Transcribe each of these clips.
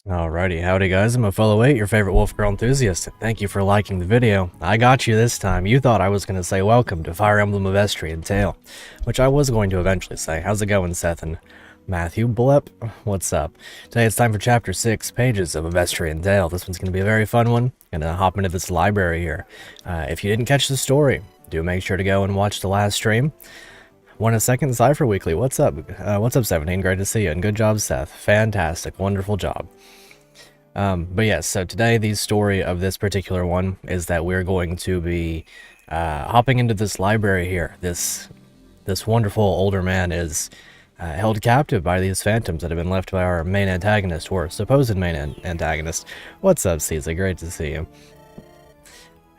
Alrighty, howdy guys, I'm a fellow 8, your favorite Wolfgirl Enthusiast. Thank you for liking the video. I got you this time. You thought I was going to say welcome to Fire Emblem of Vestrian Tale, which I was going to eventually say. How's it going, Seth and Matthew Blep? What's up? Today it's time for Chapter 6, Pages of a Vestrian Tale. This one's going to be a very fun one. Gonna hop into this library here. If you didn't catch the story, do make sure to go and watch the last stream. 1 Cypher Weekly, what's up? What's up, 17? Great to see you, and good job, Seth. Fantastic, wonderful job. But yes, so today the story of this particular one is that we're going to be hopping into this library here. This wonderful older man is held captive by these phantoms that have been left by our main antagonist, or supposed main antagonist. What's up, Caesar? Great to see you.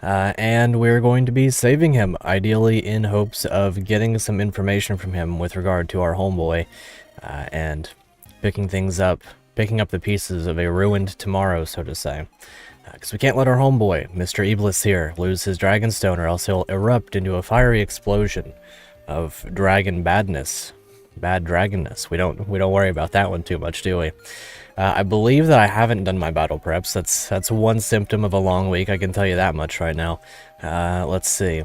And we're going to be saving him, ideally in hopes of getting some information from him with regard to our homeboy, and picking up the pieces of a ruined tomorrow, so to say. Because we can't let our homeboy, Mr. Iblis here, lose his Dragonstone, or else he'll erupt into a fiery explosion of dragon badness. Bad dragonness. We don't worry about that one too much, do we? I believe that I haven't done my battle preps. That's one symptom of a long week, I can tell you that much right now. Let's see.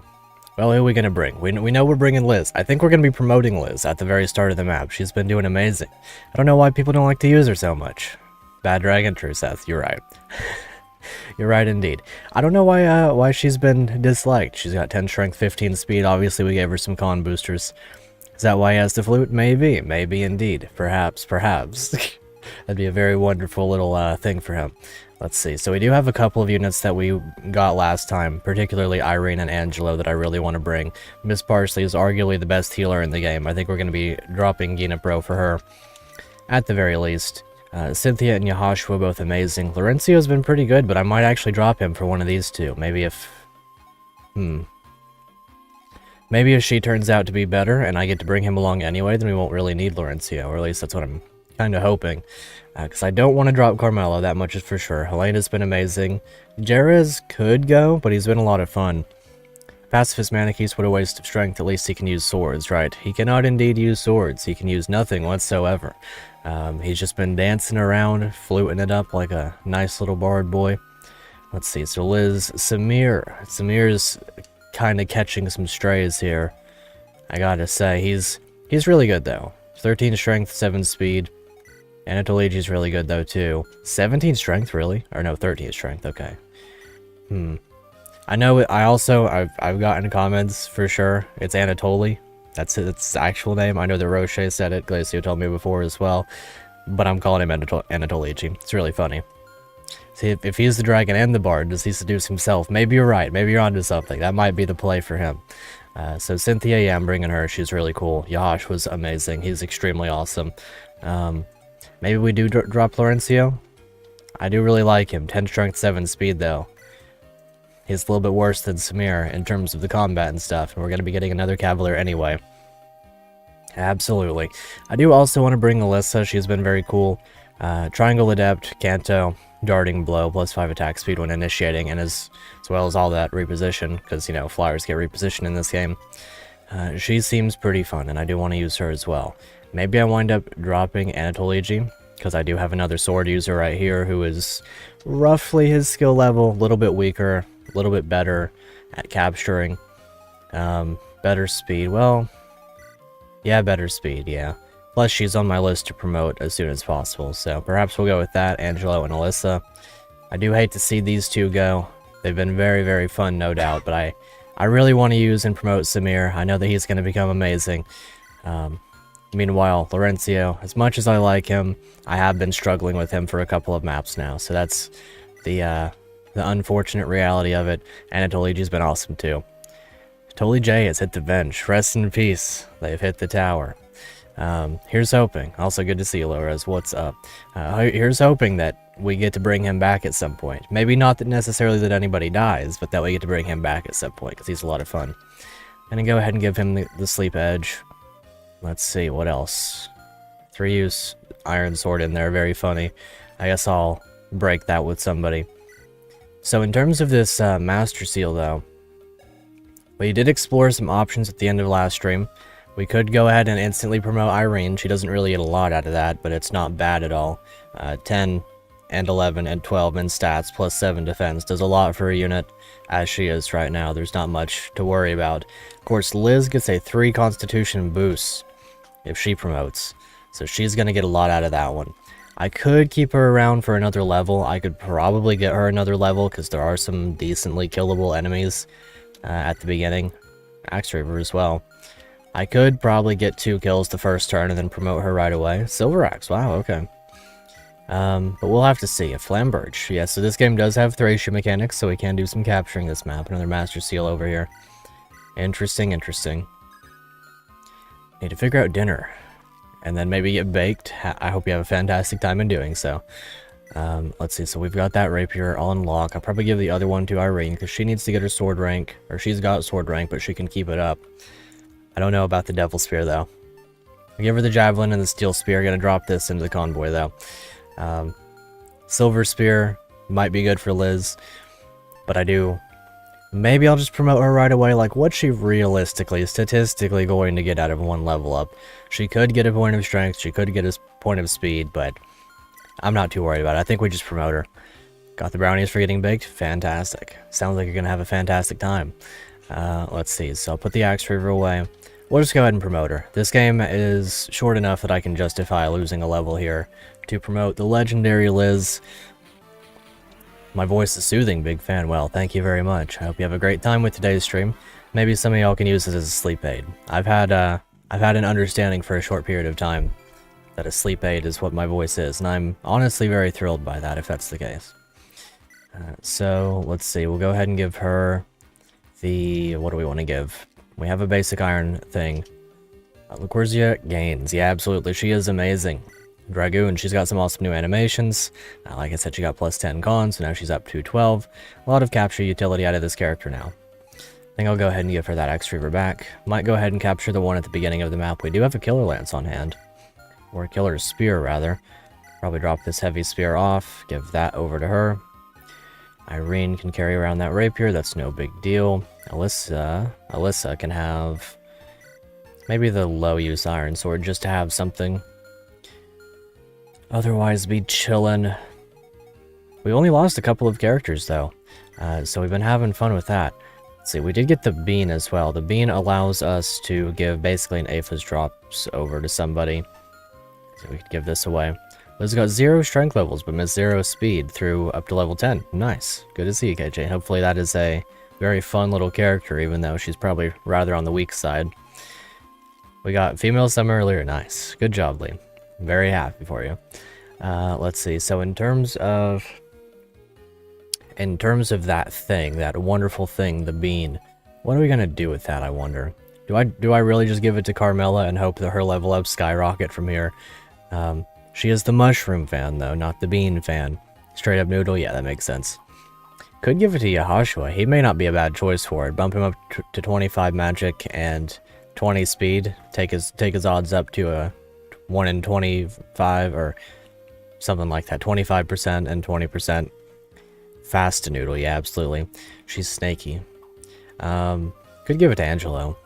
Well, who are we going to bring? We know we're bringing Liz. I think we're going to be promoting Liz at the very start of the map. She's been doing amazing. I don't know why people don't like to use her so much. Bad dragon, true, Seth. You're right. You're right indeed. I don't know why she's been disliked. She's got 10 strength, 15 speed. Obviously, we gave her some con boosters. Is that why he has the flute? Maybe. Maybe indeed. Perhaps. That'd be a very wonderful little thing for him. Let's see. So we do have a couple of units that we got last time, particularly Irene and Angelo, that I really want to bring. Miss Parsley is arguably the best healer in the game. I think we're going to be dropping Gina Pro for her, at the very least. Cynthia and Yahashua both amazing. Laurencio's been pretty good, but I might actually drop him for one of these two. Maybe if she turns out to be better, and I get to bring him along anyway, then we won't really need Laurencio, or at least that's what I'm kind of hoping. Because I don't want to drop Carmelo, that much is for sure. Helena's been amazing. Jerez could go, but he's been a lot of fun. Pacifist Manichees, what a waste of strength. At least he can use swords, right? He cannot indeed use swords. He can use nothing whatsoever. He's just been dancing around, fluting it up like a nice little bard boy. Let's see, so Liz, Samir. Samir's kind of catching some strays here. I gotta say, he's really good though. 13 strength, 7 speed. Anatoliji's really good though too. 17 strength, really? Or no, 13 strength, okay. I know I've gotten comments for sure. It's Anatoly. That's its actual name. I know that Roche said it. Glacio told me before as well. But I'm calling him Anatoliji. It's really funny. See, if he's the dragon and the bard, does he seduce himself? Maybe you're right. Maybe you're onto something. That might be the play for him. So Cynthia, yeah, I'm bringing her. She's really cool. Yahash was amazing. He's extremely awesome. Maybe we do drop Laurencio. I do really like him. 10 strength, 7 speed, though. He's a little bit worse than Samir in terms of the combat and stuff, and we're going to be getting another Cavalier anyway. Absolutely. I do also want to bring Alyssa. She's been very cool. Triangle Adept, Canto, Darting Blow, +5 attack speed when initiating, and as well as all that reposition, because, you know, flyers get repositioned in this game. She seems pretty fun, and I do want to use her as well. Maybe I wind up dropping Anatoliji, because I do have another sword user right here who is roughly his skill level, a little bit weaker, a little bit better at capturing. Better speed, well, yeah, better speed, yeah. Plus, she's on my list to promote as soon as possible, so perhaps we'll go with that, Angelo and Alyssa. I do hate to see these two go. They've been very, very fun, no doubt, but I really want to use and promote Samir. I know that he's going to become amazing. Meanwhile, Laurencio, as much as I like him, I have been struggling with him for a couple of maps now, so that's the unfortunate reality of it. Anatoliji's been awesome too. Toli J has hit the bench. Rest in peace. They've hit the tower. Here's hoping. Also good to see you, Lores. What's up? Here's hoping that we get to bring him back at some point. Maybe not that necessarily that anybody dies, but that we get to bring him back at some point, because he's a lot of fun. I'm gonna go ahead and give him the sleep edge. Let's see, what else? 3-use iron sword in there, very funny. I guess I'll break that with somebody. So in terms of this Master Seal, though, we did explore some options at the end of last stream. We could go ahead and instantly promote Irene. She doesn't really get a lot out of that, but it's not bad at all. 10 and 11 and 12 in stats plus 7 defense. Does a lot for a unit as she is right now. There's not much to worry about. Of course, Liz gets a 3 constitution boost if she promotes, so she's going to get a lot out of that one. I could keep her around for another level. I could probably get her another level because there are some decently killable enemies at the beginning. Axe Reaver as well. I could probably get 2 kills the first turn and then promote her right away. Silver Axe, wow, okay. But we'll have to see. A Flamberge. Yeah, so this game does have Thracia mechanics, so we can do some capturing this map. Another Master Seal over here. Interesting, interesting. Need to figure out dinner. And then maybe get baked. I hope you have a fantastic time in doing so. Let's see, so we've got that rapier on lock. I'll probably give the other one to Irene, because she needs to get her sword rank. Or she's got sword rank, but she can keep it up. I don't know about the Devil Spear, though. I'll give her the Javelin and the Steel Spear. Gonna drop this into the Convoy, though. Silver Spear might be good for Liz. But I do... Maybe I'll just promote her right away. Like, what's she realistically, statistically going to get out of 1 level up? She could get a point of strength, she could get a point of speed, but I'm not too worried about it. I think we just promote her. Got the brownies for getting baked? Fantastic. Sounds like you're going to have a fantastic time. Let's see, so I'll put the Axe Reaver away. We'll just go ahead and promote her. This game is short enough that I can justify losing a level here to promote the legendary Liz. My voice is soothing, big fan. Well, thank you very much. I hope you have a great time with today's stream. Maybe some of y'all can use this as a sleep aid. I've had an understanding for a short period of time that a sleep aid is what my voice is, and I'm honestly very thrilled by that if that's the case. So, let's see, we'll go ahead and give her the... what do we want to give? We have a basic iron thing. LaQuerzia gains. Yeah, absolutely, she is amazing. Dragoon, she's got some awesome new animations. Like I said, she got plus 10 con, so now she's up to 12. A lot of capture utility out of this character now. I think I'll go ahead and give her that Axe Reaver back. Might go ahead and capture the one at the beginning of the map. We do have a Killer Lance on hand. Or a Killer Spear, rather. Probably drop this Heavy Spear off, give that over to her. Irene can carry around that Rapier, that's no big deal. Alyssa can have... maybe the low-use Iron Sword, just to have something. Otherwise, be chillin'. We only lost a couple of characters, though, so we've been having fun with that. Let's see, we did get the Bean as well. The Bean allows us to give basically an Aphis drops over to somebody. So we could give this away. Liz got 0 strength levels, but missed 0 speed through up to level 10. Nice. Good to see you, KJ. Hopefully that is a very fun little character, even though she's probably rather on the weak side. We got female some earlier. Nice. Good job, Lee. Very happy for you. Let's see, so in terms of that thing, that wonderful thing, the Bean, what are we gonna do with that, I wonder? Do I really just give it to Carmela and hope that her level ups skyrocket from here? She is the Mushroom fan, though, not the Bean fan. Straight up Noodle, yeah, that makes sense. Could give it to Yahashua. He may not be a bad choice for it. Bump him up to 25 magic and 20 speed. Take his odds up to a 1 in 25 or something like that. 25% and 20%. Fast to Noodle, yeah, absolutely. She's snaky. Could give it to Angelo.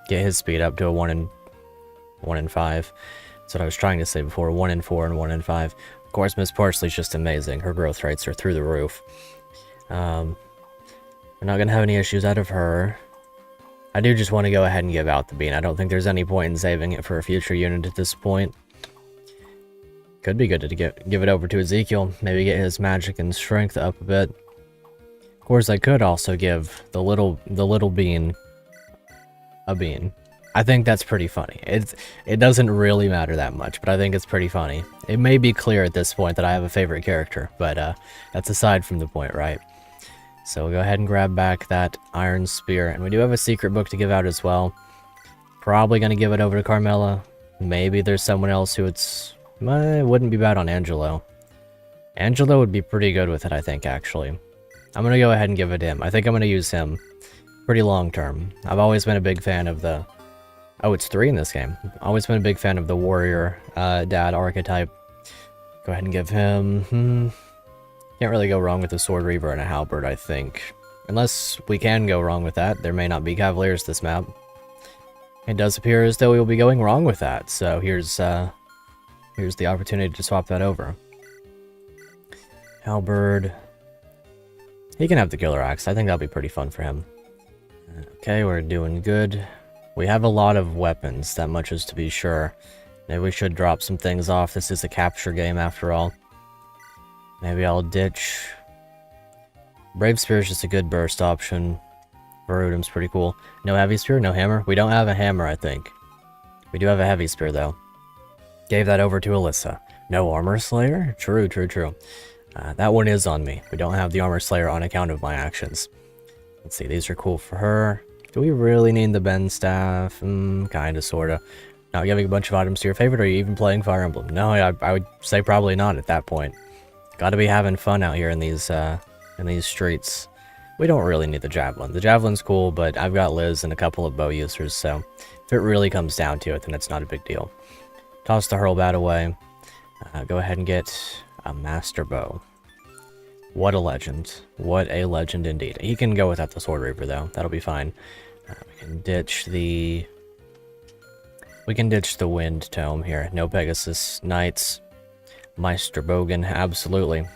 Get his speed up to a 1 in 5. That's what I was trying to say before. 1 in 4 and 1 in 5. Of course, Miss Parsley's just amazing. Her growth rates are through the roof. We're not gonna have any issues out of her. I do just want to go ahead and give out the Bean. I don't think there's any point in saving it for a future unit at this point. Could be good to give it over to Ezekiel. Maybe get his magic and strength up a bit. Of course, I could also give the little Bean a Bean. I think that's pretty funny. It doesn't really matter that much, but I think it's pretty funny. It may be clear at this point that I have a favorite character, but that's aside from the point, right? So we'll go ahead and grab back that Iron Spear, and we do have a secret book to give out as well. Probably going to give it over to Carmela. Maybe there's someone else who it wouldn't be bad on Angelo. Angelo would be pretty good with it, I think, actually. I'm going to go ahead and give it to him. I think I'm going to use him pretty long term. I've always been a big fan of the... Oh, it's 3 in this game. Always been a big fan of the warrior dad archetype. Go ahead and give him... Can't really go wrong with a Sword Reaver and a Halberd, I think. Unless we can go wrong with that. There may not be Cavaliers this map. It does appear as though we will be going wrong with that, so here's the opportunity to swap that over. Halberd. He can have the killer axe. I think that'll be pretty fun for him. Okay, we're doing good. We have a lot of weapons, that much is to be sure. Maybe we should drop some things off. This is a capture game after all. Maybe I'll ditch... Brave Spear is just a good burst option. Varudum's pretty cool. No heavy spear, no hammer. We don't have a hammer, I think. We do have a heavy spear, though. Gave that over to Alyssa. No armor slayer? True. That one is on me. We don't have the armor slayer on account of my actions. Let's see, these are cool for her. Do we really need the bend staff? Kinda, sorta. Not giving a bunch of items to your favorite, or are you even playing Fire Emblem? No, I would say probably not at that point. Gotta be having fun out here in these streets. We don't really need the javelin. The javelin's cool, but I've got Liz and a couple of bow users, so if it really comes down to it, then it's not a big deal. Toss the hurlbat away. Go ahead and get a master bow. What a legend. What a legend indeed. He can go without the sword reaver, though. That'll be fine. We can ditch the wind tome here. No Pegasus Knights. Meister Bogan, absolutely.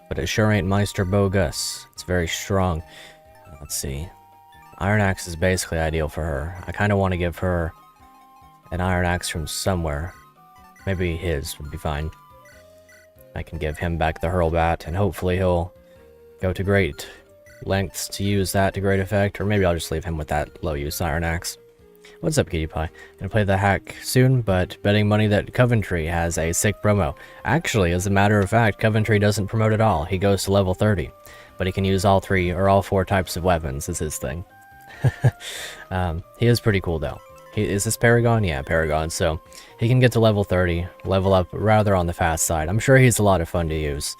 But it sure ain't Meister Bogus. It's very strong. Let's see. Iron Axe is basically ideal for her. I kind of want to give her an Iron Axe from somewhere. Maybe his would be fine. I can give him back the hurlbat, and hopefully he'll go to great lengths to use that to great effect. Or maybe I'll just leave him with that low-use Iron Axe. What's up, Kitty Pie? Gonna play the hack soon, but betting money that Coventry has a sick promo. Actually, as a matter of fact, Coventry doesn't promote at all. He goes to level 30, but he can use all 3 or all 4 types of weapons is his thing. He is pretty cool, though. Is this Paragon? Yeah, Paragon. So he can get to level 30, level up rather on the fast side. I'm sure he's a lot of fun to use.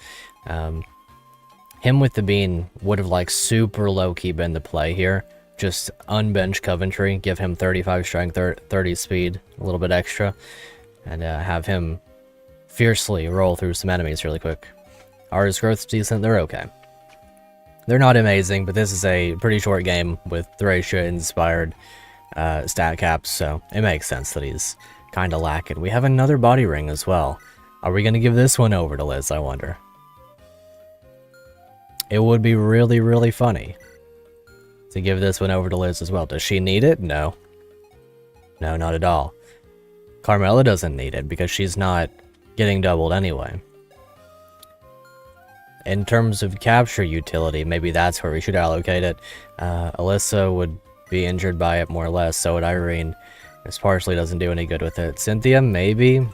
Him with the bean would have like super low-key been the play here. Just unbench Coventry, give him 35 strength, 30 speed, a little bit extra, and have him fiercely roll through some enemies really quick. Ours growth's decent, they're okay. They're not amazing, but this is a pretty short game with Thracia-inspired stat caps, so it makes sense that he's kind of lacking. We have another body ring as well. Are we going to give this one over to Liz, I wonder? It would be really, really funny to give this one over to Liz as well. Does she need it? No. No, not at all. Carmela doesn't need it because she's not getting doubled anyway. In terms of capture utility, maybe that's where we should allocate it. Alyssa would be injured by it more or less, so would Irene. Miss Parsley doesn't do any good with it. Cynthia, maybe?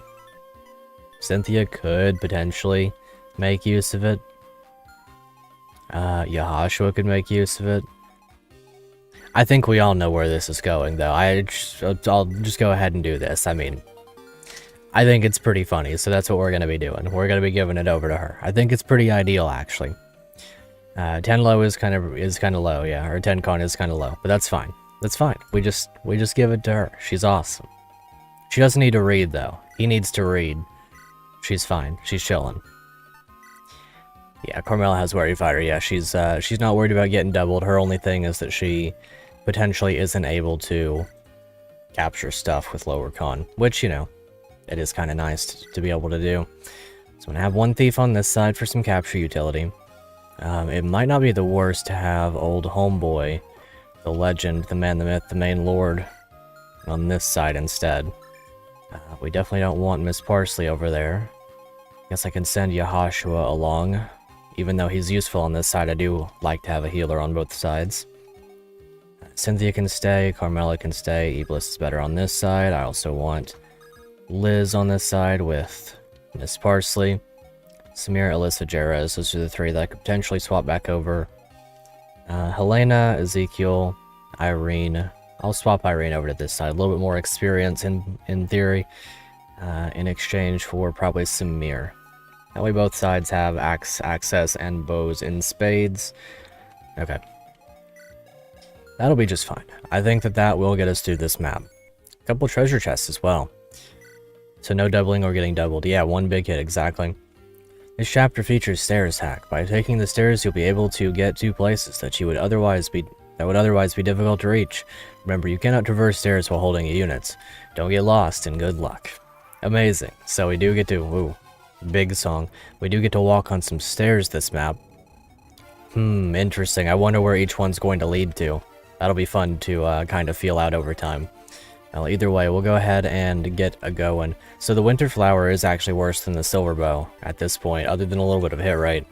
Cynthia could potentially make use of it. Yahashua could make use of it. I think we all know where this is going, though. I'll just go ahead and do this. I mean, I think it's pretty funny, so that's what we're going to be doing. We're going to be giving it over to her. I think it's pretty ideal, actually. 10 low is kind of low, yeah, or 10 con is kind of low, but that's fine. That's fine. We just give it to her. She's awesome. She doesn't need to read, though. He needs to read. She's fine. She's chilling. Yeah, Carmela has Wary Fighter. Yeah, she's not worried about getting doubled. Her only thing is that she potentially isn't able to capture stuff with lower con, which, you know, it is kind of nice to be able to do. So I'm going to have one thief on this side for some capture utility. It might not be the worst to have old homeboy, the legend, the man, the myth, the main lord, on this side instead. We definitely don't want Miss Parsley over there. Guess I can send Yahashua along. Even though he's useful on this side, I do like to have a healer on both sides. Cynthia can stay, Carmela can stay, Iblis is better on this side. I also want Liz on this side with Miss Parsley. Samir, Alyssa, Jerez, those are the 3 that I could potentially swap back over. Helena, Ezekiel, Irene. I'll swap Irene over to this side. A little bit more experience in theory, in exchange for probably Samir. That way both sides have access and bows in spades. Okay. That'll be just fine. I think that will get us through this map. A couple treasure chests as well. So no doubling or getting doubled. Yeah, one big hit, exactly. This chapter features stairs hack. By taking the stairs, you'll be able to get to places that would otherwise be difficult to reach. Remember, you cannot traverse stairs while holding a unit. Don't get lost, and good luck. Amazing. So we do get to, ooh, Big song. We do get to walk on some stairs this map. Interesting. I wonder where each one's going to lead to. That'll be fun to kind of feel out over time. Well, either way, we'll go ahead and get a going. So the Winter Flower is actually worse than the Silver Bow at this point, other than a little bit of hit rate.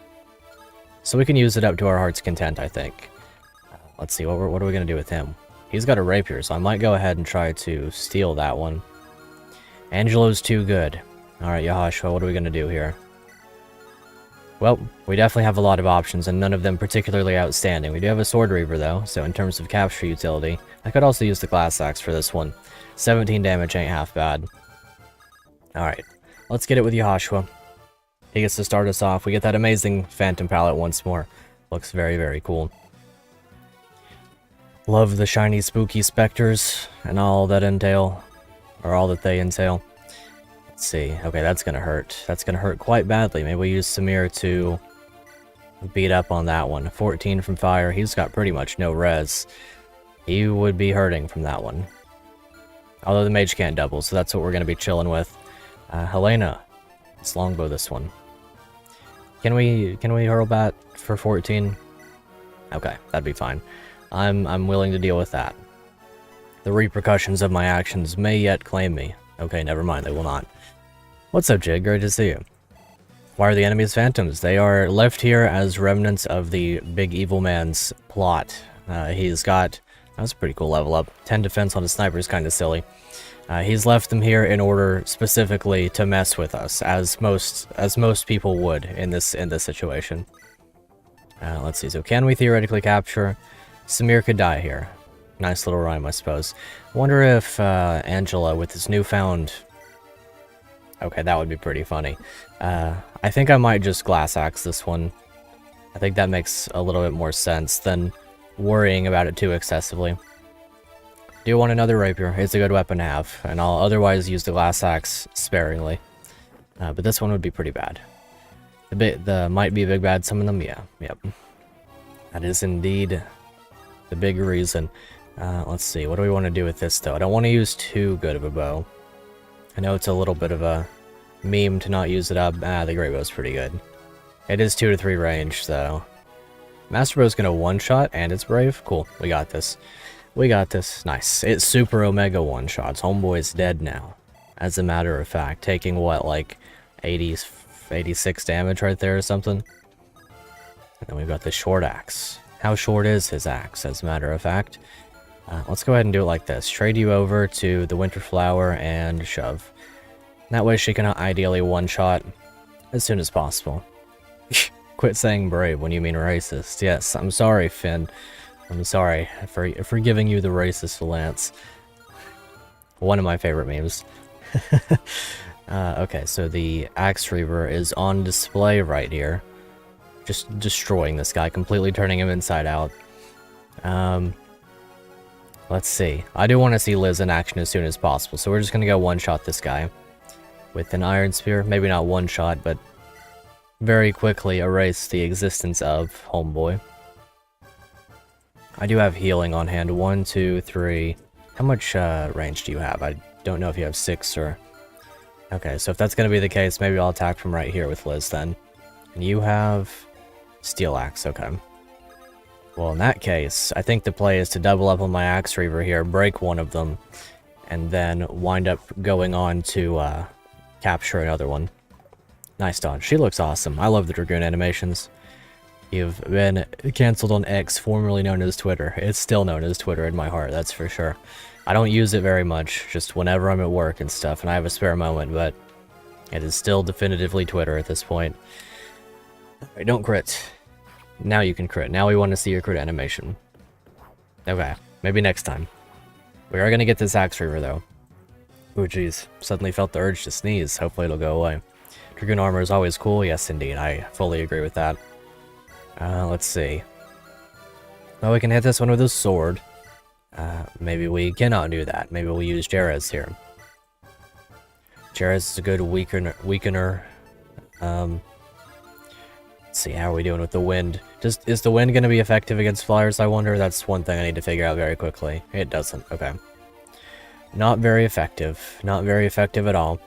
So we can use it up to our heart's content, I think. Let's see, what are we going to do with him? He's got a rapier, so I might go ahead and try to steal that one. Angelo's too good. Alright, Yahashua, what are we going to do here? Well, we definitely have a lot of options, and none of them particularly outstanding. We do have a Sword Reaver, though, so in terms of capture utility, I could also use the Glass Axe for this one. 17 damage ain't half bad. Alright, let's get it with Yahashua. He gets to start us off. We get that amazing Phantom Palette once more. Looks very, very cool. Love the shiny, spooky specters and all that entail, or all that they entail. Let's see. Okay, that's gonna hurt. That's gonna hurt quite badly. Maybe we use Samir to beat up on that one. 14 from fire. He's got pretty much no res. He would be hurting from that one. Although the mage can't double, so that's what we're gonna be chilling with. Helena. It's longbow this one. Can we hurl bat for 14? Okay, that'd be fine. I'm willing to deal with that. The repercussions of my actions may yet claim me. Okay, never mind, they will not. What's up, Jig? Great to see you. Why are the enemies phantoms? They are left here as remnants of the big evil man's plot. He's got... That was a pretty cool level up. 10 defense on a sniper is kind of silly. He's left them here in order specifically to mess with us, as most people would in this situation. Let's see, so can we theoretically capture? Samir could die here. Nice little rhyme, I suppose. Wonder if Angela, with his newfound... Okay, that would be pretty funny. I think I might just Glass Axe this one. I think that makes a little bit more sense than worrying about it too excessively. Do want another rapier. It's a good weapon to have, and I'll otherwise use the Glass Axe sparingly. But this one would be pretty bad. The might be a big bad summon them? Yeah, yep. That is indeed the big reason. Let's see, what do we want to do with this, though? I don't want to use too good of a bow. I know it's a little bit of a meme to not use it up. The Great Bow's pretty good. It is 2 to 3 range, though. Master Bow's gonna one-shot, and it's brave. Cool, we got this. We got this. Nice. It's super Omega one-shots. Homeboy's dead now. As a matter of fact, taking what, like 86 damage right there or something? And then we've got the short axe. How short is his axe, as a matter of fact? Let's go ahead and do it like this. Trade you over to the Winter Flower and shove. That way she can ideally one-shot as soon as possible. Quit saying brave when you mean racist. Yes, I'm sorry, Finn. I'm sorry for giving you the racist lance. One of my favorite memes. Okay, so the Axe Reaver is on display right here. Just destroying this guy, completely turning him inside out. Let's see. I do want to see Liz in action as soon as possible, so we're just going to go one-shot this guy with an Iron Spear. Maybe not one-shot, but very quickly erase the existence of Homeboy. I do have healing on hand. 1, 2, 3. How much range do you have? I don't know if you have 6 or... Okay, so if that's going to be the case, maybe I'll attack from right here with Liz then. And you have... Steel Axe, okay. Well, in that case, I think the play is to double up on my Axe Reaver here, break one of them, and then wind up going on to capture another one. Nice dodge. She looks awesome. I love the Dragoon animations. You've been cancelled on X, formerly known as Twitter. It's still known as Twitter in my heart, that's for sure. I don't use it very much, just whenever I'm at work and stuff, and I have a spare moment, but it is still definitively Twitter at this point. Alright, don't crit. Now you can crit. Now we want to see your crit animation. Okay, maybe next time. We are going to get this Axe Reaver, though. Oh, jeez. Suddenly felt the urge to sneeze. Hopefully it'll go away. Dragoon armor is always cool. Yes, indeed. I fully agree with that. Let's see. Well, we can hit this one with a sword. Maybe we cannot do that. Maybe we'll use Jerez here. Jerez is a good weakener. Let's see, how are we doing with the wind? Is the wind going to be effective against flyers, I wonder? That's one thing I need to figure out very quickly. It doesn't. Okay. Not very effective. Not very effective at all.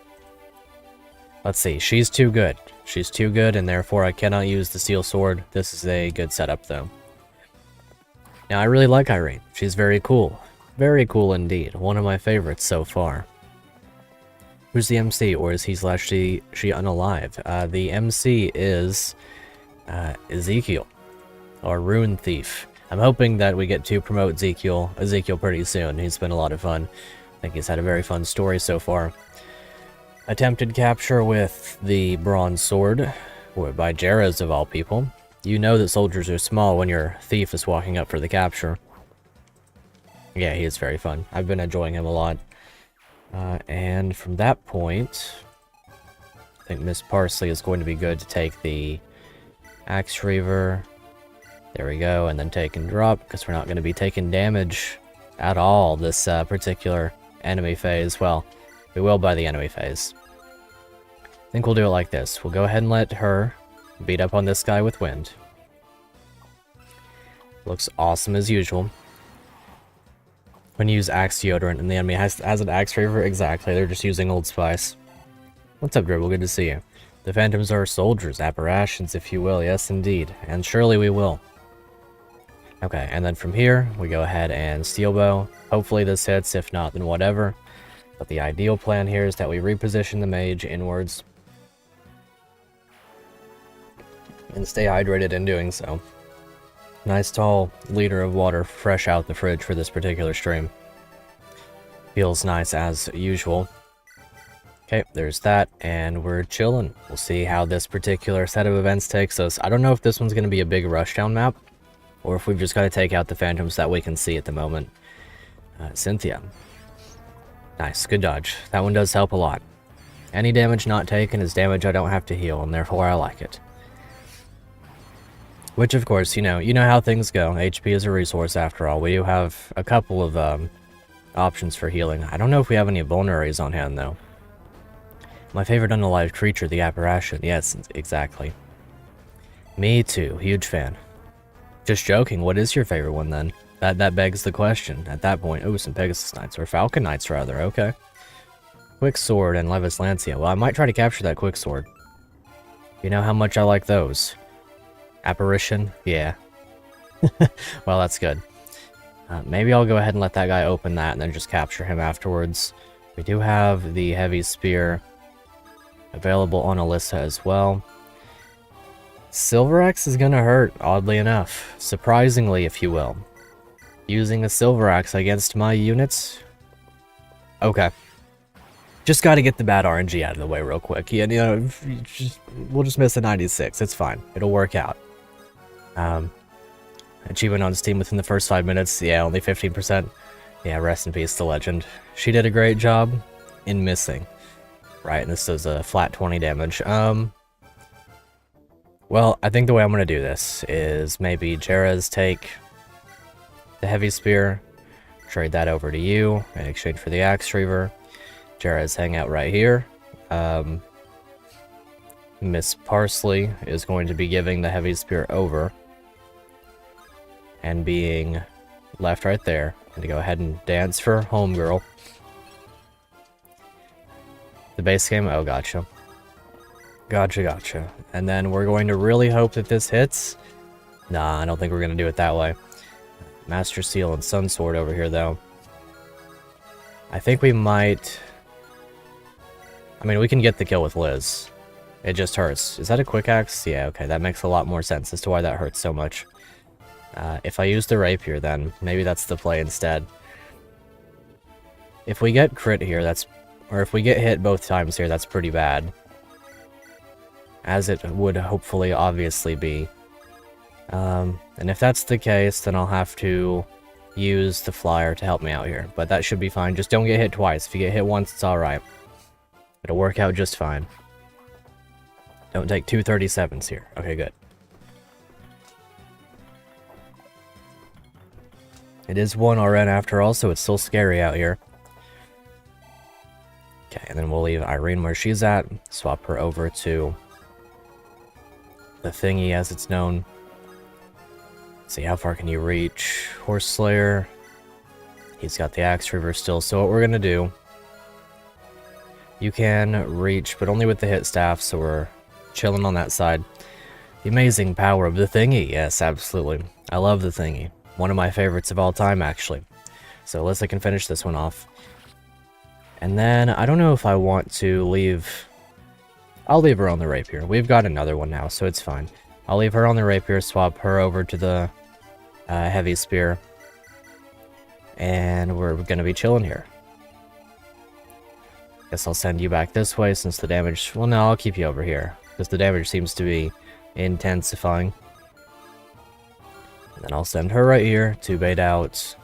Let's see, she's too good. She's too good, and therefore I cannot use the steel sword. This is a good setup, though. Now, I really like Irene. She's very cool. Very cool indeed. One of my favorites so far. Who's the MC, or is he/she unalive? The MC is Ezekiel, or Rune Thief. I'm hoping that we get to promote Ezekiel pretty soon. He's been a lot of fun. I think he's had a very fun story so far. Attempted capture with the bronze sword, or by Jerez of all people. You know that soldiers are small when your thief is walking up for the capture. Yeah, he is very fun. I've been enjoying him a lot. And from that point, I think Miss Parsley is going to be good to take the Axe Reaver. There we go, and then take and drop, because we're not going to be taking damage at all this particular enemy phase. Well, we will by the enemy phase. I think we'll do it like this. We'll go ahead and let her beat up on this guy with wind. Looks awesome as usual. When you use Axe Deodorant and the enemy has an Axe Reaver, exactly, they're just using Old Spice. What's up, Dribble? Good to see you. The Phantoms are soldiers, apparitions, if you will. Yes, indeed. And surely we will. Okay, and then from here, we go ahead and Steel Bow. Hopefully this hits, if not, then whatever. But the ideal plan here is that we reposition the mage inwards. And stay hydrated in doing so. Nice tall liter of water fresh out the fridge for this particular stream. Feels nice as usual. Okay, there's that, and we're chilling. We'll see how this particular set of events takes us. I don't know if this one's going to be a big rushdown map, or if we've just got to take out the Phantoms that we can see at the moment. Cynthia. Nice, good dodge. That one does help a lot. Any damage not taken is damage I don't have to heal, and therefore I like it. Which, of course, you know how things go. HP is a resource after all. We do have a couple of options for healing. I don't know if we have any vulneraries on hand, though. My favorite unalive creature, the apparition. Yes, exactly. Me too. Huge fan. Just joking. What is your favorite one, then? That begs the question. At that point, ooh, some Pegasus Knights. Or Falcon Knights, rather. Okay. Quick Sword and Levis Lancia. Well, I might try to capture that Quick Sword. You know how much I like those. Apparition? Yeah. Well, that's good. Maybe I'll go ahead and let that guy open that and then just capture him afterwards. We do have the Heavy Spear available on Alyssa as well. Silver Axe is gonna hurt, oddly enough. Surprisingly, if you will. Using a Silver Axe against my units? Okay. Just gotta get the bad RNG out of the way real quick. Yeah, we'll just miss a 96. It's fine. It'll work out. Achievement on Steam within the first 5 minutes. Yeah, only 15%. Yeah, rest in peace to Legend. She did a great job in missing. Right, and this does a flat 20 damage. Well, I think the way I'm gonna do this is maybe Jerez take the Heavy Spear, trade that over to you in exchange for the Axe Reaver. Jerez hang out right here. Miss Parsley is going to be giving the Heavy Spear over and being left right there. And to go ahead and dance for Homegirl. The base game? Oh, gotcha. Gotcha. And then we're going to really hope that this hits. Nah, I don't think we're going to do it that way. Master Seal and Sun Sword over here, though. I think we might... I mean, we can get the kill with Liz. It just hurts. Is that a quick axe? Yeah, okay, that makes a lot more sense as to why that hurts so much. If I use the rapier, then maybe that's the play instead. If we get crit here, or if we get hit both times here, that's pretty bad. As it would hopefully obviously be. And if that's the case, then I'll have to use the flyer to help me out here. But that should be fine. Just don't get hit twice. If you get hit once, it's alright. It'll work out just fine. Don't take 237s here. Okay, good. It is 1 RN after all, so it's still scary out here. Okay, and then we'll leave Irene where she's at. Swap her over to the thingy as it's known. Let's see, how far can you reach? Horse Slayer. He's got the Axe Reaver still, so what we're going to do You can reach, but only with the hit staff, so we're chilling on that side. The amazing power of the thingy. Yes, absolutely. I love the thingy. One of my favorites of all time, actually. So Alyssa can finish this one off. And then, I don't know if I want to leave... I'll leave her on the rapier. We've got another one now, so it's fine. I'll leave her on the rapier, swap her over to the heavy spear. And we're gonna be chilling here. Guess I'll send you back this way since the damage... Well, no, I'll keep you over here. Because the damage seems to be intensifying. And then I'll send her right here to bait out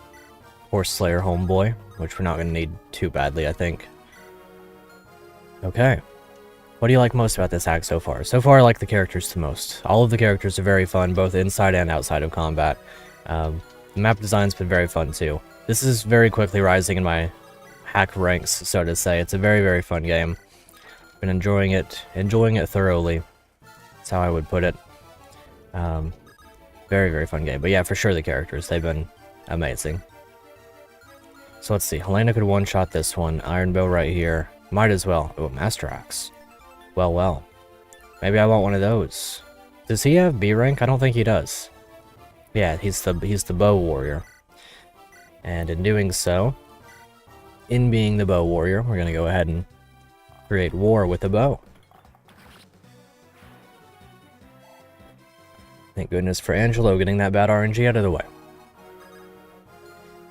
Horse Slayer Homeboy, which we're not going to need too badly, I think. Okay. What do you like most about this hack so far? So far, I like the characters the most. All of the characters are very fun, both inside and outside of combat. The map design's been very fun, too. This is very quickly rising in my hack ranks, so to say. It's a very, very fun game. Been enjoying it thoroughly. That's how I would put it. Very, very fun game. But yeah, for sure the characters, they've been amazing. So let's see, Helena could one-shot this one. Iron Bow right here. Might as well. Oh, Master Axe. Well, well. Maybe I want one of those. Does he have B rank? I don't think he does. Yeah, he's the bow warrior. And in doing so, in being the bow warrior, we're gonna go ahead and create war with a bow. Thank goodness for Angelo getting that bad RNG out of the way.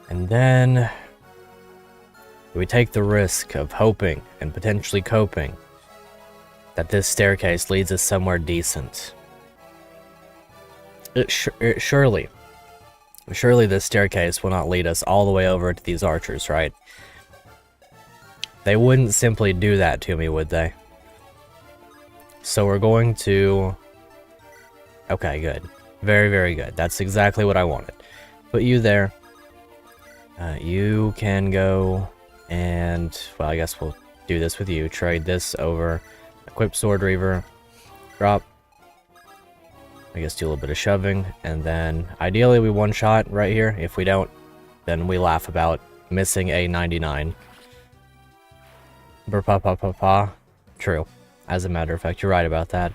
And then we take the risk of hoping and potentially coping that this staircase leads us somewhere decent. Surely this staircase will not lead us all the way over to these archers, right? They wouldn't simply do that to me, would they? So we're going to... Okay, good. Very, very good. That's exactly what I wanted. Put you there. You can go and... Well, I guess we'll do this with you. Trade this over. Equip Sword Reaver. Drop. I guess do a little bit of shoving. And then, ideally, we one-shot right here. If we don't, then we laugh about missing a 99. Brr-pa-pa-pa-pa. True. As a matter of fact, you're right about that.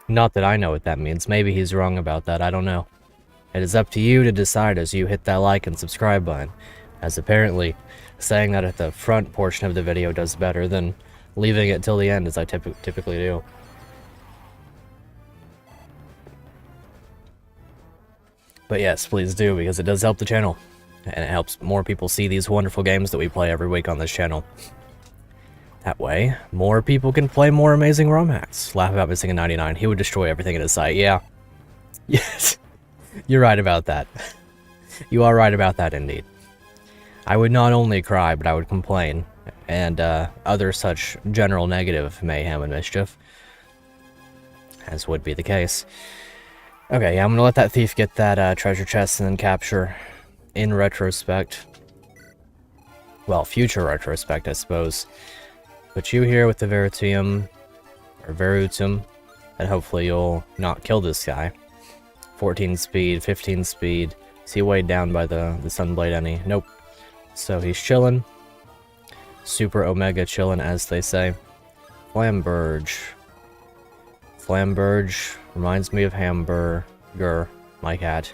Not that I know what that means. Maybe he's wrong about that. I don't know. It is up to you to decide as you hit that like and subscribe button. As apparently, saying that at the front portion of the video does better than leaving it till the end, as I typically do. But yes, please do, because it does help the channel. And it helps more people see these wonderful games that we play every week on this channel. That way, more people can play more amazing ROM hacks. Laugh about missing a 99. He would destroy everything in his sight. Yeah. Yes. You're right about that. You are right about that, indeed. I would not only cry, but I would complain. And other such general negative mayhem and mischief. As would be the case. Okay, yeah, I'm gonna let that thief get that treasure chest and then capture in retrospect. Well, future retrospect, I suppose. Put you here with the Veritium, or Verutum, and hopefully you'll not kill this guy. 14 speed, 15 speed. Is he weighed down by the Sunblade any? Nope. So he's chilling. Super Omega chilling, as they say. Flamberge. Flamberge reminds me of Hamburger, my cat.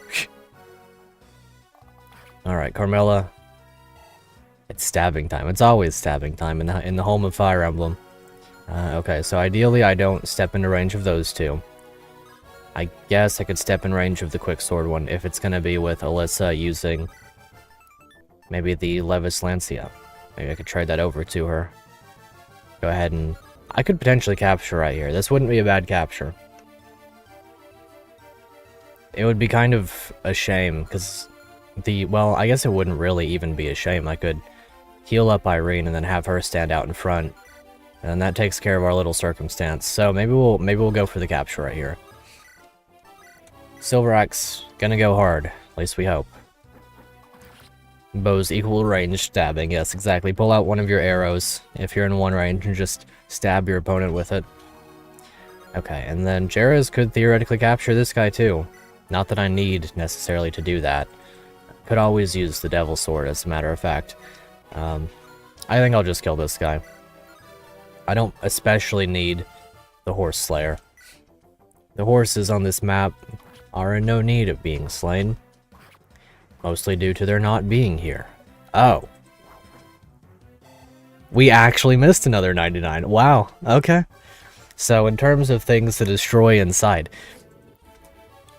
Alright, Carmella. It's stabbing time. It's always stabbing time in the home of Fire Emblem. Okay, so ideally I don't step into range of those two. I guess I could step in range of the quick sword one if it's gonna be with Alyssa using maybe the Levis Lancia. Maybe I could trade that over to her. Go ahead and... I could potentially capture right here. This wouldn't be a bad capture. It would be kind of a shame, because well, I guess it wouldn't really even be a shame. I could heal up Irene and then have her stand out in front. And that takes care of our little circumstance. So maybe we'll go for the capture right here. Silver Axe, gonna go hard. At least we hope. Bows equal range stabbing. Yes, exactly. Pull out one of your arrows if you're in one range and just stab your opponent with it. Okay, and then Jares could theoretically capture this guy too. Not that I need necessarily to do that. Could always use the Devil Sword, as a matter of fact. I think I'll just kill this guy. I don't especially need the horse slayer. The horses on this map are in no need of being slain, mostly due to their not being here. Oh. We actually missed another 99. Wow, okay. So in terms of things to destroy inside,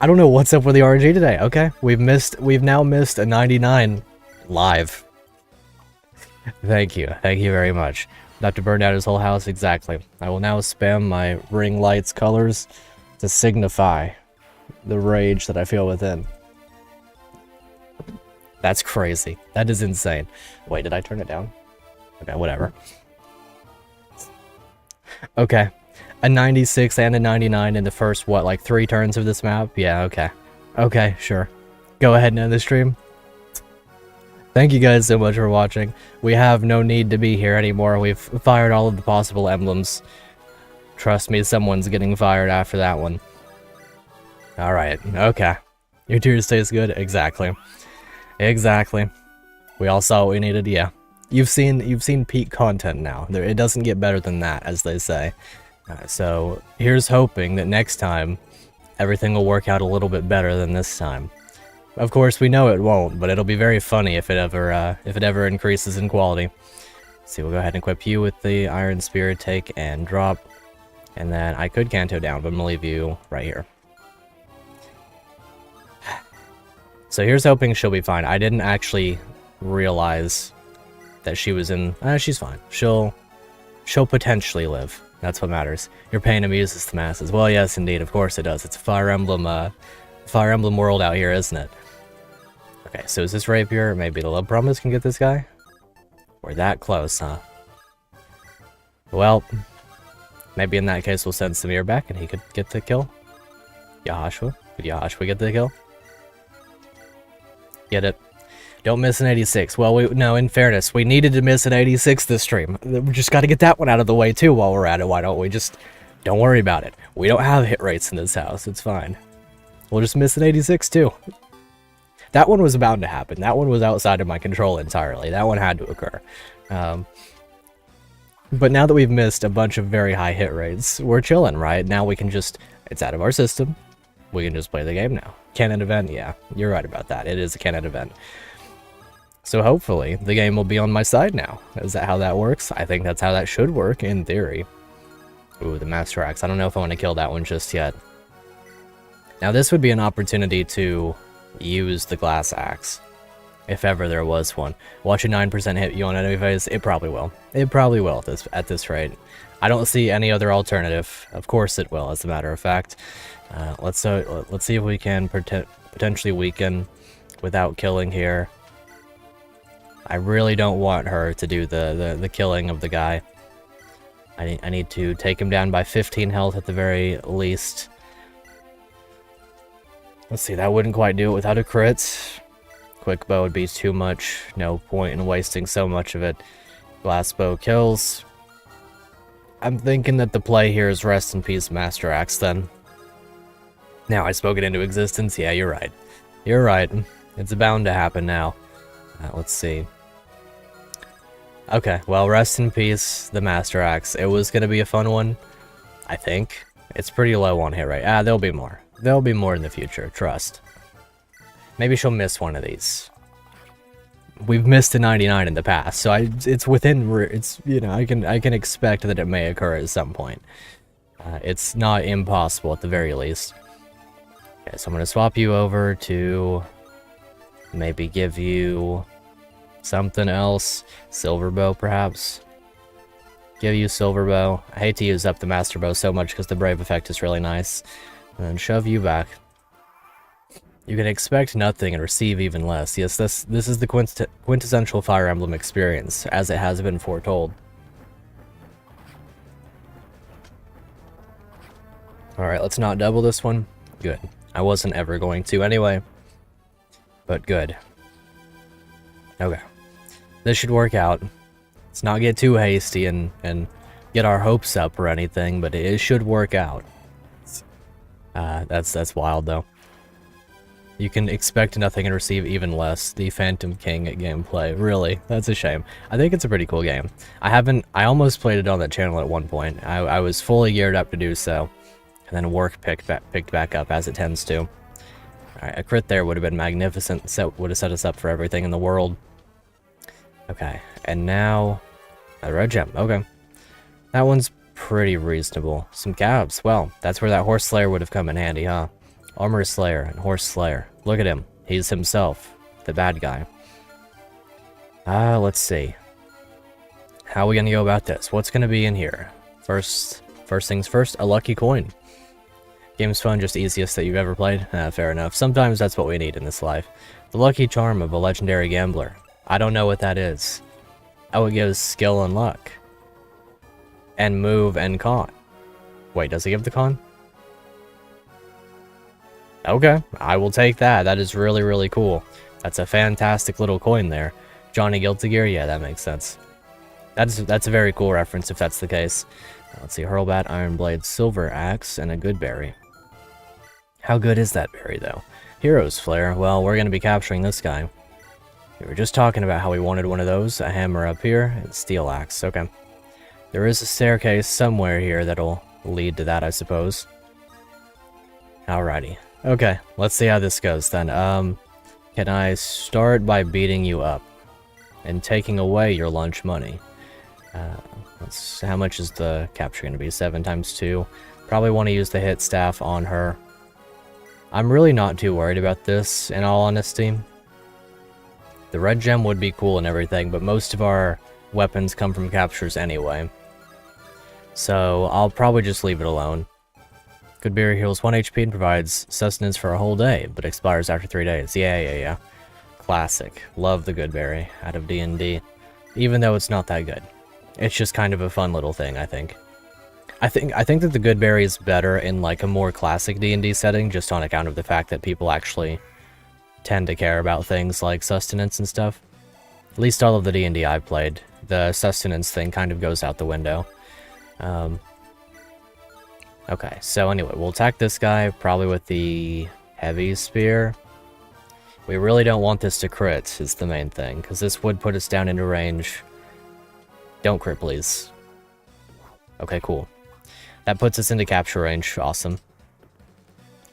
I don't know what's up with the RNG today. Okay, we've now missed a 99 live. Thank you very much. Not to burn down his whole house, exactly. I will now spam my ring lights colors to signify the rage that I feel within. That's crazy. That is insane. Wait, did I turn it down? Okay, whatever. Okay. A 96 and a 99 in the first, what, like 3 turns of this map? Yeah, okay. Okay, sure. Go ahead and end the stream. Thank you guys so much for watching. We have no need to be here anymore. We've fired all of the possible emblems. Trust me, someone's getting fired after that one. Alright, okay. Your tears taste good? Exactly. Exactly. We all saw what we needed, yeah. You've seen peak content now. It doesn't get better than that, as they say. So here's hoping that next time everything will work out a little bit better than this time. Of course, we know it won't, but it'll be very funny if it ever increases in quality. Let's see, we'll go ahead and equip you with the Iron Spear, take and drop, and then I could Canto down, but I'm gonna leave you right here. So here's hoping she'll be fine. I didn't actually realize that she was in. She's fine. She'll potentially live. That's what matters. Your pain amuses the masses. Well, yes, indeed. Of course it does. It's a Fire Emblem world out here, isn't it? Okay, so is this rapier? Maybe the love promise can get this guy? We're that close, huh? Well, maybe in that case we'll send Samir back and he could get the kill. Yahashua? Could Yahashua get the kill? Get it? Don't miss an 86. Well, no, in fairness, we needed to miss an 86 this stream. We just got to get that one out of the way, too, while we're at it. Why don't we just... Don't worry about it. We don't have hit rates in this house. It's fine. We'll just miss an 86, too. That one was bound to happen. That one was outside of my control entirely. That one had to occur. But now that we've missed a bunch of very high hit rates, we're chilling, right? Now we can just... It's out of our system. We can just play the game now. Canon event? Yeah, you're right about that. It is a canon event. So hopefully, the game will be on my side now. Is that how that works? I think that's how that should work, in theory. Ooh, the Master Axe. I don't know if I want to kill that one just yet. Now this would be an opportunity to use the Glass Axe. If ever there was one. Watch a 9% hit you on enemy phase? It probably will. It probably will at this rate. I don't see any other alternative. Of course it will, as a matter of fact. Let's see if we can potentially weaken without killing here. I really don't want her to do the killing of the guy. I need to take him down by 15 health at the very least. Let's see, that wouldn't quite do it without a crit. Quick bow would be too much. No point in wasting so much of it. Glass bow kills. I'm thinking that the play here is rest in peace Master Axe then. Now I spoke it into existence. Yeah, you're right. You're right. It's bound to happen now. Let's see. Okay, well, rest in peace, the Master Axe. It was gonna be a fun one, I think. It's pretty low on hit rate. There'll be more. There'll be more in the future, trust. Maybe she'll miss one of these. We've missed a 99 in the past, so it's within, you know, I can expect that it may occur at some point. It's not impossible at the very least. Okay, so I'm gonna swap you over to maybe give you something else. Silver bow, perhaps. Give you silver bow. I hate to use up the master bow so much because the brave effect is really nice. And then shove you back. You can expect nothing and receive even less. Yes, this is the quintessential Fire Emblem experience, as it has been foretold. Alright, let's not double this one. Good. I wasn't ever going to anyway. But good. Okay. This should work out. Let's not get too hasty and get our hopes up or anything, but it should work out. That's wild though. You can expect nothing and receive even less. The Phantom King gameplay. Really, that's a shame. I think it's a pretty cool game. I almost played it on that channel at one point. I was fully geared up to do so. And then work picked back up, as it tends to. Alright, a crit there would have been magnificent. So would have set us up for everything in the world. Okay, and now... a red gem. Okay. That one's pretty reasonable. Some cabs. Well, that's where that Horse Slayer would have come in handy, huh? Armor Slayer and Horse Slayer. Look at him. He's himself, the bad guy. Let's see. How are we gonna go about this? What's gonna be in here? First things first, a lucky coin. Game's fun, just easiest that you've ever played? Fair enough. Sometimes that's what we need in this life. The lucky charm of a legendary gambler. I don't know what that is. Oh, it gives skill and luck. And move and con. Wait, does it give the con? Okay, I will take that. That is really, really cool. That's a fantastic little coin there. Johnny Guilty Gear? Yeah, that makes sense. That's a very cool reference if that's the case. Let's see, Hurlbat, Iron Blade, Silver Axe, and a good berry. How good is that berry, though? Hero's Flare. Well, we're going to be capturing this guy. We were just talking about how we wanted one of those. A hammer up here, and Steel Axe. Okay. There is a staircase somewhere here that'll lead to that, I suppose. Alrighty. Okay, let's see how this goes then. Can I start by beating you up and taking away your lunch money? How much is the capture going to be? 7 times 2. Probably want to use the hit staff on her. I'm really not too worried about this, in all honesty. The red gem would be cool and everything, but most of our weapons come from captures anyway. So I'll probably just leave it alone. Good berry heals 1 HP and provides sustenance for a whole day, but expires after 3 days. Yeah. Classic. Love the good berry out of D&D. Even though it's not that good. It's just kind of a fun little thing, I think. I think that the good berry is better in like a more classic D&D setting, just on account of the fact that people actually tend to care about things like sustenance and stuff. At least all of the D&D I've played, the sustenance thing kind of goes out the window. Okay, so anyway, we'll attack this guy, probably with the heavy spear. We really don't want this to crit, is the main thing, because this would put us down into range. Don't crit, please. Okay, cool. That puts us into capture range. Awesome.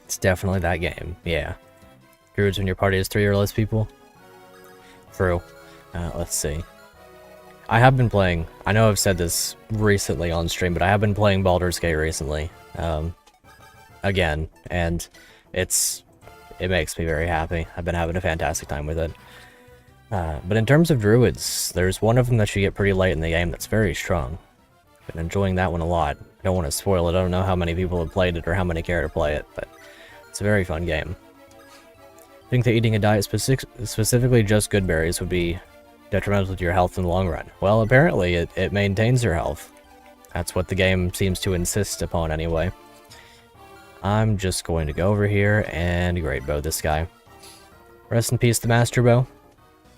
It's definitely that game, yeah. Druids when your party has 3 or less people? True. Let's see. I have been playing, I know I've said this recently on stream, but I have been playing Baldur's Gate recently. Again, and it makes me very happy. I've been having a fantastic time with it. But in terms of druids, there's one of them that you get pretty late in the game that's very strong. Been enjoying that one a lot. I don't want to spoil it. I don't know how many people have played it or how many care to play it, but it's a very fun game. I think that eating a diet specifically just good berries would be detrimental to your health in the long run. Well, apparently it maintains your health. That's what the game seems to insist upon anyway. I'm just going to go over here and great bow this guy. Rest in peace, the Master Bow.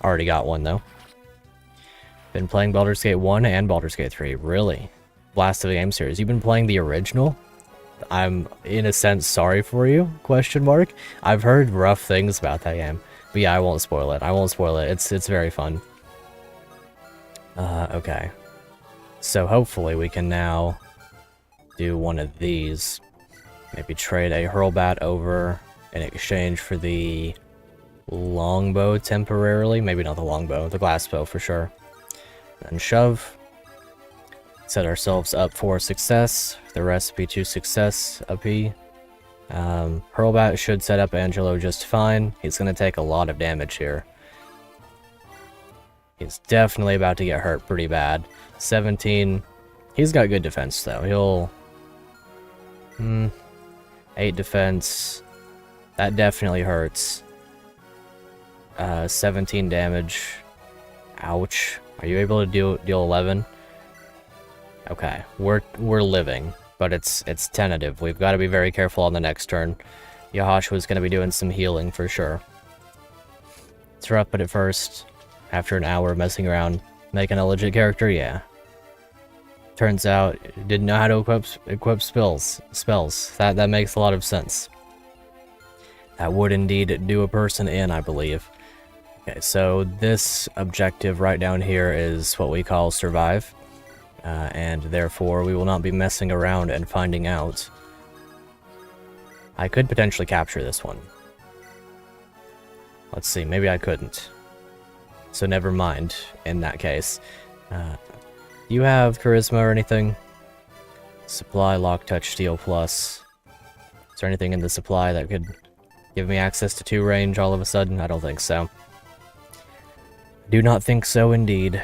Already got one, though. Been playing Baldur's Gate 1 and Baldur's Gate 3. Really? Blast of the game series. You've been playing the original? I'm, in a sense, sorry for you, question mark. I've heard rough things about that game. But yeah, I won't spoil it. I won't spoil it. It's very fun. Okay. So hopefully we can now do one of these. Maybe trade a Hurlbat over in exchange for the longbow temporarily. Maybe not the longbow, the glassbow for sure. And shove. Set ourselves up for success. The recipe to success up E. Hurlbat should set up Angelo just fine. He's going to take a lot of damage here. He's definitely about to get hurt pretty bad. 17. He's got good defense though. He'll... 8 defense. That definitely hurts. 17 damage. Ouch. Are you able to deal 11? Okay, we're living, but it's tentative. We've got to be very careful on the next turn. Yahashua's going to be doing some healing for sure. It's rough, but at first, after an hour of messing around, making a legit character, yeah. Turns out, didn't know how to equip spells. That makes a lot of sense. That would indeed do a person in, I believe. Okay, so this objective right down here is what we call survive. And therefore we will not be messing around and finding out. I could potentially capture this one. Let's see, maybe I couldn't. So never mind, in that case. Do you have charisma or anything? Supply, lock, touch, steel, plus. Is there anything in the supply that could give me access to 2 range all of a sudden? I don't think so. Do not think so, indeed.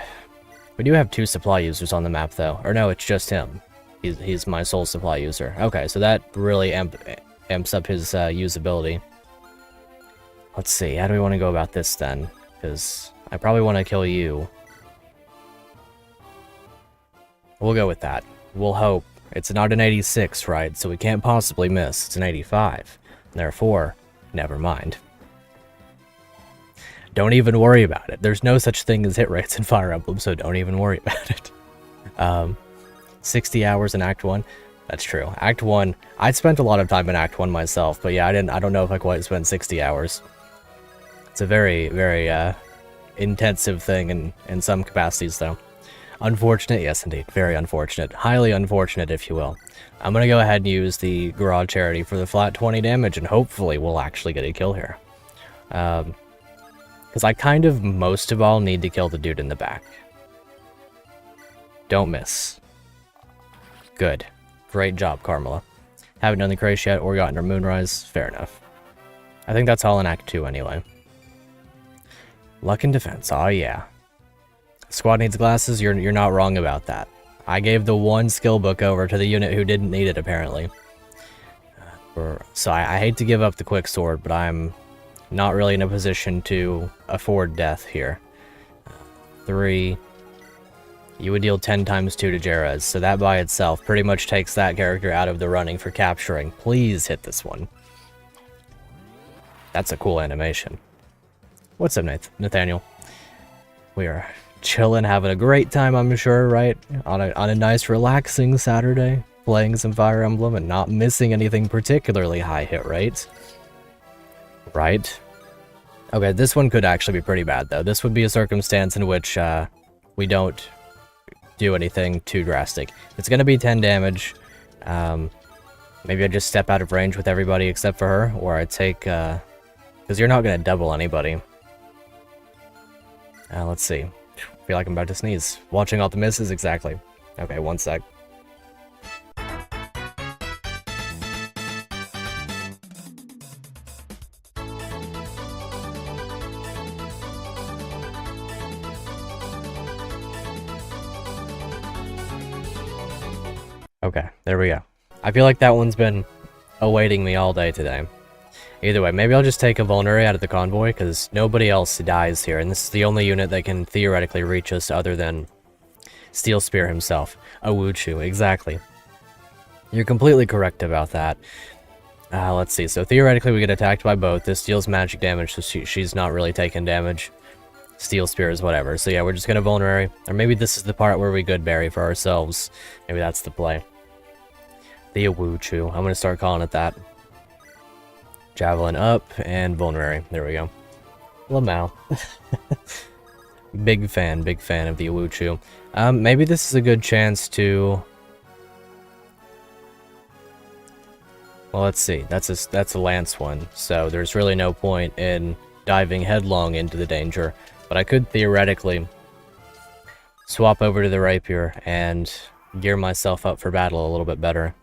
We do have 2 supply users on the map, though. Or no, it's just him. He's my sole supply user. Okay, so that really amps up his usability. Let's see, how do we want to go about this, then? Because I probably want to kill you. We'll go with that. We'll hope. It's not an 86, right? So we can't possibly miss. It's an 85. Therefore, never mind. Don't even worry about it. There's no such thing as hit rates in Fire Emblem, so don't even worry about it. 60 hours in Act 1? That's true. Act 1, I spent a lot of time in Act 1 myself, but yeah, I don't know if I quite spent 60 hours. It's a very, very intensive thing in some capacities, though. Unfortunate, yes indeed, very unfortunate. Highly unfortunate, if you will. I'm gonna go ahead and use the Garage Charity for the flat 20 damage, and hopefully we'll actually get a kill here. Because I kind of, most of all, need to kill the dude in the back. Don't miss. Good. Great job, Carmela. Haven't done the Thracia yet or gotten her Moonrise. Fair enough. I think that's all in Act 2 anyway. Luck and defense, oh yeah. Squad needs glasses, you're not wrong about that. I gave the one skill book over to the unit who didn't need it, apparently. So I hate to give up the quick sword, but I'm not really in a position to afford death here. 3. You would deal 10 times 2 to Jerez, so that by itself pretty much takes that character out of the running for capturing. Please hit this one. That's a cool animation. What's up, Nathaniel? We are chilling, having a great time, I'm sure, right? On a nice, relaxing Saturday, playing some Fire Emblem and not missing anything particularly high hit rate. Right? Okay, this one could actually be pretty bad, though. This would be a circumstance in which we don't do anything too drastic. It's going to be 10 damage. Maybe I just step out of range with everybody except for her, or I take... because you're not going to double anybody. Let's see. Feel like I'm about to sneeze. Watching all the misses, exactly. Okay, one sec. Okay, there we go. I feel like that one's been awaiting me all day today. Either way, maybe I'll just take a Vulnerary out of the convoy, because nobody else dies here, and this is the only unit that can theoretically reach us other than Steel Spear himself. A Wuchu, exactly. You're completely correct about that. Let's see, so theoretically we get attacked by both. This deals magic damage, so she's not really taking damage. Steel Spear is whatever, so yeah, we're just gonna Vulnerary. Or maybe this is the part where we good berry for ourselves. Maybe that's the play. The Wuchu, I'm gonna start calling it that. Javelin up, and Vulnerary. There we go. Lamau. big fan of the Wuchu. Maybe this is a good chance to... Well, let's see. That's a lance one, so there's really no point in diving headlong into the danger. But I could theoretically swap over to the rapier and gear myself up for battle a little bit better.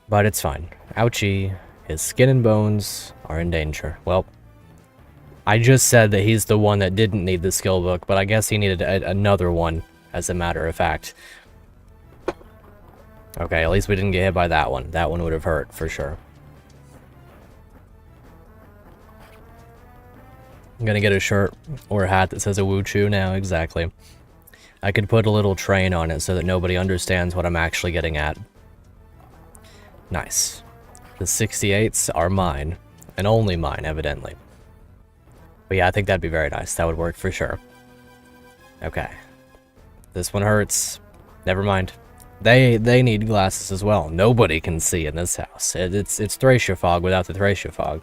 But it's fine. Ouchie. His skin and bones are in danger. Well, I just said that he's the one that didn't need the skill book, but I guess he needed another one, as a matter of fact. Okay, at least we didn't get hit by that one. That one would have hurt, for sure. I'm gonna get a shirt or a hat that says a Wuchu now, exactly. I could put a little train on it so that nobody understands what I'm actually getting at. Nice. The 68s are mine, and only mine, evidently. But yeah, I think that'd be very nice. That would work for sure. Okay. This one hurts. Never mind. They need glasses as well. Nobody can see in this house. It's Thracia fog without the Thracia fog.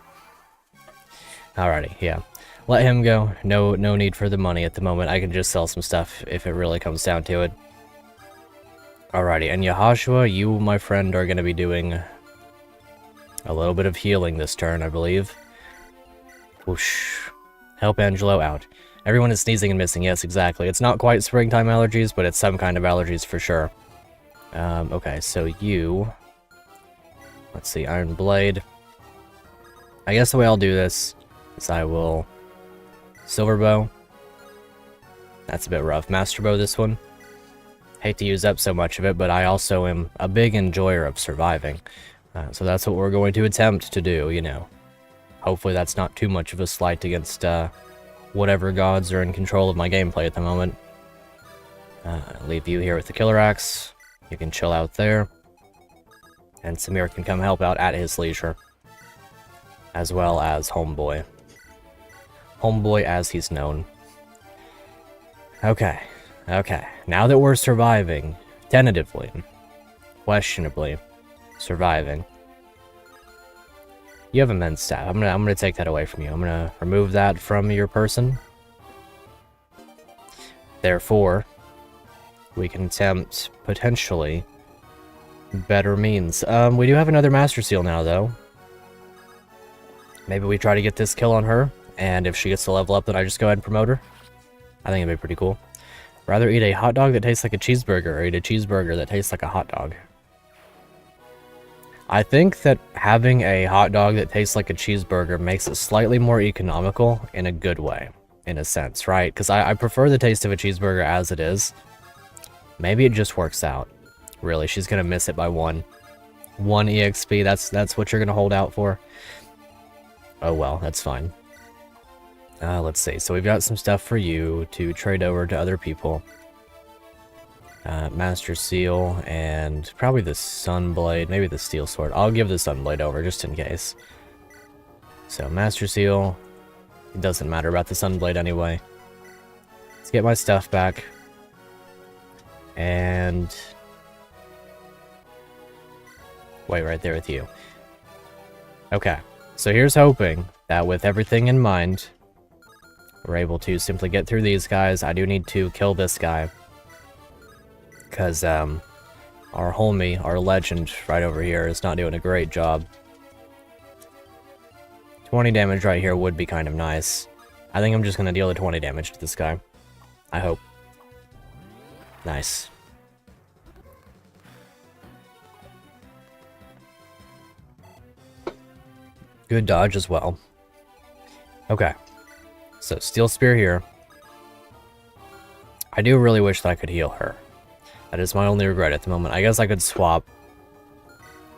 Alrighty, yeah. Let him go. No need for the money at the moment. I can just sell some stuff if it really comes down to it. Alrighty, and Yahashua, you, my friend, are going to be doing a little bit of healing this turn, I believe. Whoosh. Help Angelo out. Everyone is sneezing and missing. Yes, exactly. It's not quite springtime allergies, but it's some kind of allergies for sure. Okay, so you... Let's see, Iron Blade. I guess the way I'll do this is I will... Silver Bow. That's a bit rough. Master Bow, this one. Hate to use up so much of it, but I also am a big enjoyer of surviving. So that's what we're going to attempt to do, you know. Hopefully that's not too much of a slight against whatever gods are in control of my gameplay at the moment. I'll leave you here with the Killer Axe. You can chill out there. And Samir can come help out at his leisure. As well as Homeboy. Homeboy as he's known. Okay. Okay. Now that we're surviving, tentatively, questionably, surviving. You have immense stat. I'm gonna take that away from you. I'm gonna remove that from your person. Therefore, we can attempt potentially better means. We do have another Master Seal now, though. Maybe we try to get this kill on her, and if she gets to level up, then I just go ahead and promote her. I think it'd be pretty cool. Rather eat a hot dog that tastes like a cheeseburger, or eat a cheeseburger that tastes like a hot dog. I think that having a hot dog that tastes like a cheeseburger makes it slightly more economical in a good way, in a sense, right? Because I prefer the taste of a cheeseburger as it is. Maybe it just works out. Really, she's going to miss it by one. One EXP, that's what you're going to hold out for? Oh well, that's fine. Let's see, so we've got some stuff for you to trade over to other people. Master Seal, and probably the Sunblade, maybe the Steel Sword. I'll give the Sunblade over, just in case. So, Master Seal, it doesn't matter about the Sunblade anyway. Let's get my stuff back. And... wait right there with you. Okay, so here's hoping that with everything in mind, we're able to simply get through these guys. I do need to kill this guy. Because, our homie, our legend right over here is not doing a great job. 20 damage right here would be kind of nice. I think I'm just going to deal the 20 damage to this guy. I hope. Nice. Good dodge as well. Okay. So, Steel Spear here. I do really wish that I could heal her. That is my only regret at the moment. I guess I could swap,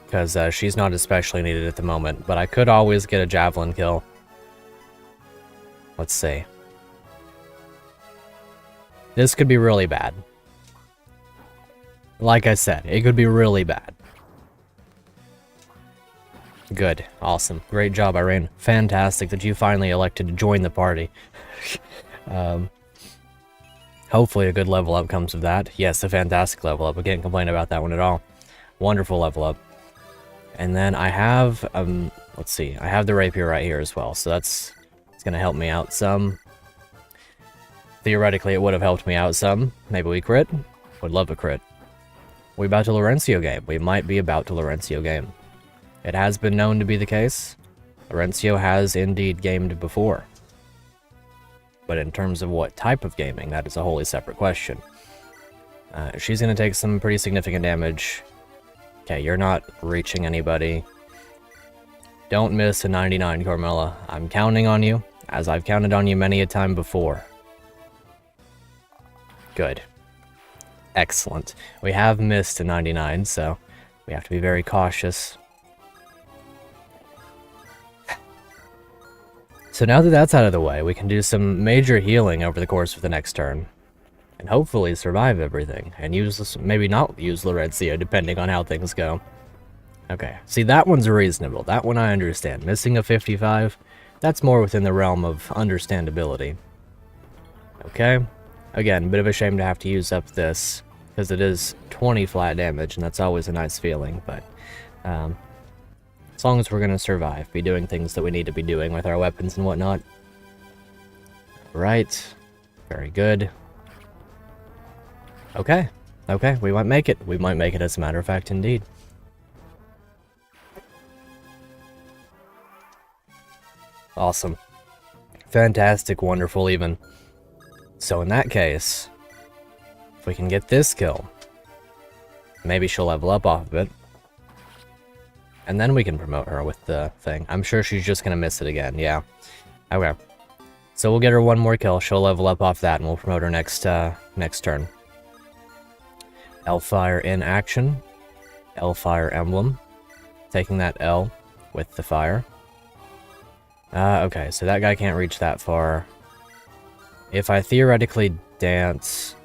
because she's not especially needed at the moment, but I could always get a javelin kill. Let's see. This could be really bad. Like I said, it could be really bad. Good. Awesome. Great job, Irene. Fantastic that you finally elected to join the party. Hopefully a good level up comes of that. It's a fantastic level up. I can't complain about that one at all. Wonderful level up. And then I have, let's see, I have the rapier right here as well, so it's going to help me out some. Theoretically, it would have helped me out some. Maybe we crit. Would love a crit. We about to Laurencio game. We might be about to Laurencio game. It has been known to be the case. Laurencio has indeed gamed before. But in terms of what type of gaming, that is a wholly separate question. She's going to take some pretty significant damage. Okay, you're not reaching anybody. Don't miss a 99, Carmella. I'm counting on you, as I've counted on you many a time before. Good. Excellent. We have missed a 99, so we have to be very cautious. So now that that's out of the way, we can do some major healing over the course of the next turn. And hopefully survive everything. And use, maybe not use Laurencio, depending on how things go. Okay, see, that one's reasonable. That one I understand. Missing a 55, that's more within the realm of understandability. Okay, again, bit of a shame to have to use up this, because it is 20 flat damage, and that's always a nice feeling, but As long as we're gonna survive, be doing things that we need to be doing with our weapons and whatnot. Right. Very good. Okay. Okay, we might make it. We might make it, as a matter of fact, indeed. Awesome. Fantastic, wonderful even. So in that case, if we can get this kill, maybe she'll level up off of it. And then we can promote her with the thing. I'm sure she's just gonna miss it again, yeah. Okay. So we'll get her one more kill, she'll level up off that, and we'll promote her next turn. L-Fire in action. L-Fire emblem. Taking that L with the fire. Okay, so that guy can't reach that far. If I theoretically dance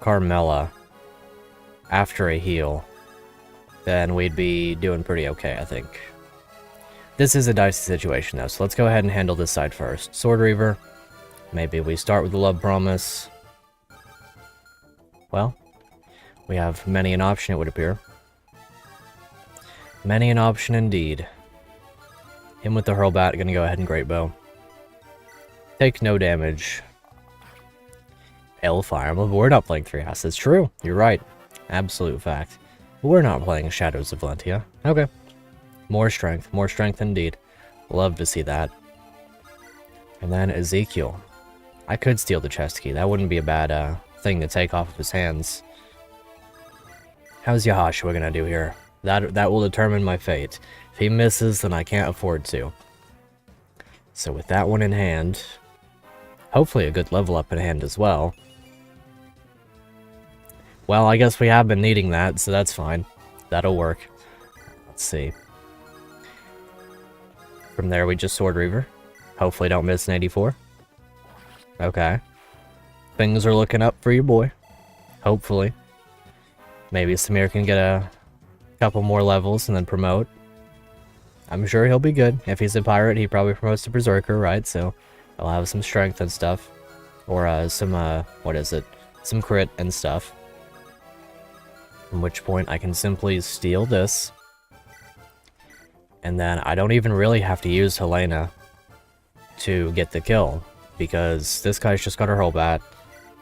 Carmella after a heal, then we'd be doing pretty okay, I think. This is a dicey situation, though, so let's go ahead and handle this side first. Sword Reaver. Maybe we start with the Love Promise. Well, we have many an option, it would appear. Many an option indeed. Him with the Hurlbat, gonna go ahead and Great Bow. Take no damage. L-Fire Emblem, we're not playing 3S, it's true, you're right. Absolute fact. We're not playing Shadows of Valentia. Okay. More strength indeed. Love to see that. And then Ezekiel. I could steal the chest key, that wouldn't be a bad thing to take off of his hands. How's Yahashua gonna do here? That will determine my fate. If he misses, then I can't afford to. So with that one in hand, hopefully a good level up in hand as well. Well, I guess we have been needing that, so that's fine. That'll work. Let's see. From there, we just Sword Reaver. Hopefully don't miss an 84. Okay. Things are looking up for you, boy. Hopefully. Maybe Samir can get a couple more levels and then promote. I'm sure he'll be good. If he's a pirate, he probably promotes to Berserker, right? So he'll have some strength and stuff. Or some, what is it? Some crit and stuff. At which point I can simply steal this. And then I don't even really have to use Helena to get the kill. Because this guy's just got her Hurlbat.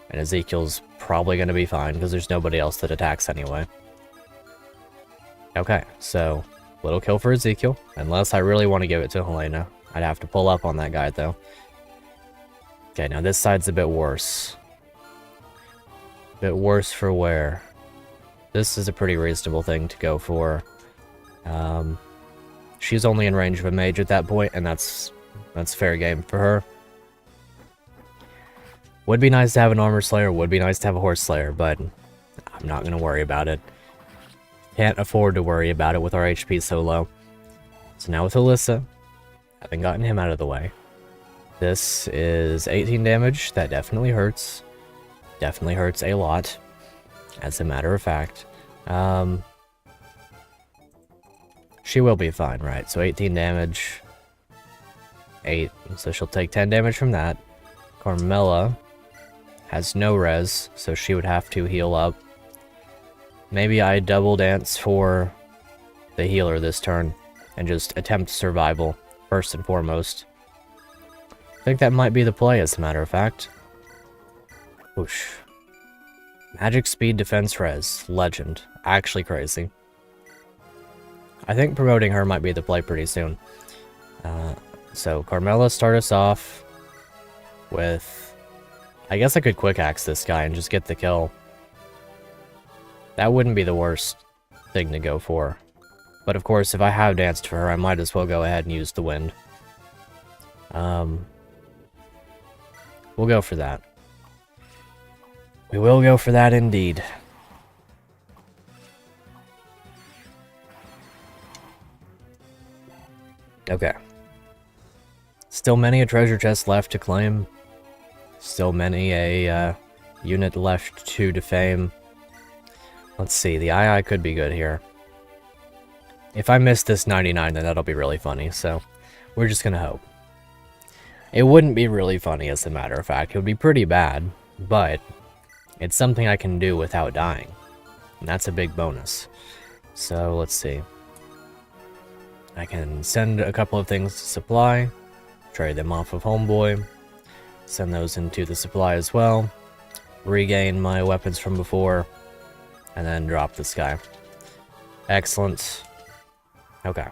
And Ezekiel's probably going to be fine because there's nobody else that attacks anyway. Okay, so little kill for Ezekiel. Unless I really want to give it to Helena. I'd have to pull up on that guy though. Okay, now this side's a bit worse. Bit worse for where? This is a pretty reasonable thing to go for. She's only in range of a mage at that point, and that's fair game for her. Would be nice to have an Armor Slayer, would be nice to have a Horse Slayer, but I'm not going to worry about it. Can't afford to worry about it with our HP so low. So now with Alyssa, having gotten him out of the way. This is 18 damage, that definitely hurts. Definitely hurts a lot, as a matter of fact. She will be fine, right? So 18 damage, 8, so she'll take 10 damage from that. Carmella has no res, so she would have to heal up. Maybe I double dance for the healer this turn, and just attempt survival, first and foremost. I think that might be the play, as a matter of fact. Whoosh. Magic speed defense res, legend, actually crazy. I think promoting her might be the play pretty soon. So Carmella start us off with... I guess I could quick axe this guy and just get the kill. That wouldn't be the worst thing to go for. But of course, if I have danced for her, I might as well go ahead and use the wind. We'll go for that. We will go for that indeed. Okay. Still many a treasure chest left to claim. Still many a unit left to defame. Let's see, the II could be good here. If I miss this 99, then that'll be really funny, so we're just gonna hope. It wouldn't be really funny, as a matter of fact. It would be pretty bad, but it's something I can do without dying. And that's a big bonus. So, let's see. I can send a couple of things to supply, trade them off of Homeboy, send those into the supply as well, regain my weapons from before, and then drop this guy. Excellent. Okay.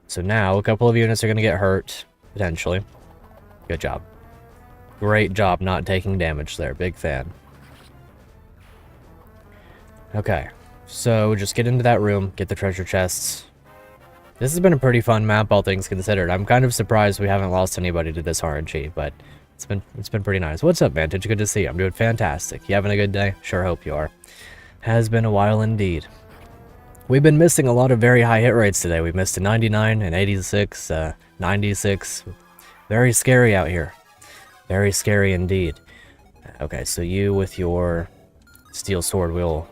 So now a couple of units are going to get hurt, potentially. Good job. Great job not taking damage there. Big fan. Okay. So just get into that room, get the treasure chests. This has been a pretty fun map, all things considered. I'm kind of surprised we haven't lost anybody to this RNG, but it's been pretty nice. What's up, Vantage? Good to see you. I'm doing fantastic. You having a good day? Sure hope you are. Has been a while indeed. We've been missing a lot of very high hit rates today. We missed a 99, an 86, 96. Very scary out here. Very scary indeed. Okay, so you with your steel sword will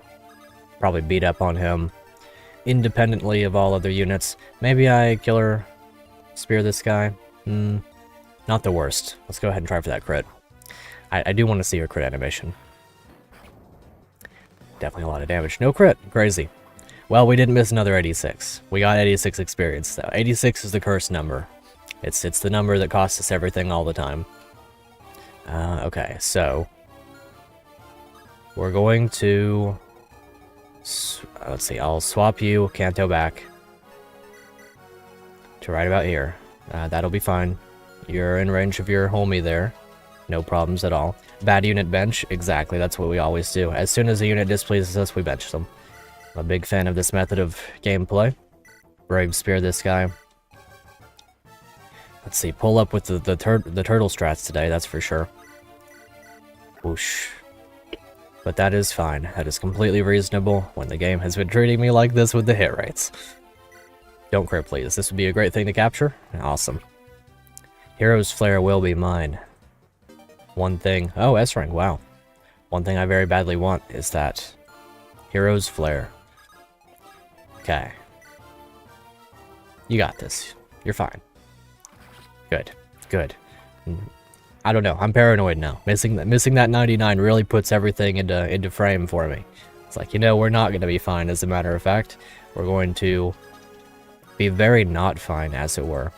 probably beat up on him independently of all other units. Maybe I killer spear this guy. Not the worst. Let's go ahead and try for that crit. I do want to see your crit animation. Definitely a lot of damage. No crit. Crazy. Well, we didn't miss another 86. We got 86 experience, though. 86 is the cursed number. It's the number that costs us everything all the time. Okay, so we're going to... let's see, I'll swap you, Kanto, back to right about here. That'll be fine. You're in range of your homie there. No problems at all. Bad unit bench, exactly, that's what we always do. As soon as a unit displeases us, we bench them. I'm a big fan of this method of gameplay. Brave spear this guy. Let's see, pull up with the turtle strats today, that's for sure. Whoosh. But that is fine. That is completely reasonable when the game has been treating me like this with the hit rates. Don't crit, please. This would be a great thing to capture. Awesome. Hero's Flare will be mine. One thing... oh, S-Rank, wow. One thing I very badly want is that Hero's Flare. Okay. You got this. You're fine. Good. Good. I don't know. I'm paranoid now. Missing that 99 really puts everything into frame for me. It's like, you know, we're not going to be fine, as a matter of fact. We're going to be very not fine, as it were.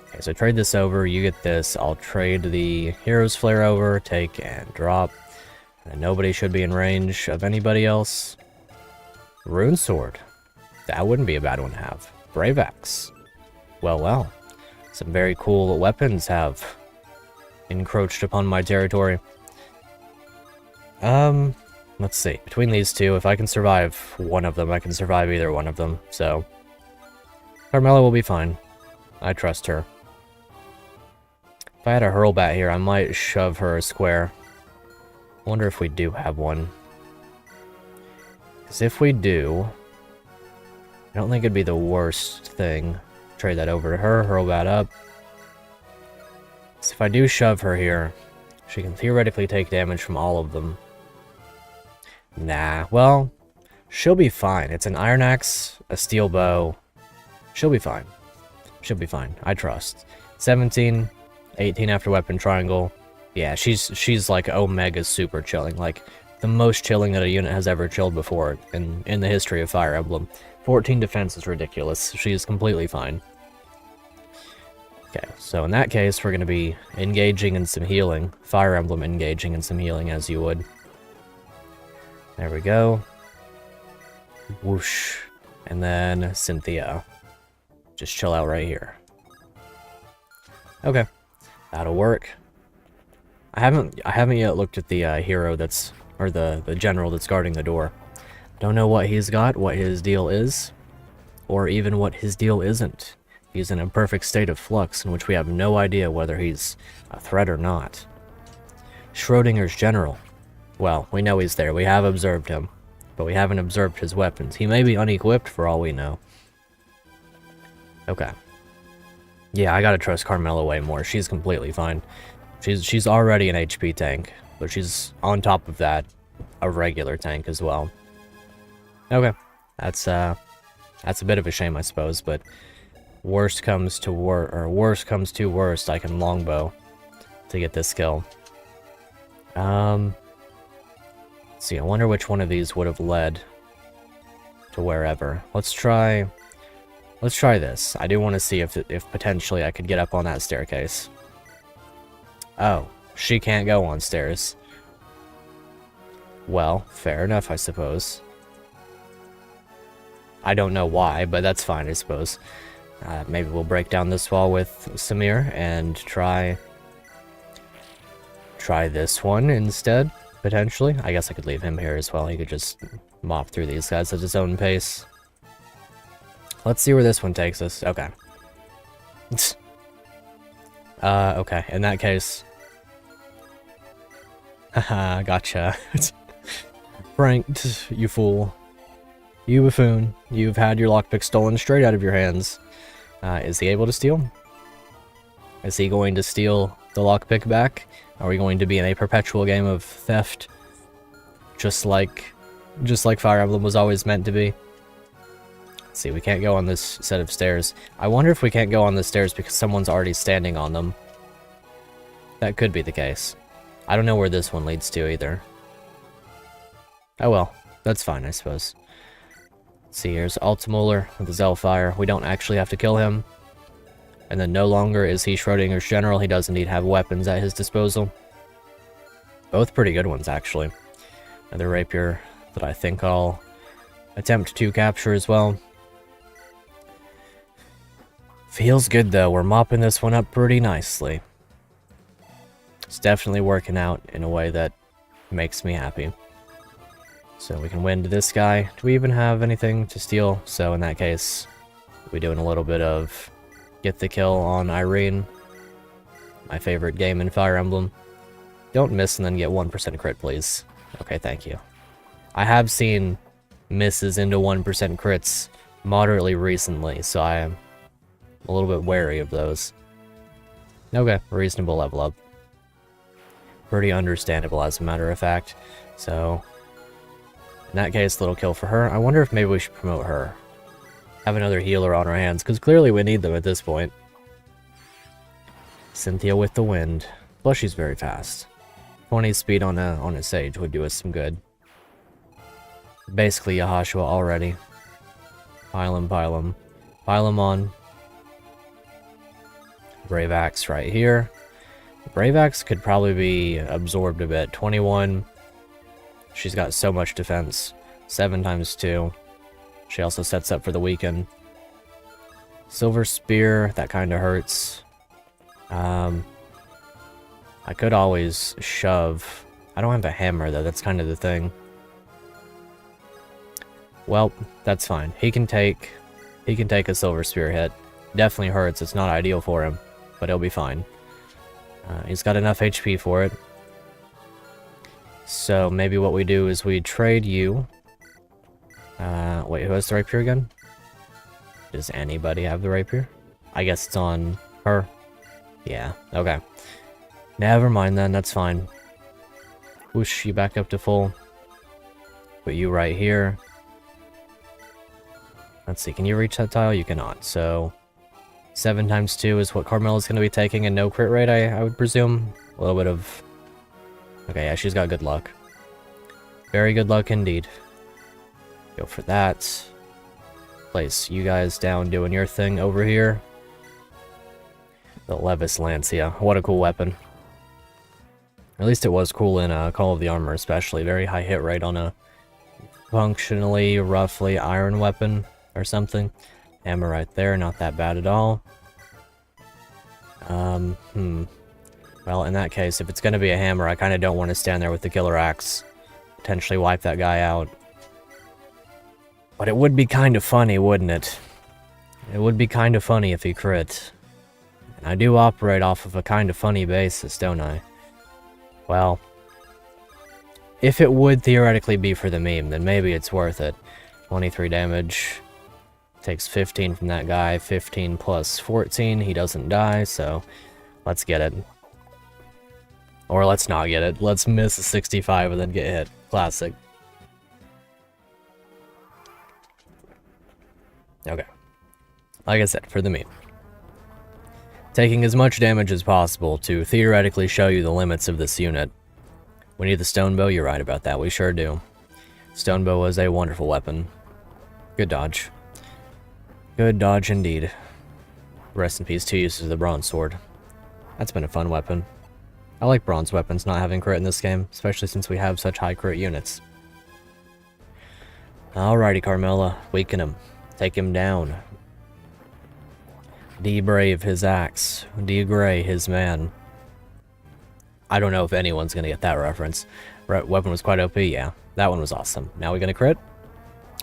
Okay, so trade this over. You get this. I'll trade the Hero's Flare over. Take and drop. And nobody should be in range of anybody else. Rune Sword. That wouldn't be a bad one to have. Brave Axe. Well, well. Some very cool weapons have encroached upon my territory. Let's see. Between these two, if I can survive one of them, I can survive either one of them. So, Carmela will be fine. I trust her. If I had a Hurlbat here, I might shove her a square. Wonder if we do have one. Because if we do, I don't think it'd be the worst thing. Trade that over to her, Hurlbat up. So if I do shove her here, she can theoretically take damage from all of them. Nah, well, she'll be fine. It's an Iron Axe, a Steel Bow. She'll be fine. She'll be fine. I trust. 17, 18 after Weapon Triangle. Yeah, she's like Omega super chilling. Like, the most chilling that a unit has ever chilled before in the history of Fire Emblem. 14 defense is ridiculous. She is completely fine. Okay, so in that case, we're going to be engaging in some healing. Fire Emblem engaging in some healing, as you would. There we go. Whoosh. And then Cynthia. Just chill out right here. Okay, that'll work. I haven't yet looked at the hero that's, or the general that's guarding the door. Don't know what he's got, what his deal is, or even what his deal isn't. He's in a perfect state of flux in which we have no idea whether he's a threat or not. Schrodinger's general. Well, we know he's there. We have observed him, but we haven't observed his weapons. He may be unequipped for all we know. Okay. Yeah, I gotta trust Carmela way more. She's completely fine. She's already an HP tank, but she's on top of that a regular tank as well. Okay, that's a bit of a shame, I suppose, but worst comes to worst, I can longbow to get this skill. Let's see, I wonder which one of these would have led to wherever. Let's try Let's try this. I do want to see if potentially I could get up on that staircase. Oh, she can't go on stairs. Well, fair enough, I suppose. I don't know why, but that's fine, I suppose. Maybe we'll break down this wall with Samir and try this one instead, potentially. I guess I could leave him here as well. He could just mop through these guys at his own pace. Let's see where this one takes us. Okay. Okay, in that case... Haha, gotcha. Pranked, you fool. You buffoon. You've had your lockpick stolen straight out of your hands. Is he able to steal? Is he going to steal the lockpick back? Are we going to be in a perpetual game of theft? Just like Fire Emblem was always meant to be? Let's see, we can't go on this set of stairs. I wonder if we can't go on the stairs because someone's already standing on them. That could be the case. I don't know where this one leads to either. Oh well, that's fine, I suppose. Let's see, here's Altmuller with his Zellfire. We don't actually have to kill him. And then no longer is he Schrodinger's general, he does indeed have weapons at his disposal. Both pretty good ones, actually. Another rapier that I think I'll attempt to capture as well. Feels good though, we're mopping this one up pretty nicely. It's definitely working out in a way that makes me happy. So we can win to this guy. Do we even have anything to steal? So in that case, we're doing a little bit of get the kill on Irene. My favorite game in Fire Emblem. Don't miss and then get 1% crit, please. Okay, thank you. I have seen misses into 1% crits moderately recently, so I am a little bit wary of those. Okay, reasonable level up. Pretty understandable, as a matter of fact. So, in that case, little kill for her. I wonder if maybe we should promote her. Have another healer on our hands, because clearly we need them at this point. Cynthia with the wind. Plus, she's very fast. 20 speed on a Sage would do us some good. Basically, Yahashua already. Pile him, pile him. Pile him on. Brave Axe right here. Brave Axe could probably be absorbed a bit. 21. She's got so much defense. 7 times 2. She also sets up for the weekend. Silver Spear, that kind of hurts. I could always shove. I don't have a hammer though, that's kind of the thing. Well, that's fine. He can take a Silver Spear hit. Definitely hurts, it's not ideal for him, but he'll be fine. He's got enough HP for it. So maybe what we do is we trade you. Wait, who has the rapier again? Does anybody have the rapier? I guess it's on her. Yeah, okay. Never mind then, that's fine. Whoosh you back up to full. Put you right here. Let's see, can you reach that tile? You cannot, so... 7 times 2 is what Carmela's going to be taking, and no crit rate, I would presume. A little bit of... Okay, yeah, she's got good luck. Very good luck indeed. Go for that. Place you guys down doing your thing over here. The Levis Lancia. What a cool weapon. At least it was cool in Call of the Armor, especially. Very high hit rate on a functionally, roughly iron weapon or something. Hammer right there, not that bad at all. Well, in that case, if it's going to be a hammer, I kind of don't want to stand there with the killer axe. Potentially wipe that guy out. But it would be kind of funny, wouldn't it? It would be kind of funny if he crit. And I do operate off of a kind of funny basis, don't I? Well, if it would theoretically be for the meme, then maybe it's worth it. 23 damage. Takes 15 from that guy. 15 plus 14. He doesn't die, so let's get it. Or let's not get it. Let's miss a 65 and then get hit. Classic. Okay. Like I said, for the meme. Taking as much damage as possible to theoretically show you the limits of this unit. We need the stone bow, you're right about that, we sure do. Stone bow is a wonderful weapon. Good dodge. Good dodge indeed. Rest in peace, 2 uses of the bronze sword. That's been a fun weapon. I like bronze weapons not having crit in this game, especially since we have such high crit units. Alrighty, Carmella, weaken him. Take him down. De-brave his axe. De-gray his man. I don't know if anyone's gonna get that reference. Weapon was quite OP, yeah. That one was awesome. Now we gonna crit?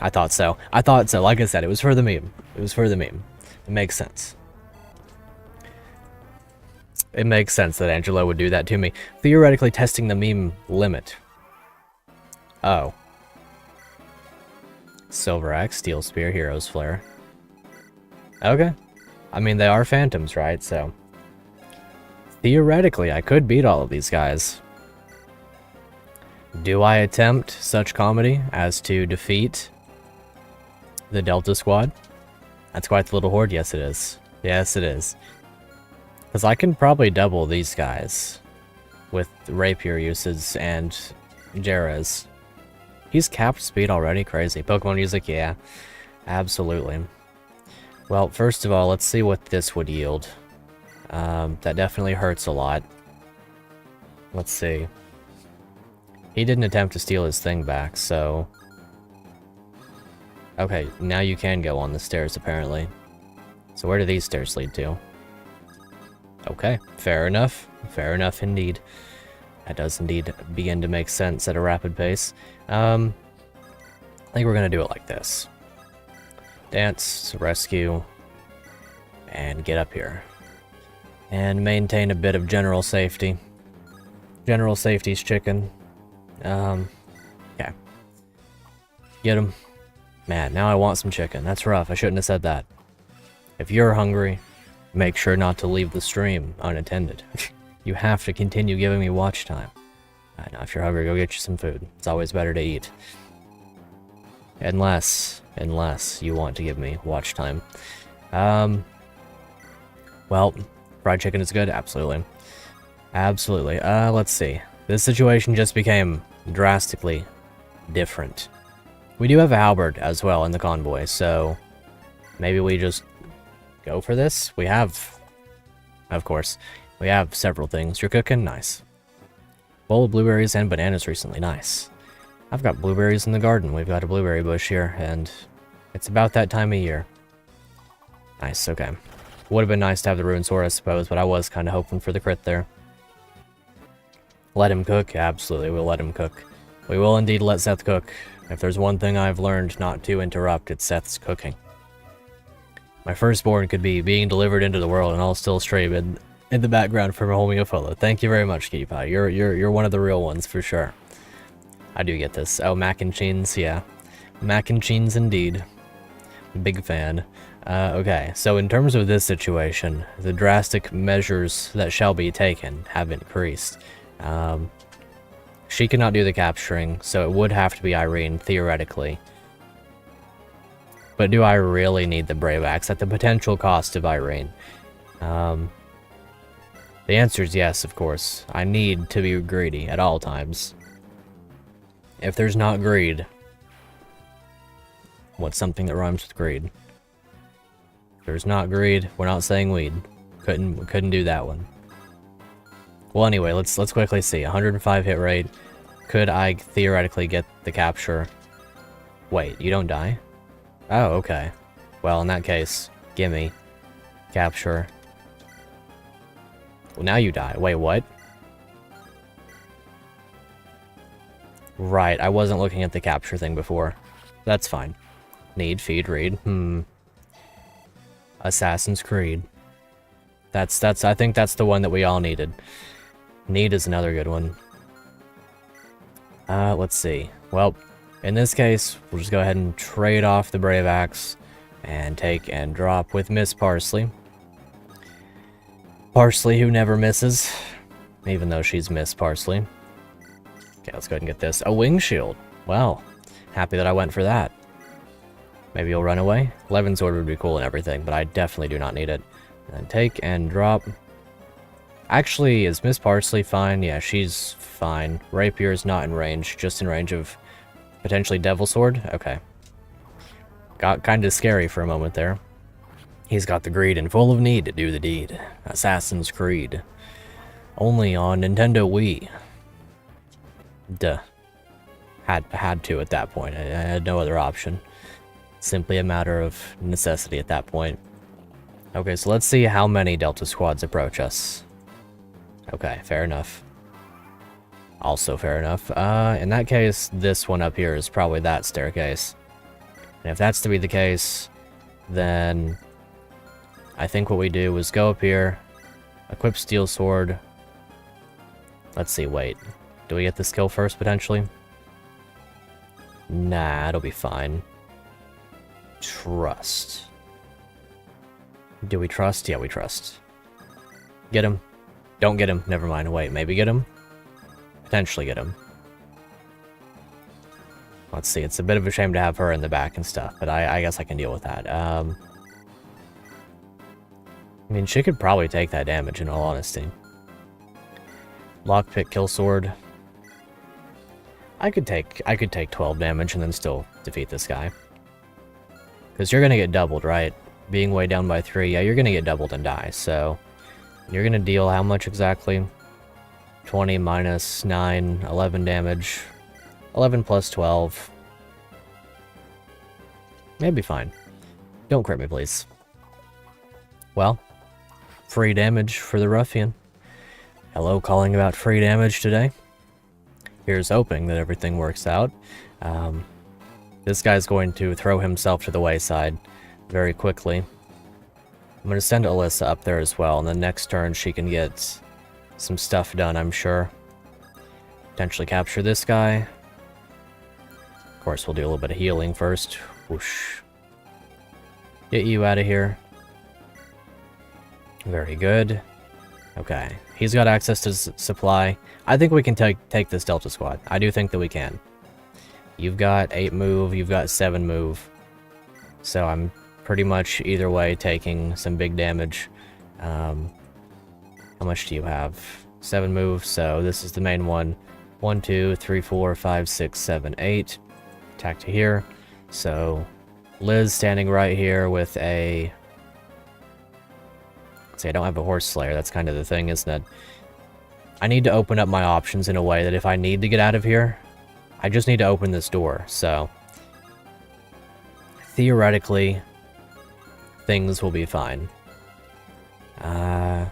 I thought so. I thought so. Like I said, it was for the meme. It was for the meme. It makes sense. It makes sense that Angelo would do that to me. Theoretically testing the meme limit. Oh. Silver Axe, Steel Spear, Hero's Flare. Okay. I mean, they are phantoms, right? So, theoretically, I could beat all of these guys. Do I attempt such comedy as to defeat the Delta Squad? That's quite the little horde. Yes, it is. Yes, it is. Because I can probably double these guys with rapier uses and Jerez. He's capped speed already? Crazy. Pokemon music? Yeah. Absolutely. Well, first of all, let's see what this would yield. That definitely hurts a lot. Let's see. He didn't attempt to steal his thing back, so... Okay, now you can go on the stairs, apparently. So where do these stairs lead to? Okay, fair enough. Fair enough indeed. That does indeed begin to make sense at a rapid pace. I think we're gonna do it like this. Dance, rescue, and get up here. And maintain a bit of general safety. General safety's chicken. Okay. Get him. Man, now I want some chicken. That's rough. I shouldn't have said that. If you're hungry, make sure not to leave the stream unattended. You have to continue giving me watch time. Now, if you're hungry, go get you some food. It's always better to eat. Unless you want to give me watch time. Well, fried chicken is good? Absolutely. Absolutely. Let's see. This situation just became drastically different. We do have a halberd as well in the convoy, so maybe we just go for this? We have, of course, we have several things. You're cooking? Nice. Bowl of blueberries and bananas recently. Nice. I've got blueberries in the garden. We've got a blueberry bush here, and it's about that time of year. Nice, okay. Would have been nice to have the ruined sword, I suppose, but I was kind of hoping for the crit there. Let him cook? Absolutely, we'll let him cook. We will indeed let Seth cook. If there's one thing I've learned not to interrupt, it's Seth's cooking. My firstborn could be being delivered into the world, and I'll still stream in the background from Homeopolo. Thank you very much, Kitty Pie. You're one of the real ones, for sure. I do get this. Oh, mac and cheese, yeah. Mac and cheese indeed. Big fan. Okay, so in terms of this situation, the drastic measures that shall be taken have increased. She cannot do the capturing, so it would have to be Irene, theoretically. But do I really need the Brave Axe at the potential cost of Irene? The answer is yes, of course. I need to be greedy at all times. If there's not greed, what's something that rhymes with greed? If there's not greed, we're not saying weed. Couldn't do that one. Well, anyway, let's quickly see. 105 hit rate. Could I theoretically get the capture? Wait, you don't die? Oh, okay. Well, in that case, gimme. Capture. Well, now you die. Wait, what? Right, I wasn't looking at the capture thing before. That's fine. Need, feed, read. Assassin's Creed. I think that's the one that we all needed. Need is another good one. Let's see. Well, in this case, we'll just go ahead and trade off the Brave Axe and take and drop with Miss Parsley. Parsley, who never misses, even though she's Miss Parsley. Okay, let's go ahead and get this. A wing shield. Well, happy that I went for that. Maybe you'll run away? Levin sword would be cool and everything, but I definitely do not need it. And then take and drop. Actually, is Miss Parsley fine? Yeah, she's fine. Rapier is not in range, just in range of potentially Devil Sword? Okay. Got kind of scary for a moment there. He's got the greed and full of need to do the deed. Assassin's Creed. Only on Nintendo Wii. Duh. Had to at that point. I had no other option. Simply a matter of necessity at that point. Okay, so let's see how many Delta Squads approach us. Okay, fair enough. Also fair enough. In that case, this one up here is probably that staircase. And if that's to be the case, then I think what we do is go up here, equip Steel Sword. Let's see, wait. Do we get the skill first, potentially? Nah, it'll be fine. Trust. Do we trust? Yeah, we trust. Get him. Don't get him. Never mind. Wait, maybe get him? Potentially get him. Let's see. It's a bit of a shame to have her in the back and stuff, but I guess I can deal with that. I mean, she could probably take that damage, in all honesty. Lockpick, Kill Sword. I could take 12 damage and then still defeat this guy. Because you're gonna get doubled, right? Being way down by 3, yeah, you're gonna get doubled and die, so... You're gonna deal how much exactly? 20 minus 9, 11 damage. 11 plus 12. Maybe fine. Don't crit me, please. Well, free damage for the ruffian. Hello, calling about free damage today. Here's hoping that everything works out. This guy's going to throw himself to the wayside very quickly. I'm going to send Alyssa up there as well, and then next turn she can get some stuff done, I'm sure. Potentially capture this guy. Of course, we'll do a little bit of healing first. Whoosh. Get you out of here. Very good. Okay, he's got access to supply. I think we can take this Delta Squad. I do think that we can. You've got 8 move, you've got 7 move. So I'm pretty much either way taking some big damage. How much do you have? 7 move, so this is the main one. 1, 2, 3, 4, 5, 6, 7, 8. Attack to here. So Liz standing right here with a... See, I don't have a Horse Slayer. That's kind of the thing, isn't it? I need to open up my options in a way that if I need to get out of here, I just need to open this door. So, theoretically, things will be fine. I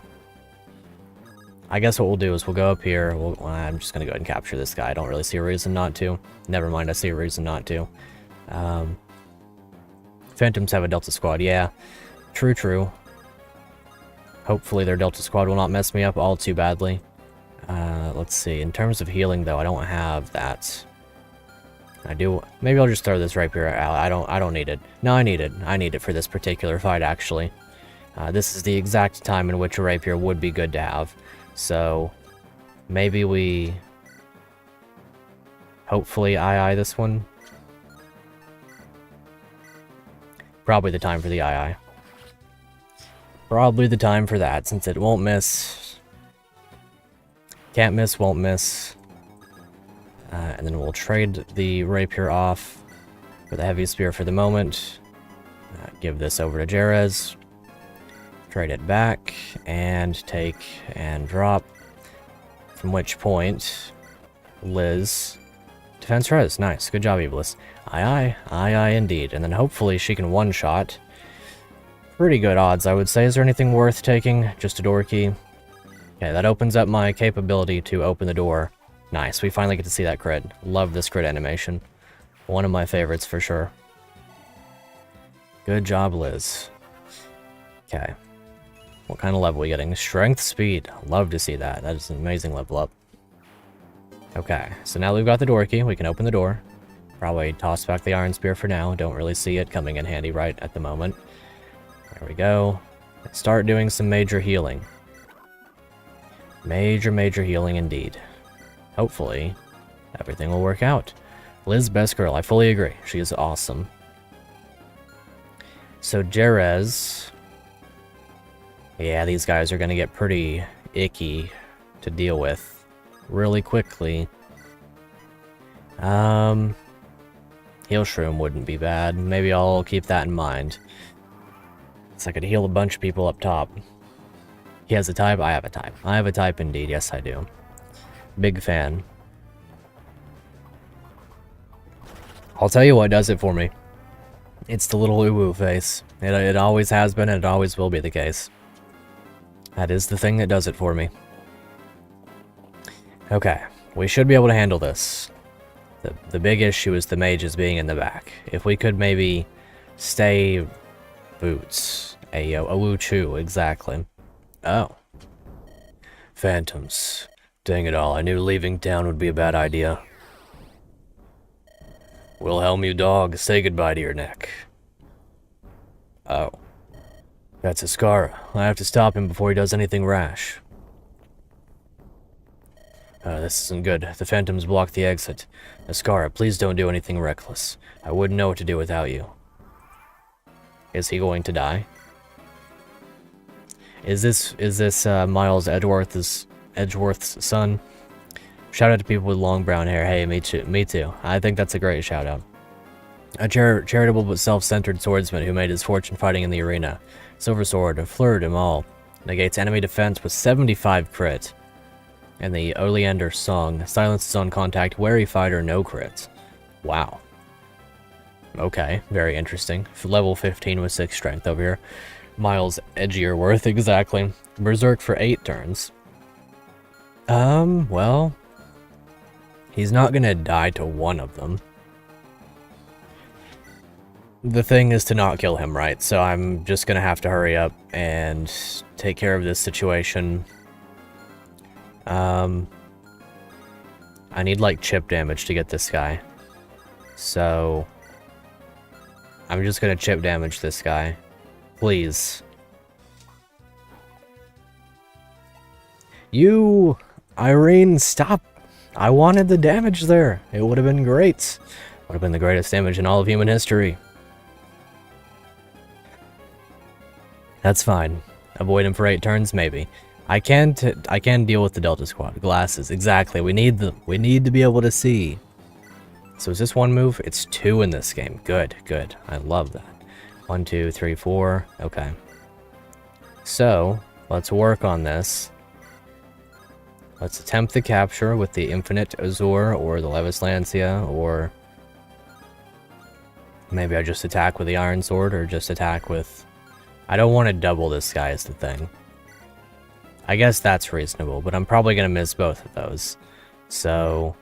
guess what we'll do is we'll go up here. I'm just going to go ahead and capture this guy. I don't really see a reason not to. Never mind, I see a reason not to. Phantoms have a Delta Squad. Yeah, true. Hopefully their Delta Squad will not mess me up all too badly. Let's see. In terms of healing, though, I don't have that. I do. Maybe I'll just throw this rapier out. I don't need it. No, I need it. I need it for this particular fight, actually. This is the exact time in which a rapier would be good to have. So, maybe we... Hopefully II this one. Probably the time for the II. Probably the time for that, since it won't miss. Can't miss, won't miss. And then we'll trade the rapier off for the heavy spear for the moment. Give this over to Jerez. Trade it back, and take and drop. From which point, Liz... Defense res, nice. Good job, Iblis. Aye, indeed. And then hopefully she can one-shot. Pretty good odds, I would say. Is there anything worth taking? Just a door key. Okay, that opens up my capability to open the door. Nice, we finally get to see that crit. Love this crit animation. One of my favorites for sure. Good job, Liz. Okay. What kind of level are we getting? Strength, speed. Love to see that. That is an amazing level up. Okay, so now we've got the door key. We can open the door. Probably toss back the Iron Spear for now. Don't really see it coming in handy right at the moment. There we go. Let's start doing some major healing. Major healing indeed. Hopefully, everything will work out. Liz, best girl. I fully agree. She is awesome. So, Jerez... Yeah, these guys are going to get pretty icky to deal with really quickly. Heal Shroom wouldn't be bad. Maybe I'll keep that in mind. So I could heal a bunch of people up top. He has a type, I have a type. I have a type indeed, yes I do. Big fan. I'll tell you what does it for me. It's the little uwu face. It always has been and it always will be the case. That is the thing that does it for me. Okay, we should be able to handle this. The big issue is the mages being in the back. If we could maybe stay boots. Ayo, Awuchu, exactly. Oh. Phantoms. Dang it all, I knew leaving town would be a bad idea. Wilhelm, you dog, say goodbye to your neck. Oh. That's Ascara. I have to stop him before he does anything rash. This isn't good. The Phantoms block the exit. Ascara, please don't do anything reckless. I wouldn't know what to do without you. Is he going to die? Is this Miles Edgeworth's son? Shout out to people with long brown hair. Hey, me too. I think that's a great shout out. A charitable but self-centered swordsman who made his fortune fighting in the arena. Silver sword, a flirt him all. Negates enemy defense with 75 crit. And the Oleander song, silences on contact, wary fighter, no crit. Wow. Okay, very interesting. Level 15 with 6 strength over here. Miles Edgeworth, exactly. Berserk for 8 turns. Well... he's not gonna die to one of them. The thing is to not kill him, right? So I'm just gonna have to hurry up and take care of this situation. I need, like, chip damage to get this guy. So... I'm just gonna chip damage this guy. Please. You... Irene, stop! I wanted the damage there. It would have been great. Would have been the greatest damage in all of human history. That's fine. Avoid him for 8 turns, maybe. I can deal with the Delta Squad. Glasses, exactly. We need them. We need to be able to see. So is this one move? It's 2 in this game. Good, good. I love that. 1, 2, 3, 4. Okay. So, let's work on this. Let's attempt the capture with the Infinite Azure or the Levis Lancia, or maybe I just attack with the Iron Sword, or just attack with... I don't want to double this guy is the thing. I guess that's reasonable, but I'm probably going to miss both of those. So...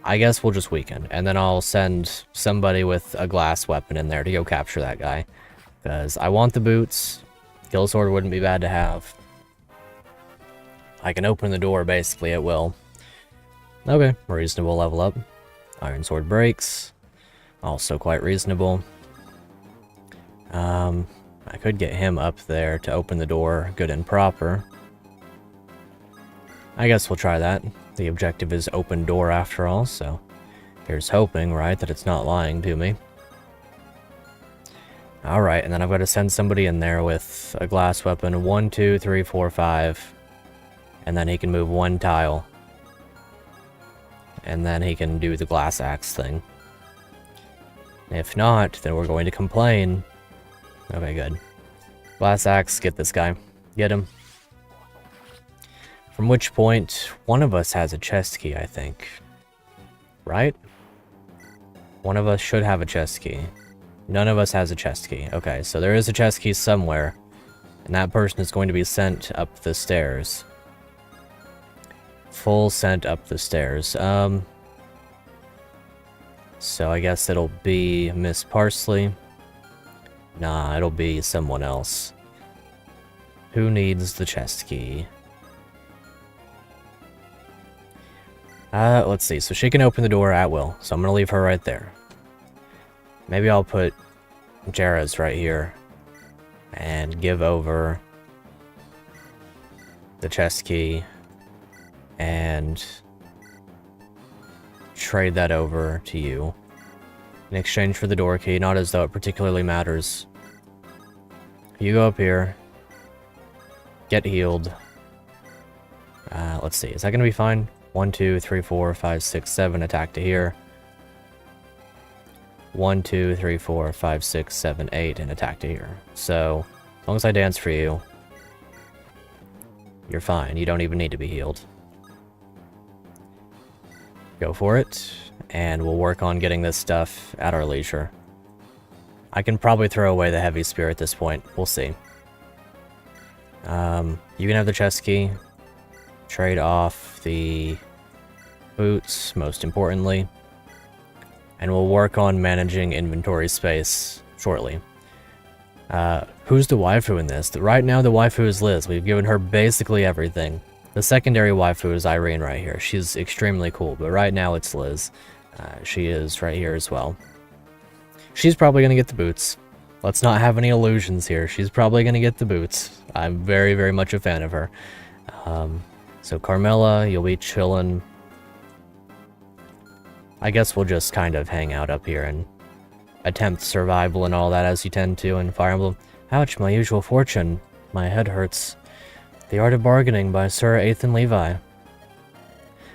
I guess we'll just weaken, and then I'll send somebody with a glass weapon in there to go capture that guy. Because I want the boots. Kill sword wouldn't be bad to have. I can open the door, basically, at will. Okay, reasonable level up. Iron sword breaks. Also quite reasonable. I could get him up there to open the door good and proper. I guess we'll try that. The objective is open door after all, so here's hoping, right, that it's not lying to me. Alright, and then I've got to send somebody in there with a glass weapon. 1, 2, 3, 4, 5. And then he can move 1 tile. And then he can do the glass axe thing. If not, then we're going to complain. Okay, good. Glass axe, get this guy. Get him. From which point, one of us has a chest key, I think. Right? One of us should have a chest key. None of us has a chest key. Okay, so there is a chest key somewhere. And that person is going to be sent up the stairs. Full sent up the stairs. So I guess it'll be Miss Parsley. Nah, it'll be someone else. Who needs the chest key? Let's see. So she can open the door at will. So I'm gonna leave her right there. Maybe I'll put Jera's right here. And give over the chest key. And trade that over to you. In exchange for the door key. Not as though it particularly matters. You go up here. Get healed. Let's see. Is that gonna be fine? 1, 2, 3, 4, 5, 6, 7. Attack to here. 1, 2, 3, 4, 5, 6, 7, 8, and attack to here. So, as long as I dance for you, you're fine. You don't even need to be healed. Go for it, and we'll work on getting this stuff at our leisure. I can probably throw away the heavy spear at this point. We'll see. You can have the chest key. Trade off the boots, most importantly. And we'll work on managing inventory space shortly. Who's the waifu in this? Right now the waifu is Liz. We've given her basically everything. The secondary waifu is Irene right here. She's extremely cool, but right now it's Liz. She is right here as well. She's probably going to get the boots. Let's not have any illusions here. She's probably going to get the boots. I'm very, very much a fan of her. So Carmela, you'll be chillin'. I guess we'll just kind of hang out up here and attempt survival and all that as you tend to in Fire Emblem. Ouch, my usual fortune. My head hurts. The Art of Bargaining by Sir Ethan Levi.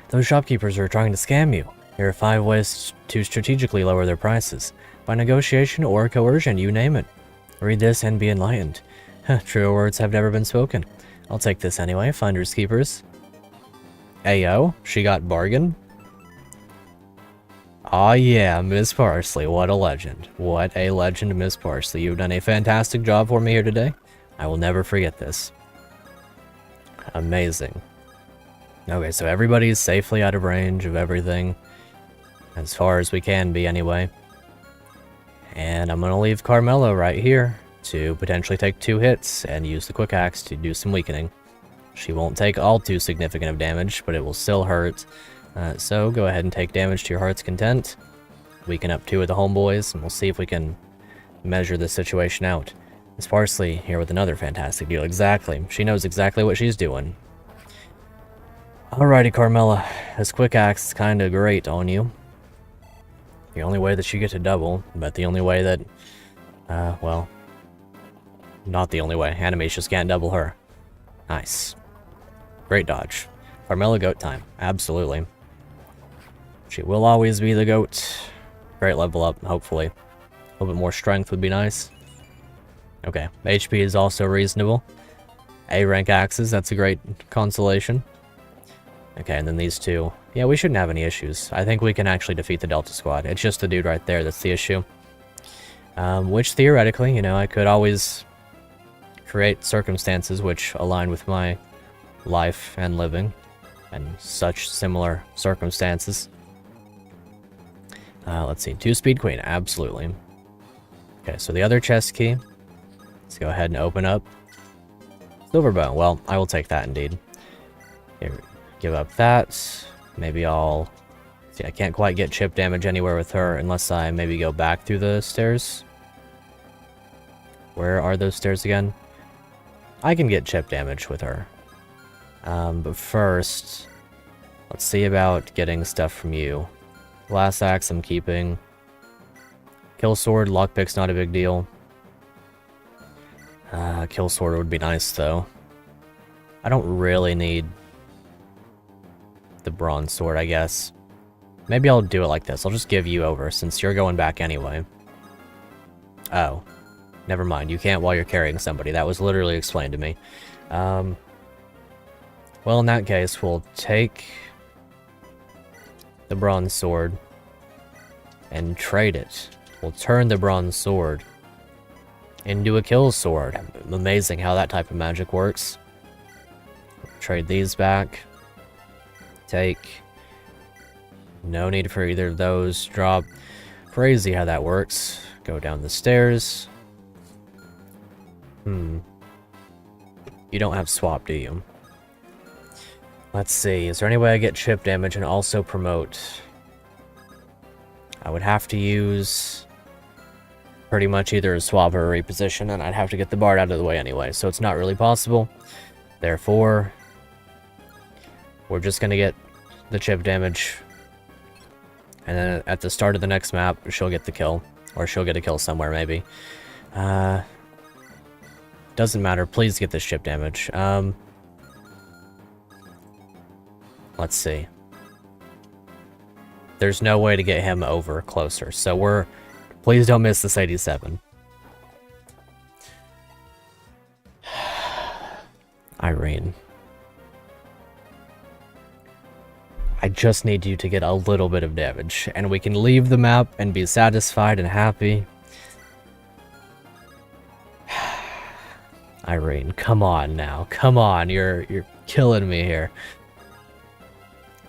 Those shopkeepers are trying to scam you. Here are 5 ways to strategically lower their prices. By negotiation or coercion, you name it. Read this and be enlightened. Truer words have never been spoken. I'll take this anyway, Finders Keepers. Ayo, she got bargain? Aw yeah, Miss Parsley, what a legend. What a legend, Miss Parsley. You've done a fantastic job for me here today. I will never forget this. Amazing. Okay, so everybody's safely out of range of everything. As far as we can be, anyway. And I'm gonna leave Carmela right here to potentially take 2 hits and use the quick axe to do some weakening. She won't take all too significant of damage, but it will still hurt. So go ahead and take damage to your heart's content. Weaken up 2 of the homeboys, and we'll see if we can measure this situation out. Miss Parsley here with another fantastic deal. Exactly. She knows exactly what she's doing. Alrighty, Carmela. This quick axe is kind of great on you. The only way that you get to double, but the only way that, well, not the only way. Enemies just can't double her. Nice. Great dodge. Carmela goat time. Absolutely. She will always be the goat. Great level up, hopefully. A little bit more strength would be nice. Okay, HP is also reasonable. A rank axes, that's a great consolation. Okay, and then these 2. Yeah, we shouldn't have any issues. I think we can actually defeat the Delta Squad. It's just the dude right there that's the issue. Which theoretically, you know, I could always create circumstances which align with my life and living and such similar circumstances. Let's see, 2-speed queen, absolutely. Okay, so the other chest key. Let's go ahead and open up. Silver bow, well, I will take that indeed. Here, give up that. Maybe I'll... See, I can't quite get chip damage anywhere with her unless I maybe go back through the stairs. Where are those stairs again? I can get chip damage with her. But first, let's see about getting stuff from you. Glass axe I'm keeping. Kill sword, lockpick's not a big deal. Kill sword would be nice though. I don't really need the bronze sword, I guess. Maybe I'll do it like this. I'll just give you over since you're going back anyway. Oh. Never mind. You can't while you're carrying somebody. That was literally explained to me. Well, in that case, we'll take the bronze sword and trade it. We'll turn the bronze sword into a kill sword. Amazing how that type of magic works. Trade these back. Take. No need for either of those. Drop. Crazy how that works. Go down the stairs. You don't have swap, do you? Let's see, is there any way I get chip damage and also promote? I would have to use pretty much either a swap or a reposition, and I'd have to get the bard out of the way anyway, so it's not really possible. Therefore, we're just gonna get the chip damage, and then at the start of the next map, she'll get the kill. Or she'll get a kill somewhere, maybe. Doesn't matter, please get this chip damage. Let's see. There's no way to get him over closer, so we're Please don't miss this 87. Irene. I just need you to get a little bit of damage, and we can leave the map and be satisfied and happy. Irene, come on now. Come on, you're killing me here.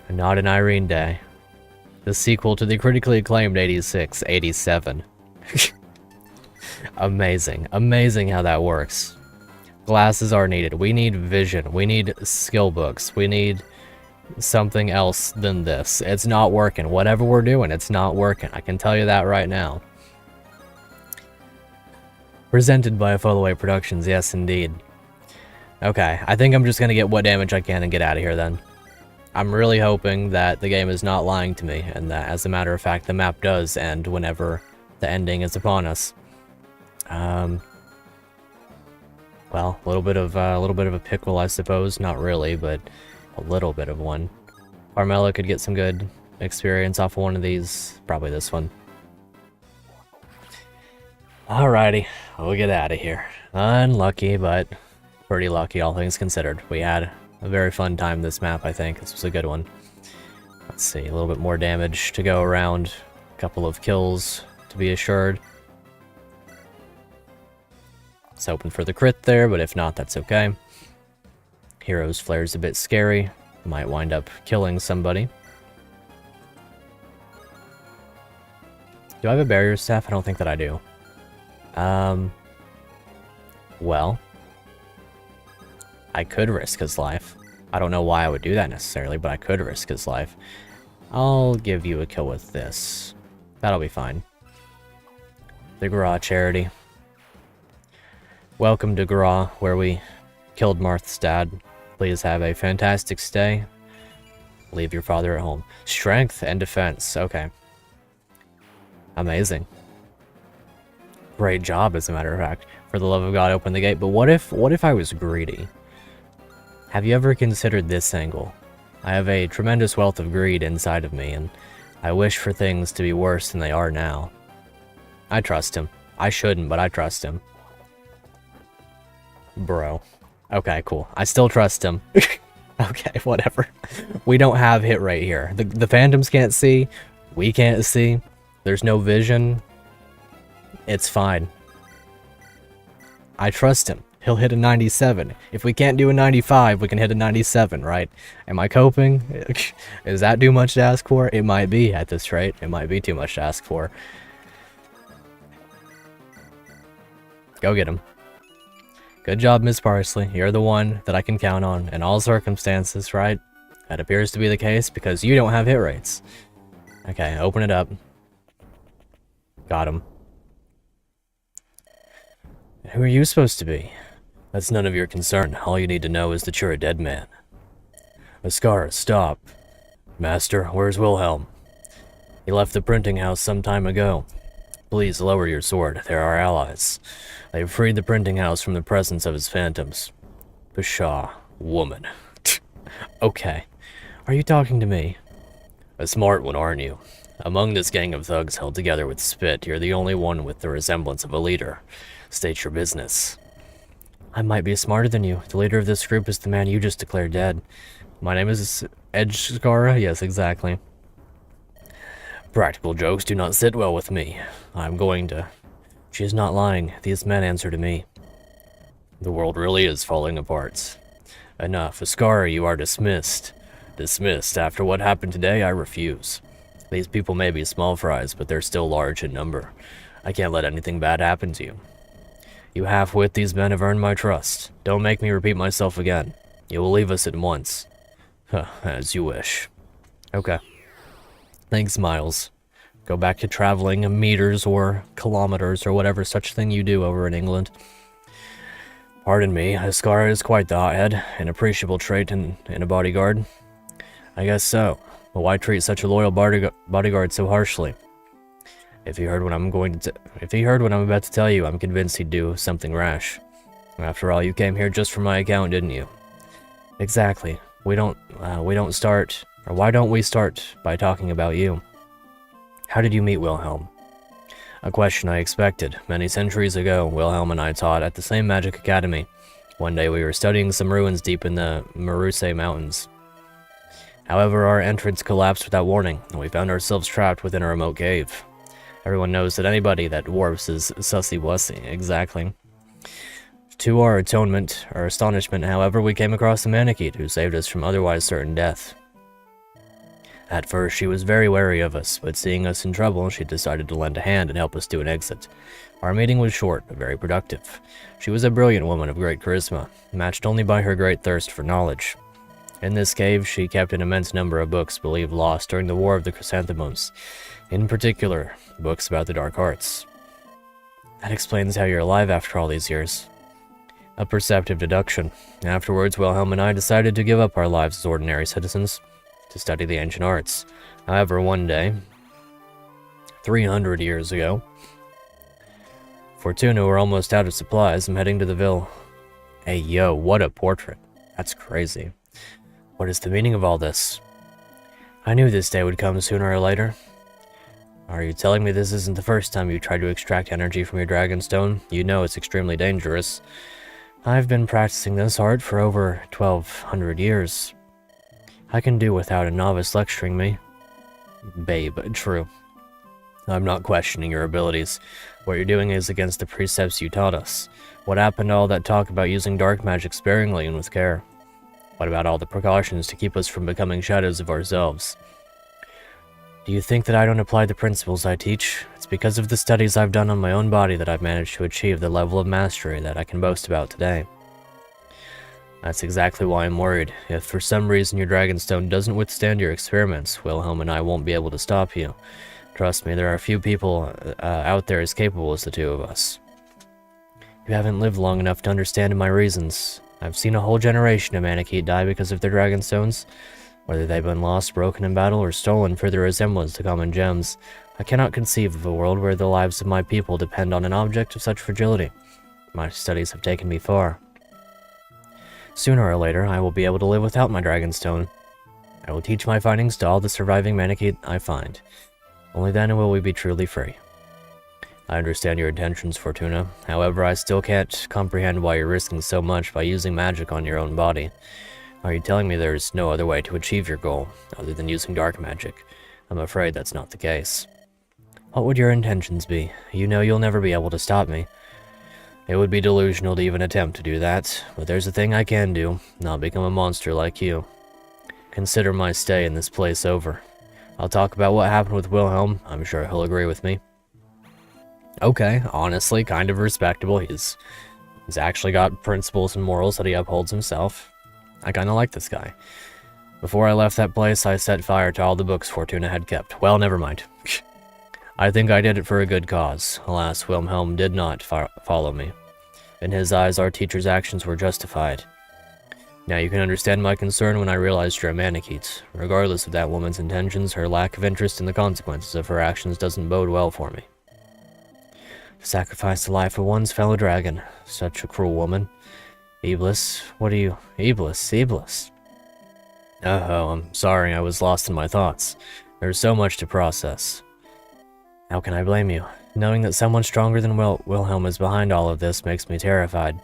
Not an Irene day. The sequel to the critically acclaimed 87. Amazing. Amazing how that works. Glasses are needed. We need vision. We need skill books. We need something else than this. It's not working. Whatever we're doing, it's not working. I can tell you that right now. Presented by Follow Productions, yes indeed. Okay, I think I'm just gonna get what damage I can and get out of here then. I'm really hoping that the game is not lying to me, and that, as a matter of fact, the map does end whenever the ending is upon us. Well, a little bit of a pickle, I suppose. Not really, but a little bit of one. Carmela could get some good experience off of one of these. Probably this one. Alrighty, we'll get out of here. Unlucky, but pretty lucky, all things considered. We had a very fun time this map, I think. This was a good one. Let's see, a little bit more damage to go around. A couple of kills to be assured. It's hoping for the crit there, but if not, that's okay. Hero's Flare's a bit scary. Might wind up killing somebody. Do I have a barrier staff? I don't think that I do. Well, I could risk his life. I don't know why I would do that necessarily, but I could risk his life. I'll give you a kill with this. That'll be fine. The Gra charity. Welcome to Gra, where we killed Marth's dad. Please have a fantastic stay. Leave your father at home. Strength and defense. Okay. Amazing. Great job, as a matter of fact. For the love of God, open the gate. But what if I was greedy? Have you ever considered this angle? I have a tremendous wealth of greed inside of me, and I wish for things to be worse than they are now. I trust him. I shouldn't, but I trust him. Bro. Okay, cool. I still trust him. Okay, whatever. We don't have hit rate here. The Phantoms can't see. We can't see. There's no vision. It's fine. I trust him. He'll hit a 97. If we can't do a 95, we can hit a 97, right? Am I coping? Is that too much to ask for? It might be at this rate. It might be too much to ask for. Go get him. Good job, Miss Parsley. You're the one that I can count on in all circumstances, right? That appears to be the case because you don't have hit rates. Okay, open it up. Got him. Who are you supposed to be? That's none of your concern. All you need to know is that you're a dead man. Ascara, stop. Master, where's Wilhelm? He left the printing house some time ago. Please lower your sword. They're our allies. They've freed the printing house from the presence of his phantoms. Pshaw, woman. Okay. Are you talking to me? A smart one, aren't you? Among this gang of thugs held together with spit, you're the only one with the resemblance of a leader. State your business. I might be smarter than you. The leader of this group is the man you just declared dead. My name is Edgeskara? Yes, exactly. Practical jokes do not sit well with me. I'm going to... She is not lying. These men answer to me. The world really is falling apart. Enough. Ascara, you are dismissed. Dismissed. After what happened today, I refuse. These people may be small fries, but they're still large in number. I can't let anything bad happen to you. You half-wit these men have earned my trust. Don't make me repeat myself again. You will leave us at once. Huh, as you wish. Okay. Thanks, Miles. Go back to traveling meters or kilometers or whatever such thing you do over in England. Pardon me, Ascara is quite the hothead, an appreciable trait in a bodyguard. I guess so, but why treat such a loyal bodyguard so harshly? If he heard what I'm about to tell you, I'm convinced he'd do something rash. After all, you came here just for my account, didn't you? Exactly. Why don't we start by talking about you? How did you meet Wilhelm? A question I expected. Many centuries ago, Wilhelm and I taught at the same magic academy. One day we were studying some ruins deep in the Maruse Mountains. However, our entrance collapsed without warning, and we found ourselves trapped within a remote cave. Everyone knows that anybody that warps is sussy-wussy, exactly. To our astonishment, however, we came across a Manakete who saved us from otherwise certain death. At first, she was very wary of us, but seeing us in trouble, she decided to lend a hand and help us do an exit. Our meeting was short, but very productive. She was a brilliant woman of great charisma, matched only by her great thirst for knowledge. In this cave, she kept an immense number of books believed lost during the War of the Chrysanthemums. In particular, books about the dark arts. That explains how you're alive after all these years. A perceptive deduction. Afterwards, Wilhelm and I decided to give up our lives as ordinary citizens to study the ancient arts. However, one day, 300 years ago, Fortuna were almost out of supplies. I'm heading to the Ville. Hey, yo, what a portrait. That's crazy. What is the meaning of all this? I knew this day would come sooner or later. Are you telling me this isn't the first time you tried to extract energy from your Dragonstone? You know it's extremely dangerous. I've been practicing this art for over 1,200 years. I can do without a novice lecturing me. Babe, true. I'm not questioning your abilities. What you're doing is against the precepts you taught us. What happened to all that talk about using dark magic sparingly and with care? What about all the precautions to keep us from becoming shadows of ourselves? Do you think that I don't apply the principles I teach? It's because of the studies I've done on my own body that I've managed to achieve the level of mastery that I can boast about today. That's exactly why I'm worried. If for some reason your Dragonstone doesn't withstand your experiments, Wilhelm and I won't be able to stop you. Trust me, there are few people out there as capable as the two of us. You haven't lived long enough to understand my reasons. I've seen a whole generation of Manakete die because of their Dragonstones. Whether they've been lost, broken in battle, or stolen for their resemblance to common gems, I cannot conceive of a world where the lives of my people depend on an object of such fragility. My studies have taken me far. Sooner or later, I will be able to live without my Dragonstone. I will teach my findings to all the surviving Manakete I find. Only then will we be truly free. I understand your intentions, Fortuna. However, I still can't comprehend why you're risking so much by using magic on your own body. Are you telling me there's no other way to achieve your goal, other than using dark magic? I'm afraid that's not the case. What would your intentions be? You know you'll never be able to stop me. It would be delusional to even attempt to do that, but there's a thing I can do, not become a monster like you. Consider my stay in this place over. I'll talk about what happened with Wilhelm. I'm sure he'll agree with me. Okay, honestly, kind of respectable. He's actually got principles and morals that he upholds himself. I kinda like this guy. Before I left that place, I set fire to all the books Fortuna had kept. Well, never mind. I think I did it for a good cause. Alas, Wilhelm did not follow me. In his eyes, our teacher's actions were justified. Now you can understand my concern when I realized you're a Manakete. Regardless of that woman's intentions, her lack of interest in the consequences of her actions doesn't bode well for me. To sacrifice the life of one's fellow dragon. Such a cruel woman. Iblis, what are you? Iblis. Oh, I'm sorry, I was lost in my thoughts. There's so much to process. How can I blame you? Knowing that someone stronger than Wilhelm is behind all of this makes me terrified.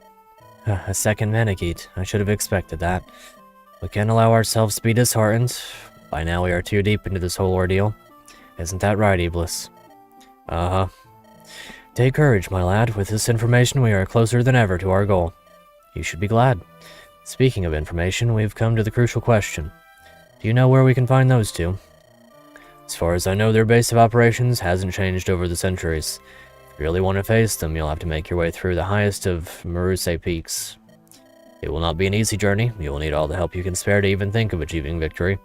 A second Manakete, I should have expected that. We can't allow ourselves to be disheartened. By now we are too deep into this whole ordeal. Isn't that right, Iblis? Uh-huh. Take courage, my lad. With this information, we are closer than ever to our goal. You should be glad. Speaking of information, we've come to the crucial question. Do you know where we can find those two? As far as I know, their base of operations hasn't changed over the centuries. If you really want to face them, you'll have to make your way through the highest of Maruse peaks. It will not be an easy journey. You will need all the help you can spare to even think of achieving victory.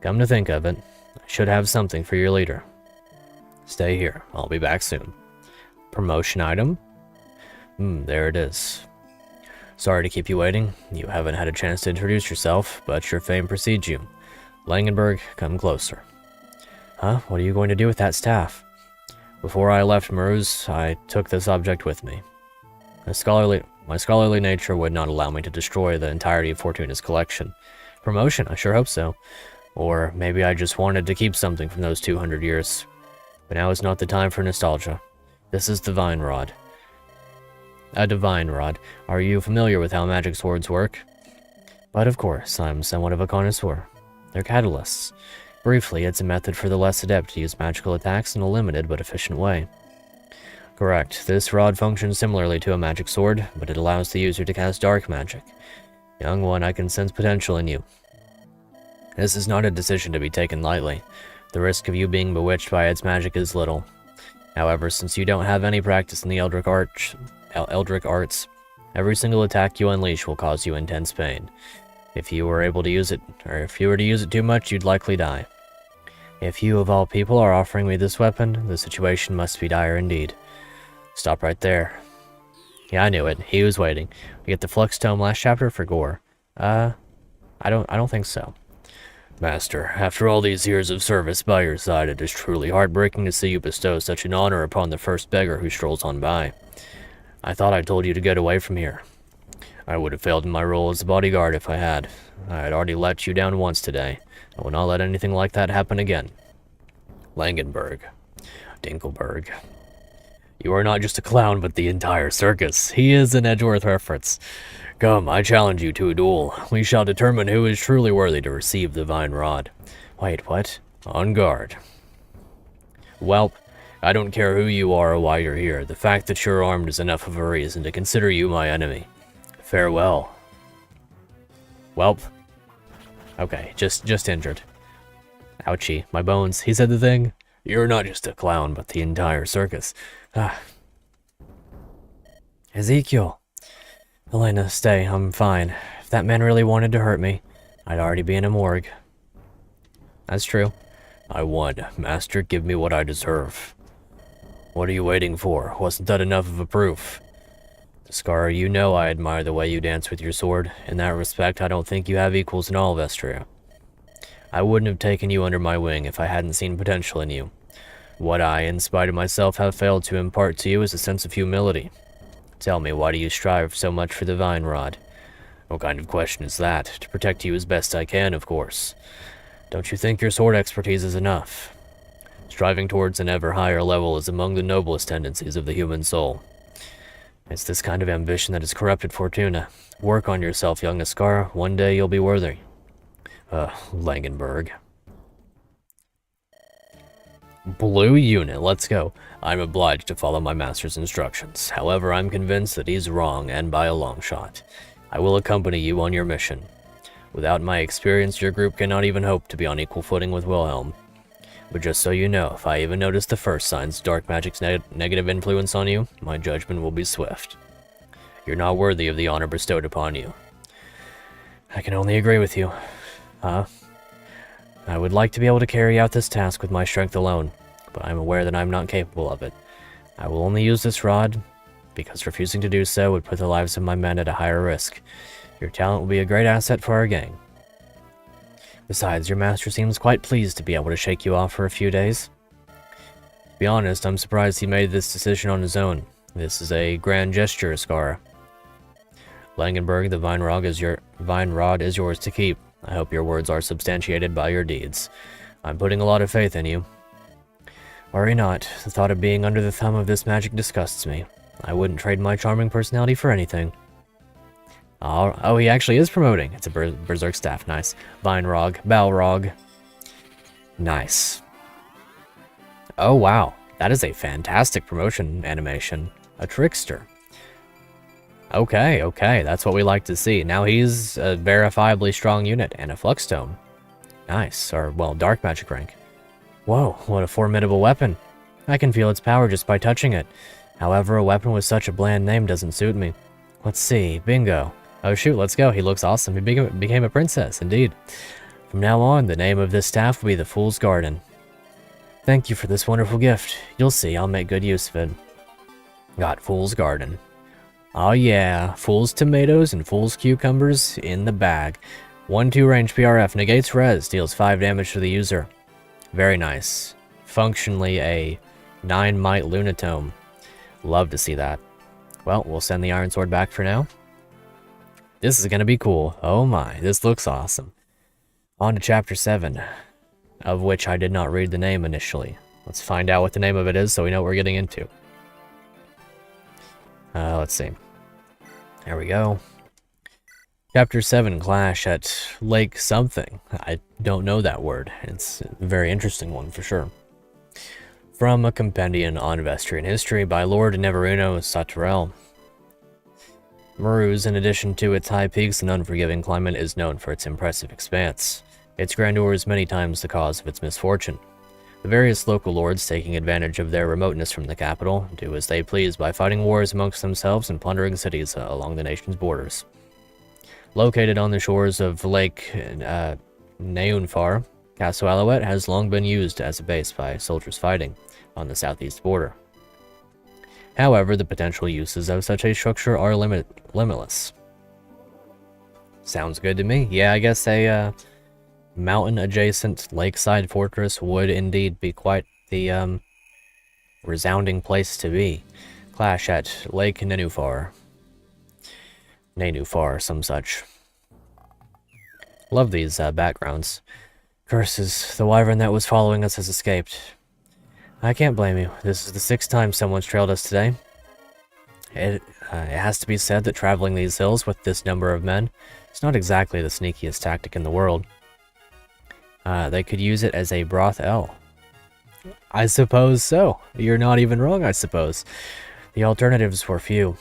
Come to think of it, I should have something for your leader. Stay here. I'll be back soon. Promotion item? There it is. Sorry to keep you waiting. You haven't had a chance to introduce yourself, but your fame precedes you. Langenberg, come closer. Huh? What are you going to do with that staff? Before I left Maruse, I took this object with me. My scholarly nature would not allow me to destroy the entirety of Fortuna's collection. Promotion? I sure hope so. Or maybe I just wanted to keep something from those 200 years. But now is not the time for nostalgia. This is Divine Rod. A Divine Rod. Are you familiar with how magic swords work? But of course, I'm somewhat of a connoisseur. They're catalysts. Briefly, it's a method for the less adept to use magical attacks in a limited but efficient way. Correct. This rod functions similarly to a magic sword, but it allows the user to cast dark magic. Young one, I can sense potential in you. This is not a decision to be taken lightly. The risk of you being bewitched by its magic is little. However, since you don't have any practice in the Eldritch Arts, every single attack you unleash will cause you intense pain. If you were able to use it, or if you were to use it too much, you'd likely die. If you, of all people, are offering me this weapon, the situation must be dire indeed. Stop right there. Yeah, I knew it. He was waiting. We get the Flux Tome last chapter for gore. I don't think so. Master, after all these years of service by your side, it is truly heartbreaking to see you bestow such an honor upon the first beggar who strolls on by. I thought I told you to get away from here. I would have failed in my role as a bodyguard if I had. I had already let you down once today. I will not let anything like that happen again. Langenberg. Dinkelberg. You are not just a clown, but the entire circus. He is an Edgeworth reference. Come, I challenge you to a duel. We shall determine who is truly worthy to receive the Divine Rod. Wait, what? On guard. Welp, I don't care who you are or why you're here. The fact that you're armed is enough of a reason to consider you my enemy. Farewell. Welp. Okay, just injured. Ouchie, my bones. He said the thing. You're not just a clown, but the entire circus. Ezekiel. Elena, stay. I'm fine. If that man really wanted to hurt me, I'd already be in a morgue. That's true. I won. Master, give me what I deserve. What are you waiting for? Wasn't that enough of a proof? Scar, you know I admire the way you dance with your sword. In that respect, I don't think you have equals in all Vestria. I wouldn't have taken you under my wing if I hadn't seen potential in you. What I, in spite of myself, have failed to impart to you is a sense of humility. Tell me, why do you strive so much for the Divine Rod? What kind of question is that? To protect you as best I can, of course. Don't you think your sword expertise is enough? Striving towards an ever higher level is among the noblest tendencies of the human soul. It's this kind of ambition that has corrupted Fortuna. Work on yourself, young Ascara. One day you'll be worthy. Langenberg. Blue unit, let's go. I'm obliged to follow my master's instructions. However, I'm convinced that he's wrong, and by a long shot. I will accompany you on your mission. Without my experience, your group cannot even hope to be on equal footing with Wilhelm. But just so you know, if I even notice the first signs of dark magic's negative influence on you, my judgment will be swift. You're not worthy of the honor bestowed upon you. I can only agree with you. I would like to be able to carry out this task with my strength alone, but I'm aware that I'm not capable of it. I will only use this rod, because refusing to do so would put the lives of my men at a higher risk. Your talent will be a great asset for our gang. Besides, your master seems quite pleased to be able to shake you off for a few days. To be honest, I'm surprised he made this decision on his own. This is a grand gesture, Ascara. Langenberg, the Divine Rod is yours to keep. I hope your words are substantiated by your deeds. I'm putting a lot of faith in you. Worry not. The thought of being under the thumb of this magic disgusts me. I wouldn't trade my charming personality for anything. Oh, he actually is promoting. It's a Berserk staff. Nice. Vinerog. Balrog. Nice. Oh, wow. That is a fantastic promotion animation. A trickster. Okay. That's what we like to see. Now he's a verifiably strong unit and a Flux Tome. Nice. Or, well, dark magic rank. Whoa, what a formidable weapon. I can feel its power just by touching it. However, a weapon with such a bland name doesn't suit me. Let's see. Bingo. Oh shoot, let's go. He looks awesome. He became a princess, indeed. From now on, the name of this staff will be the Fool's Garden. Thank you for this wonderful gift. You'll see, I'll make good use of it. Got Fool's Garden. Oh yeah, Fool's Tomatoes and Fool's Cucumbers in the bag. 1-2 range PRF, negates res, deals 5 damage to the user. Very nice. Functionally a 9 might Lunatome. Love to see that. Well, we'll send the Iron Sword back for now. This is gonna be cool. Oh my, this looks awesome. On to Chapter 7, of which I did not read the name initially. Let's find out what the name of it is so we know what we're getting into. Let's see. There we go. Chapter 7, Clash at Lake something. I don't know that word. It's a very interesting one for sure. From a compendium on Vestrian history by Lord Neveruno Sauterelle. Maruz, in addition to its high peaks and unforgiving climate, is known for its impressive expanse. Its grandeur is many times the cause of its misfortune. The various local lords, taking advantage of their remoteness from the capital, do as they please by fighting wars amongst themselves and plundering cities along the nation's borders. Located on the shores of Lake Neunfar, Castle Lafayette has long been used as a base by soldiers fighting on the southeast border. However, the potential uses of such a structure are limitless. Sounds good to me. Yeah, I guess a mountain-adjacent lakeside fortress would indeed be quite the resounding place to be. Clash at Lake Nenufar. Nenufar, some such. Love these backgrounds. Curses, the wyvern that was following us has escaped. I can't blame you. This is the 6th time someone's trailed us today. It has to be said that traveling these hills with this number of men is not exactly the sneakiest tactic in the world. They could use it as a brothel. I suppose so. You're not even wrong, I suppose. The alternatives were few.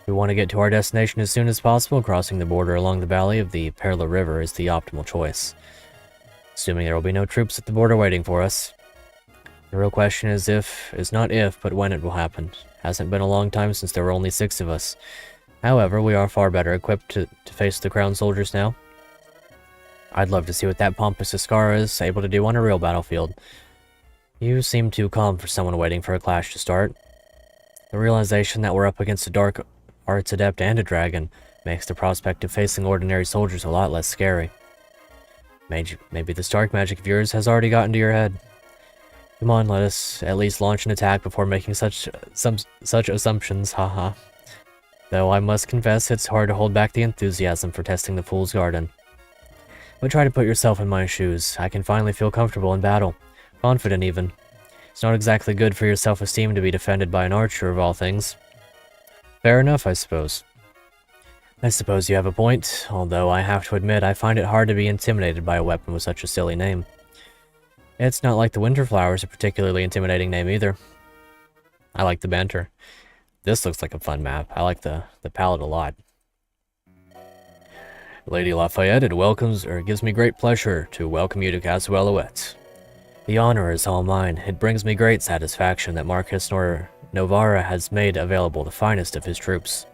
We want to get to our destination as soon as possible. Crossing the border along the valley of the Perla River is the optimal choice. Assuming there will be no troops at the border waiting for us. The real question is not if, but when it will happen. Hasn't been a long time since there were only 6 of us. However, we are far better equipped to face the crown soldiers now. I'd love to see what that pompous Ascara is able to do on a real battlefield. You seem too calm for someone waiting for a clash to start. The realization that we're up against a dark arts adept and a dragon makes the prospect of facing ordinary soldiers a lot less scary. Maybe this dark magic of yours has already gotten to your head. Come on, let us at least launch an attack before making such assumptions, haha. Though I must confess it's hard to hold back the enthusiasm for testing the Fool's Garden. But try to put yourself in my shoes. I can finally feel comfortable in battle. Confident even. It's not exactly good for your self-esteem to be defended by an archer of all things. Fair enough, I suppose. I suppose you have a point, although I have to admit I find it hard to be intimidated by a weapon with such a silly name. It's not like the Winterflower is a particularly intimidating name either. I like the banter. This looks like a fun map. I like the palette a lot. Lady Lafayette, it gives me great pleasure to welcome you to Castle Lafayette. The honor is all mine. It brings me great satisfaction that Marquis Novara has made available the finest of his troops.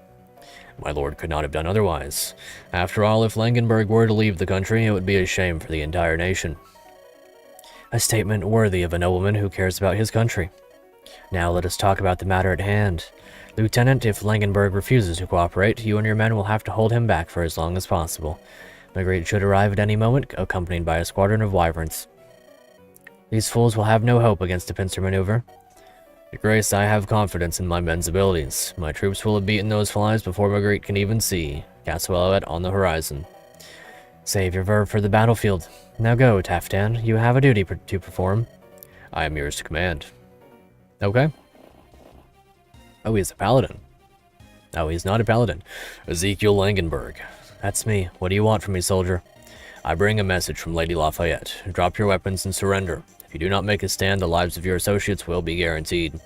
My lord could not have done otherwise. After all, if Langenberg were to leave the country, it would be a shame for the entire nation. A statement worthy of a nobleman who cares about his country. Now let us talk about the matter at hand. Lieutenant, if Langenberg refuses to cooperate, you and your men will have to hold him back for as long as possible. Marguerite should arrive at any moment, accompanied by a squadron of wyverns. These fools will have no hope against a pincer maneuver. Your Grace, I have confidence in my men's abilities. My troops will have beaten those flies before Marguerite can even see Castle Lafayette on the horizon. Save your verve for the battlefield. Now go, Taftan. You have a duty to perform. I am yours to command. Okay. Oh, he's a paladin. Oh, he's not a paladin. Ezekiel Langenberg. That's me. What do you want from me, soldier? I bring a message from Lady Lafayette. Drop your weapons and surrender. If you do not make a stand, the lives of your associates will be guaranteed.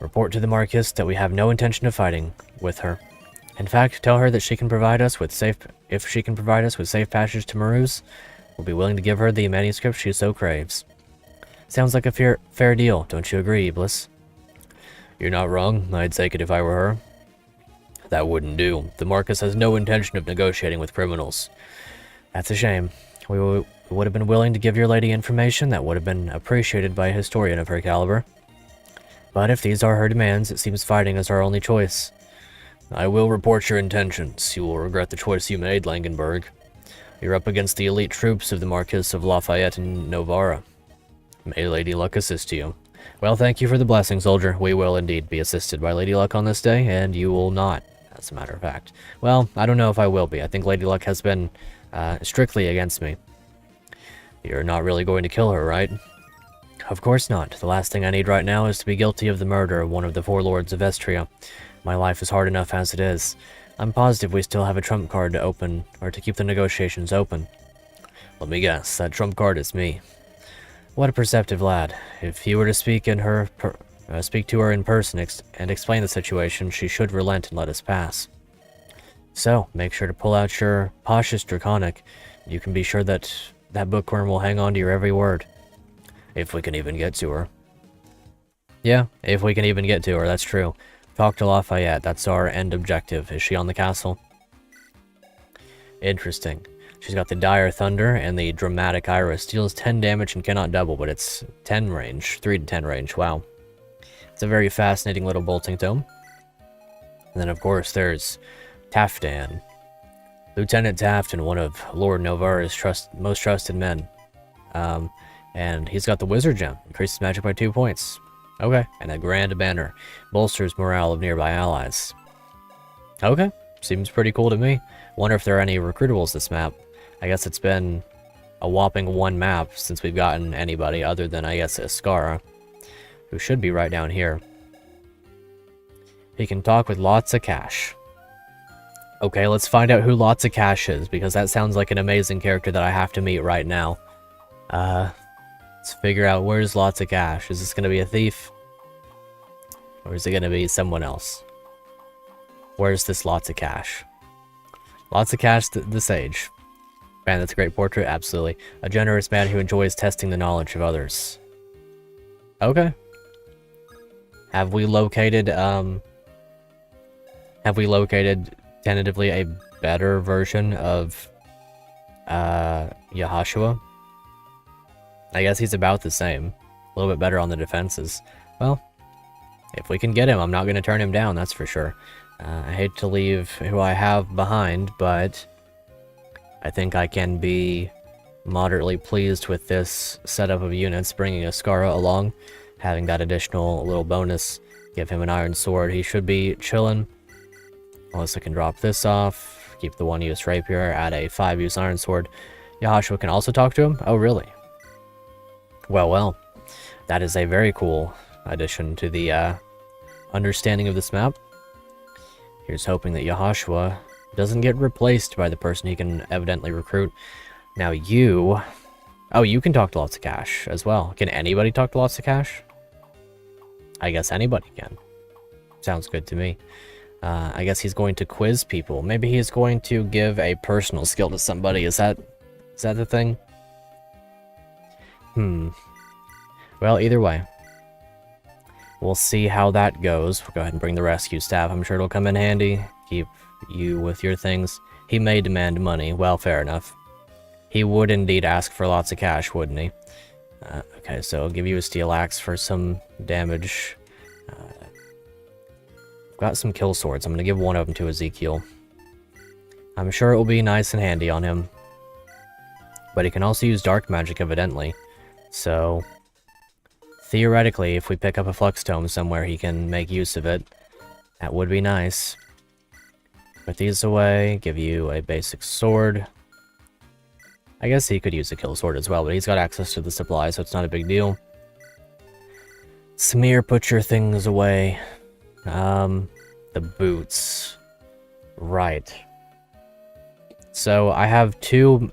Report to the Marquis that we have no intention of fighting with her. In fact, tell her that if she can provide us with safe passage to Maruz, we'll be willing to give her the manuscript she so craves. Sounds like a fair deal, don't you agree, Iblis? You're not wrong. I'd take it if I were her. That wouldn't do. The Marquis has no intention of negotiating with criminals. That's a shame. We would have been willing to give your lady information that would have been appreciated by a historian of her caliber. But if these are her demands, it seems fighting is our only choice. I will report your intentions. You will regret the choice you made, Langenberg. You're up against the elite troops of the Marquis of Lafayette and Novara. May Lady Luck assist you. Well, thank you for the blessing, soldier. We will indeed be assisted by Lady Luck on this day, and you will not, as a matter of fact. Well, I don't know if I will be. I think Lady Luck has been strictly against me. You're not really going to kill her, right? Of course not. The last thing I need right now is to be guilty of the murder of one of the four lords of Vestria. My life is hard enough as it is. I'm positive we still have a trump card to open, or to keep the negotiations open. Let me guess, that trump card is me. What a perceptive lad. If he were to speak to her in person and explain the situation, she should relent and let us pass. So, make sure to pull out your Poshest Draconic. You can be sure that that bookworm will hang on to your every word. If we can even get to her. Yeah, if we can even get to her, that's true. Talk to Lafayette, that's our end objective. Is she on the castle? Interesting. She's got the Dire Thunder and the Dramatic Iris. Deals 10 damage and cannot double, but it's 10 range. 3 to 10 range, wow. It's a very fascinating little bolting tome. And then, of course, there's Taftan. Lieutenant Taftan, one of Lord Novar's most trusted men. And he's got the Wizard Gem. Increases magic by 2 points. Okay. And a Grand Banner. Bolsters morale of nearby allies. Okay. Seems pretty cool to me. Wonder if there are any recruitables this map. I guess it's been a whopping 1 map since we've gotten anybody other than, I guess, Iskara, who should be right down here. He can talk with lots of cash. Okay, let's find out who Lots of Cash is, because that sounds like an amazing character that I have to meet right now. Let's figure out where's Lots of Cash. Is this going to be a thief? Or is it going to be someone else? Where's this Lots of Cash? Lots of Cash, the Sage. Man, that's a great portrait, absolutely. A generous man who enjoys testing the knowledge of others. Okay. Have we located tentatively a better version of Yahashua? I guess he's about the same. A little bit better on the defenses. Well, if we can get him, I'm not going to turn him down, that's for sure. I hate to leave who I have behind, but I think I can be moderately pleased with this setup of units, bringing Iskara along, having that additional little bonus, give him an iron sword. He should be chilling. Unless I can drop this off, keep the 1-use rapier, add a 5-use iron sword. Yahashua can also talk to him? Oh, really? Well, that is a very cool addition to the understanding of this map. Here's hoping that Yahashua doesn't get replaced by the person he can evidently recruit. Now you... Oh, you can talk to Lots of Cash as well. Can anybody talk to Lots of Cash? I guess anybody can. Sounds good to me. I guess he's going to quiz people. Maybe he's going to give a personal skill to somebody. Is that the thing? Well, either way. We'll see how that goes. We'll go ahead and bring the rescue staff. I'm sure it'll come in handy. Keep you with your things. He may demand money. Well, fair enough. He would indeed ask for lots of cash, wouldn't he? Okay, so I'll give you a steel axe for some damage. Got some kill swords. I'm going to give one of them to Ezekiel. I'm sure it will be nice and handy on him. But he can also use dark magic, evidently. So, theoretically, if we pick up a flux tome somewhere, he can make use of it. That would be nice. Put these away, give you a basic sword. I guess he could use a kill sword as well, but he's got access to the supply, so it's not a big deal. Smear, put your things away. The boots. Right. So I have two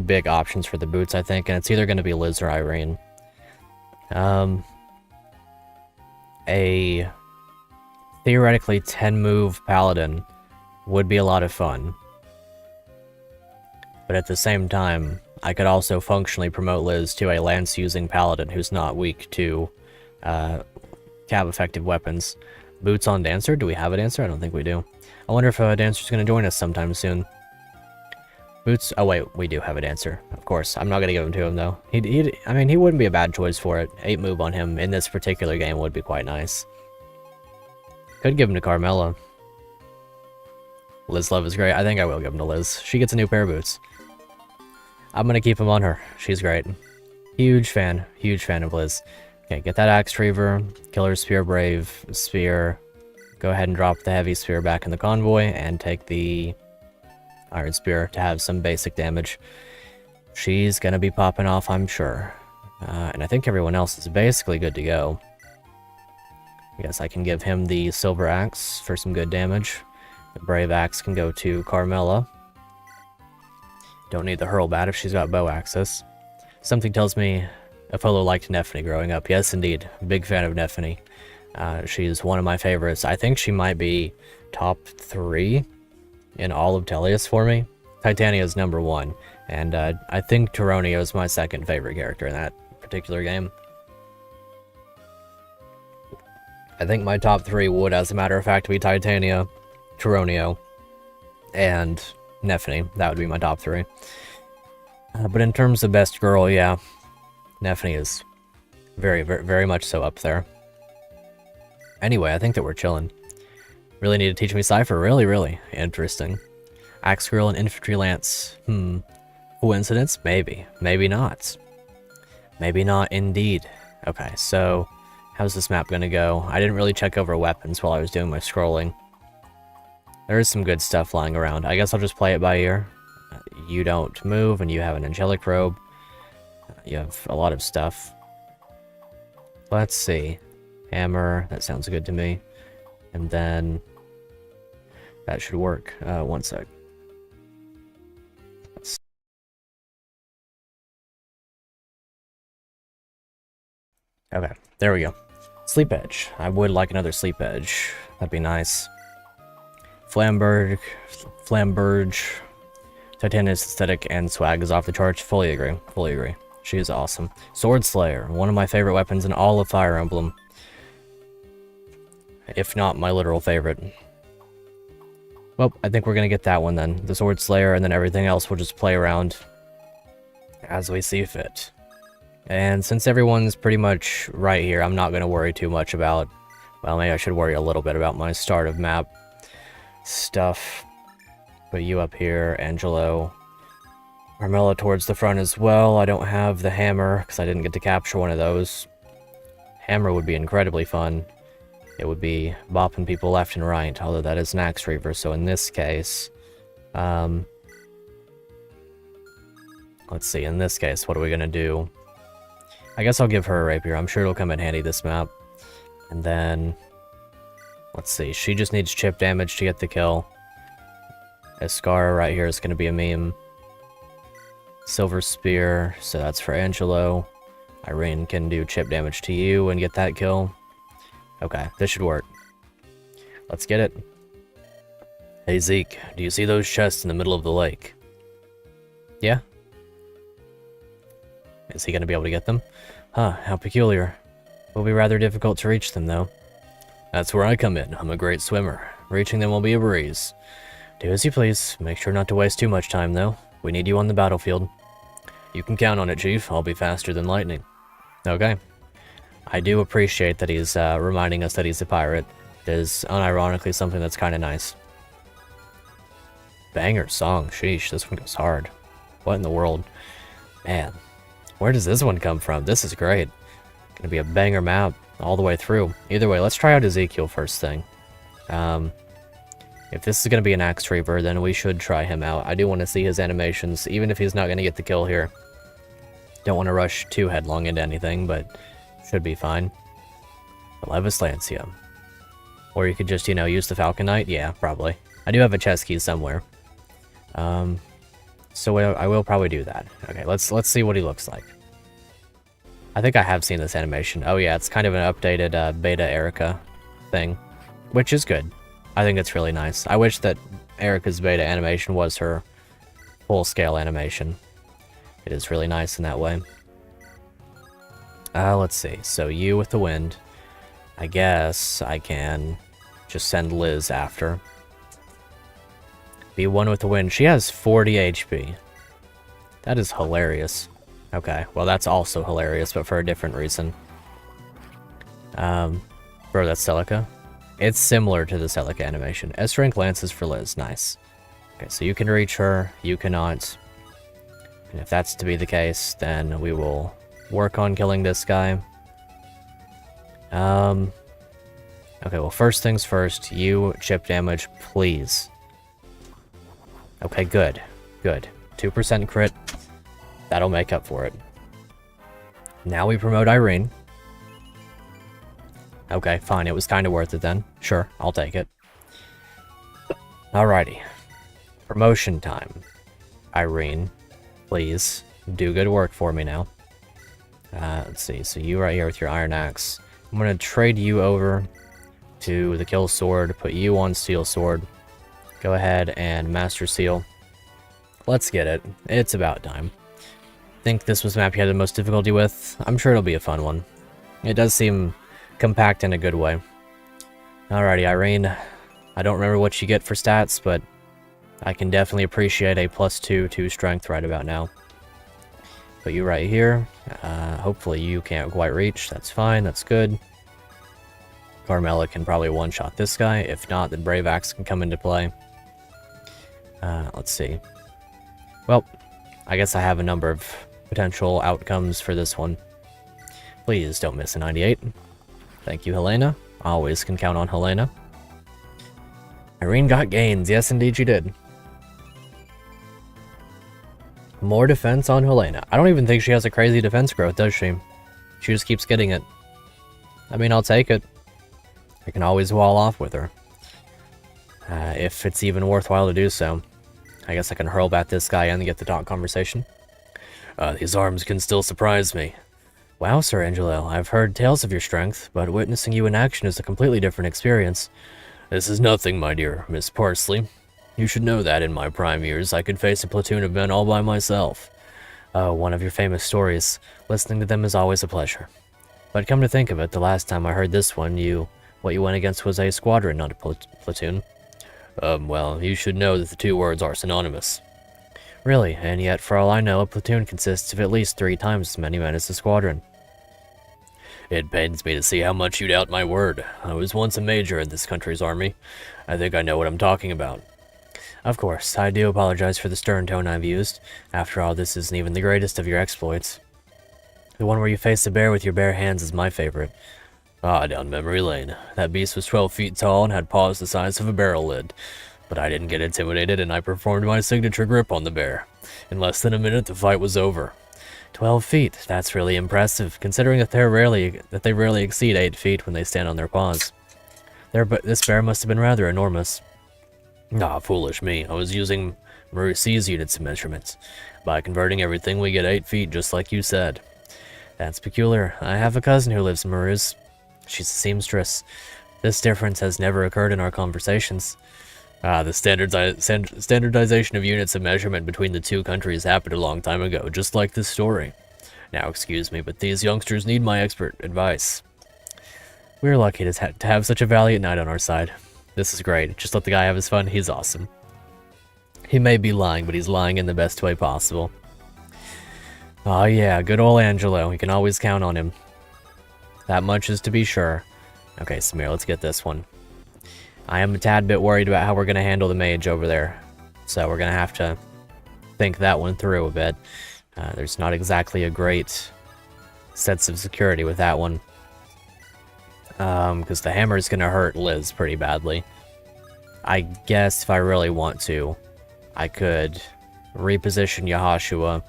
big options for the boots, I think, and it's either going to be Liz or Irene. A theoretically 10-move paladin would be a lot of fun. But at the same time, I could also functionally promote Liz to a lance-using paladin who's not weak to cab-effective weapons. Boots on Dancer? Do we have a Dancer? I don't think we do. I wonder if a Dancer's going to join us sometime soon. Boots... Oh wait, we do have a Dancer. Of course. I'm not going to give him to him, though. I mean, he wouldn't be a bad choice for it. 8-move on him in this particular game would be quite nice. Could give him to Carmela. Liz Love is great. I think I will give him to Liz. She gets a new pair of boots. I'm going to keep him on her. She's great. Huge fan of Liz. Okay, get that Axe Reaver, Killer Spear, Brave Spear. Go ahead and drop the Heavy Spear back in the convoy, and take the Iron Spear to have some basic damage. She's gonna be popping off, I'm sure. And I think everyone else is basically good to go. I guess I can give him the Silver Axe for some good damage. The Brave Axe can go to Carmela. Don't need the Hurlbat if she's got bow access. Something tells me Apollo liked Nephany growing up. Yes, indeed. Big fan of Nephany. She's one of my favorites. I think she might be top 3 in all of Tellius for me. Titania's number 1. And I think Tyronia is my second favorite character in that particular game. I think my top 3 would, as a matter of fact, be Titania, Tyronia, and Nephany. That would be my top 3. But in terms of best girl, yeah, Nephany is very, very, very much so up there. Anyway, I think that we're chilling. Really need to teach me Cypher. Really, really interesting. Axe Girl and Infantry Lance. Coincidence? Maybe. Maybe not. Maybe not indeed. Okay, so how's this map gonna go? I didn't really check over weapons while I was doing my scrolling. There is some good stuff lying around. I guess I'll just play it by ear. You don't move, and you have an angelic robe. You have a lot of stuff. Let's see. Hammer, that sounds good to me. And then that should work. One sec. Okay, there we go. Sleep Edge. I would like another Sleep Edge. That'd be nice. Flamberge. Titania's aesthetic and swag is off the charts. Fully agree. Fully agree. She is awesome. Sword Slayer. One of my favorite weapons in all of Fire Emblem. If not my literal favorite. Well, I think we're gonna get that one then. The Sword Slayer, and then everything else we'll just play around as we see fit. And since everyone's pretty much right here, I'm not gonna worry too much about... Well, maybe I should worry a little bit about my start of map stuff. Put you up here, Angelo. Carmela towards the front as well. I don't have the hammer, because I didn't get to capture one of those. Hammer would be incredibly fun. It would be bopping people left and right, although that is an Axe Reaver, so in this case... let's see, in this case, what are we gonna do? I guess I'll give her a rapier. I'm sure it'll come in handy this map. And then... let's see, she just needs chip damage to get the kill. Escara right here is gonna be a meme. Silver Spear, so that's for Angelo. Irene can do chip damage to you and get that kill. Okay, this should work. Let's get it. Hey Zeke, do you see those chests in the middle of the lake? Yeah? Is he gonna be able to get them? Huh, how peculiar. Will be rather difficult to reach them, though. That's where I come in. I'm a great swimmer. Reaching them will be a breeze. Do as you please. Make sure not to waste too much time, though. We need you on the battlefield. You can count on it, Chief. I'll be faster than lightning. Okay. I do appreciate that he's reminding us that he's a pirate. It is unironically something that's kind of nice. Banger song. Sheesh, this one goes hard. What in the world? Man, where does this one come from? This is great. Gonna be a banger map all the way through. Either way, let's try out Ezekiel first thing. If this is gonna be an Axe Reaver, then we should try him out. I do want to see his animations, even if he's not gonna get the kill here. Don't want to rush too headlong into anything, but should be fine. Levis Lancia. Or you could just, you know, use the Falcon Knight. Yeah, probably. I do have a chest key somewhere. So I will probably do that. Okay, let's see what he looks like. I think I have seen this animation. Oh yeah, it's kind of an updated beta Erica thing, which is good. I think it's really nice. I wish that Erica's beta animation was her full-scale animation. It is really nice in that way. Let's see. So you with the wind. I guess I can just send Liz after. B1 with the wind. She has 40 HP. That is hilarious. Okay, well that's also hilarious, but for a different reason. Bro, that's Celica. It's similar to the Celica animation. S-rank lances for Liz. Nice. Okay, so you can reach her, you cannot. And if that's to be the case, then we will work on killing this guy. Okay, well first things first, you chip damage, please. Okay, good. Good. 2% crit. That'll make up for it. Now we promote Irene. Okay, fine, it was kind of worth it then. Sure, I'll take it. Alrighty. Promotion time. Irene, please, do good work for me now. Let's see, so you right here with your Iron Axe. I'm gonna trade you over to the Kill Sword, put you on Steel Sword. Go ahead and Master Seal. Let's get it. It's about time. Think this was the map you had the most difficulty with? I'm sure it'll be a fun one. It does seem compact in a good way. Alrighty, Irene. I don't remember what you get for stats, but I can definitely appreciate a +2 to strength right about now. Put you right here. Hopefully you can't quite reach. That's fine. That's good. Carmela can probably one-shot this guy. If not, then Brave Axe can come into play. Let's see. Well, I guess I have a number of potential outcomes for this one. Please don't miss a 98. Thank you, Helena. Always can count on Helena. Irene got gains. Yes, indeed she did. More defense on Helena. I don't even think she has a crazy defense growth, does she? She just keeps getting it. I mean, I'll take it. I can always wall off with her. If it's even worthwhile to do so. I guess I can hurl back this guy and get the talk conversation. These arms can still surprise me. Wow, Sir Angelo, I've heard tales of your strength, but witnessing you in action is a completely different experience. This is nothing, my dear Miss Parsley. You should know that in my prime years, I could face a platoon of men all by myself. Oh, one of your famous stories. Listening to them is always a pleasure. But come to think of it, the last time I heard this one, what you went against was a squadron, not a platoon. Well, you should know that the two words are synonymous. Really, and yet, for all I know, a platoon consists of at least 3 times as many men as a squadron. It pains me to see how much you doubt my word. I was once a major in this country's army. I think I know what I'm talking about. Of course, I do apologize for the stern tone I've used. After all, this isn't even the greatest of your exploits. The one where you face a bear with your bare hands is my favorite. Down memory lane. That beast was 12 feet tall and had paws the size of a barrel lid. But I didn't get intimidated and I performed my signature grip on the bear. In less than a minute, the fight was over. 12 feet, that's really impressive, considering that they rarely exceed 8 feet when they stand on their paws. This bear must have been rather enormous. Foolish me. I was using Maurice's units of measurements. By converting everything, we get 8 feet, just like you said. That's peculiar. I have a cousin who lives in Maurice. She's a seamstress. This difference has never occurred in our conversations. The standardization of units of measurement between the two countries happened a long time ago, just like this story. Now, excuse me, but these youngsters need my expert advice. We're lucky to have such a valiant knight on our side. This is great. Just let the guy have his fun. He's awesome. He may be lying, but he's lying in the best way possible. Oh yeah, good old Angelo. You can always count on him. That much is to be sure. Okay, Samir, let's get this one. I am a tad bit worried about how we're going to handle the mage over there. So we're going to have to think that one through a bit. There's not exactly a great sense of security with that one. Because the hammer is going to hurt Liz pretty badly. I guess if I really want to, I could reposition Yahashua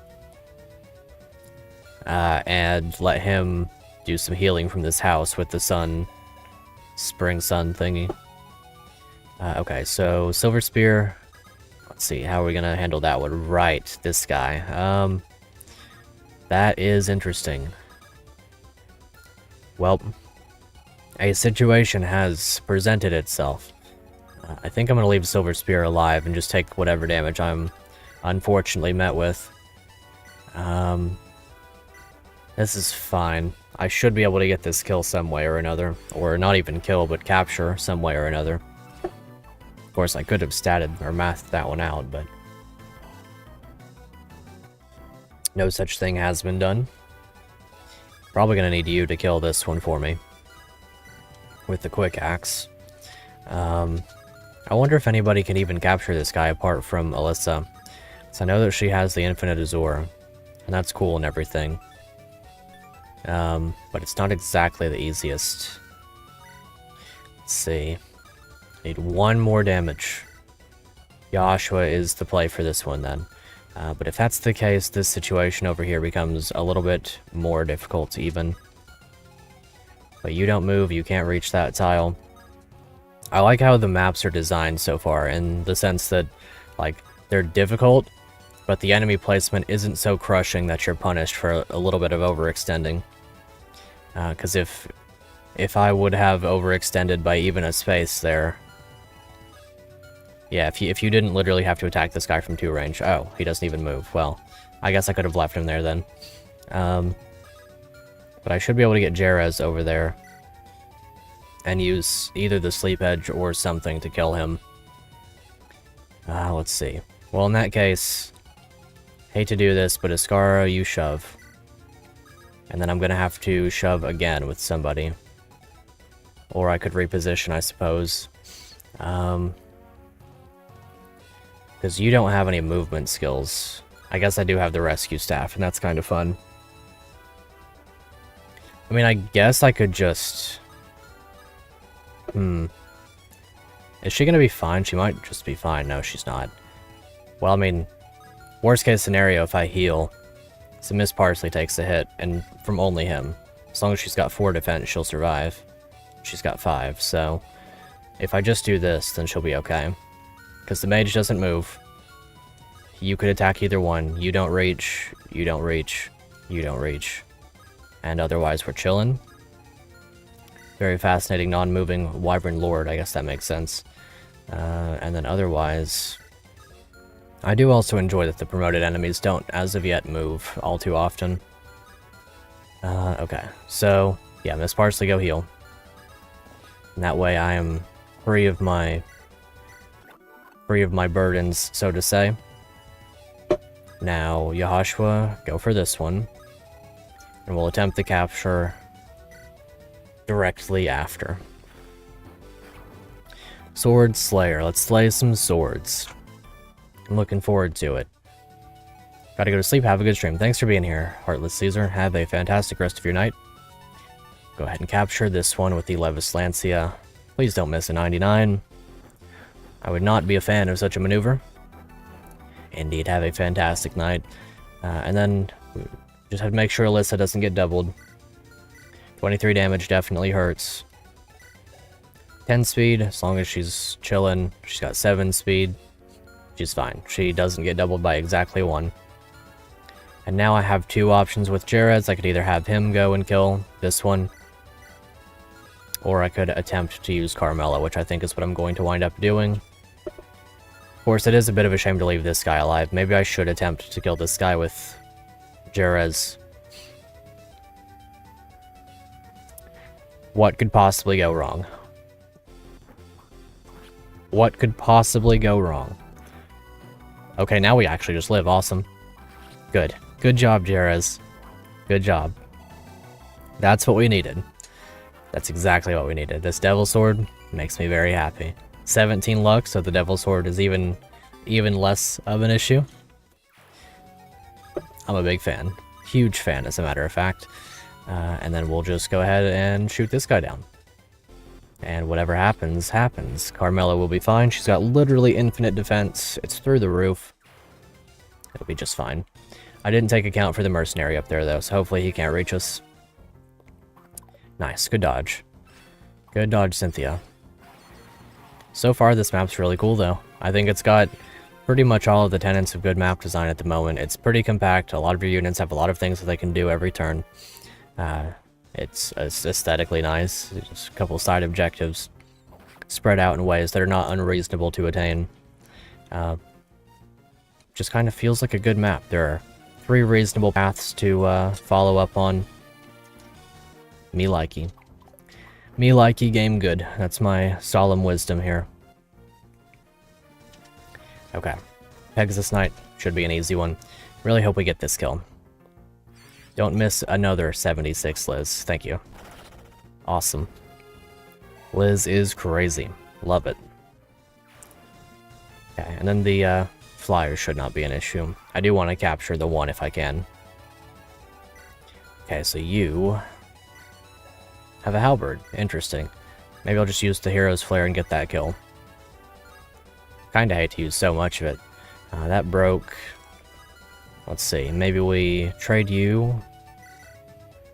and let him do some healing from this house with the spring sun thingy. Okay, so Silver Spear. Let's see, how are we going to handle that one? Right, this guy. That is interesting. Well, a situation has presented itself. I think I'm going to leave Silver Spear alive and just take whatever damage I'm unfortunately met with. This is fine. I should be able to get this kill some way or another. Or not even kill, but capture some way or another. Of course, I could have statted or mathed that one out, but no such thing has been done. Probably going to need you to kill this one for me with the quick axe. I wonder if anybody can even capture this guy apart from Alyssa. So I know that she has the Infinite Azure, and that's cool and everything. But it's not exactly the easiest. Let's see. Need one more damage. Joshua is the play for this one then. But if that's the case, this situation over here becomes a little bit more difficult even. But you don't move, you can't reach that tile. I like how the maps are designed so far, in the sense that, like, they're difficult, but the enemy placement isn't so crushing that you're punished for a little bit of overextending. Because if I would have overextended by even a space there... Yeah, if you didn't literally have to attack this guy from 2 range... Oh, he doesn't even move. Well, I guess I could have left him there then. But I should be able to get Jerez over there and use either the Sleep Edge or something to kill him. Let's see. Well, in that case, hate to do this, but Ascara, you shove. And then I'm gonna have to shove again with somebody. Or I could reposition, I suppose. Because you don't have any movement skills. I guess I do have the rescue staff, and that's kind of fun. I mean, I guess I could just... Is she gonna be fine? She might just be fine. No, she's not. Well, I mean, worst case scenario, if I heal, so Miss Parsley takes a hit, and from only him. As long as she's got 4 defense, she'll survive. She's got 5, so... If I just do this, then she'll be okay. Because the mage doesn't move. You could attack either one. You don't reach, you don't reach, you don't reach. And otherwise, we're chilling. Very fascinating, non-moving Wyvern Lord, I guess that makes sense. And then otherwise... I do also enjoy that the promoted enemies don't, as of yet, move all too often. Okay, so, yeah, Miss Parsley, go heal. And that way I am free of my burdens, so to say. Now, Yahashua, go for this one. And we'll attempt the capture directly after. Sword Slayer. Let's slay some swords. I'm looking forward to it. Gotta go to sleep. Have a good stream. Thanks for being here, Heartless Caesar. Have a fantastic rest of your night. Go ahead and capture this one with the Levis Lancia. Please don't miss a 99. I would not be a fan of such a maneuver. Indeed, have a fantastic night. And then just have to make sure Alyssa doesn't get doubled. 23 damage definitely hurts. 10 speed, as long as she's chilling. She's got 7 speed. She's fine. She doesn't get doubled by exactly 1. And now I have 2 options with Jerez. I could either have him go and kill this one, or I could attempt to use Carmela, which I think is what I'm going to wind up doing. Of course, it is a bit of a shame to leave this guy alive. Maybe I should attempt to kill this guy with Jerez. What could possibly go wrong? What could possibly go wrong? Okay, now we actually just live. Awesome. Good. Good job, Jerez. Good job. That's what we needed. That's exactly what we needed. This Devil Sword makes me very happy. 17 luck, so the Devil Sword is even less of an issue. I'm a big fan. Huge fan, as a matter of fact. And then we'll just go ahead and shoot this guy down. And whatever happens, happens. Carmela will be fine. She's got literally infinite defense. It's through the roof. It'll be just fine. I didn't take account for the mercenary up there, though, so hopefully he can't reach us. Nice. Good dodge. Good dodge, Cynthia. So far, this map's really cool, though. I think it's got pretty much all of the tenets of good map design at the moment. It's pretty compact. A lot of your units have a lot of things that they can do every turn. It's aesthetically nice. Just a couple side objectives spread out in ways that are not unreasonable to attain. Just kind of feels like a good map. There are 3 reasonable paths to follow up on. Me likey. Me likey, game good. That's my solemn wisdom here. Okay. Pegasus Knight should be an easy one. Really hope we get this kill. Don't miss another 76, Liz. Thank you. Awesome. Liz is crazy. Love it. Okay, and then the flyer should not be an issue. I do want to capture the 1 if I can. Okay, so you have a halberd. Interesting. Maybe I'll just use the hero's flare and get that kill. Kinda hate to use so much of it. That broke. Let's see, maybe we trade you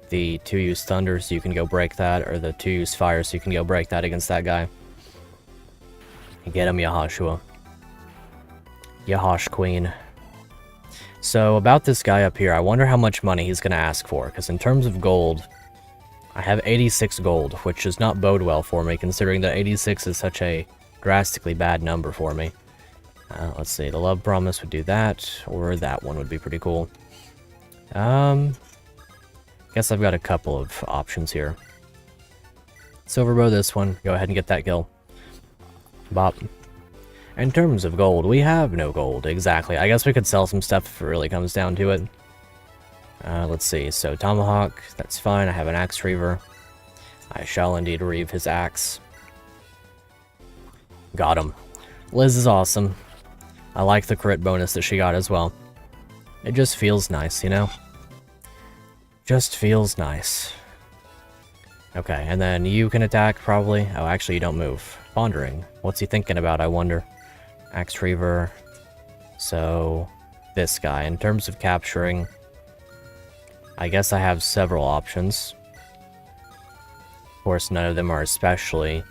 the 2-use Thunder so you can go break that, or the 2-use Fire so you can go break that against that guy. Get him, Yahushua. Yahosh Queen. So, about this guy up here, I wonder how much money he's going to ask for, because in terms of gold, I have 86 gold, which does not bode well for me, considering that 86 is such a drastically bad number for me. Let's see, the Love Promise would do that, or that one would be pretty cool. Guess I've got a couple of options here. Silverbow this one, go ahead and get that kill. Bop. In terms of gold, we have no gold, exactly. I guess we could sell some stuff if it really comes down to it. Let's see, so Tomahawk, that's fine, I have an Axe Reaver. I shall indeed reave his axe. Got him. Liz is awesome. I like the crit bonus that she got as well. It just feels nice, you know? Just feels nice. Okay, and then you can attack, probably. Oh, actually, you don't move. Pondering. What's he thinking about, I wonder? Axe Reaver. So, this guy. In terms of capturing, I guess I have several options. Of course, none of them are especially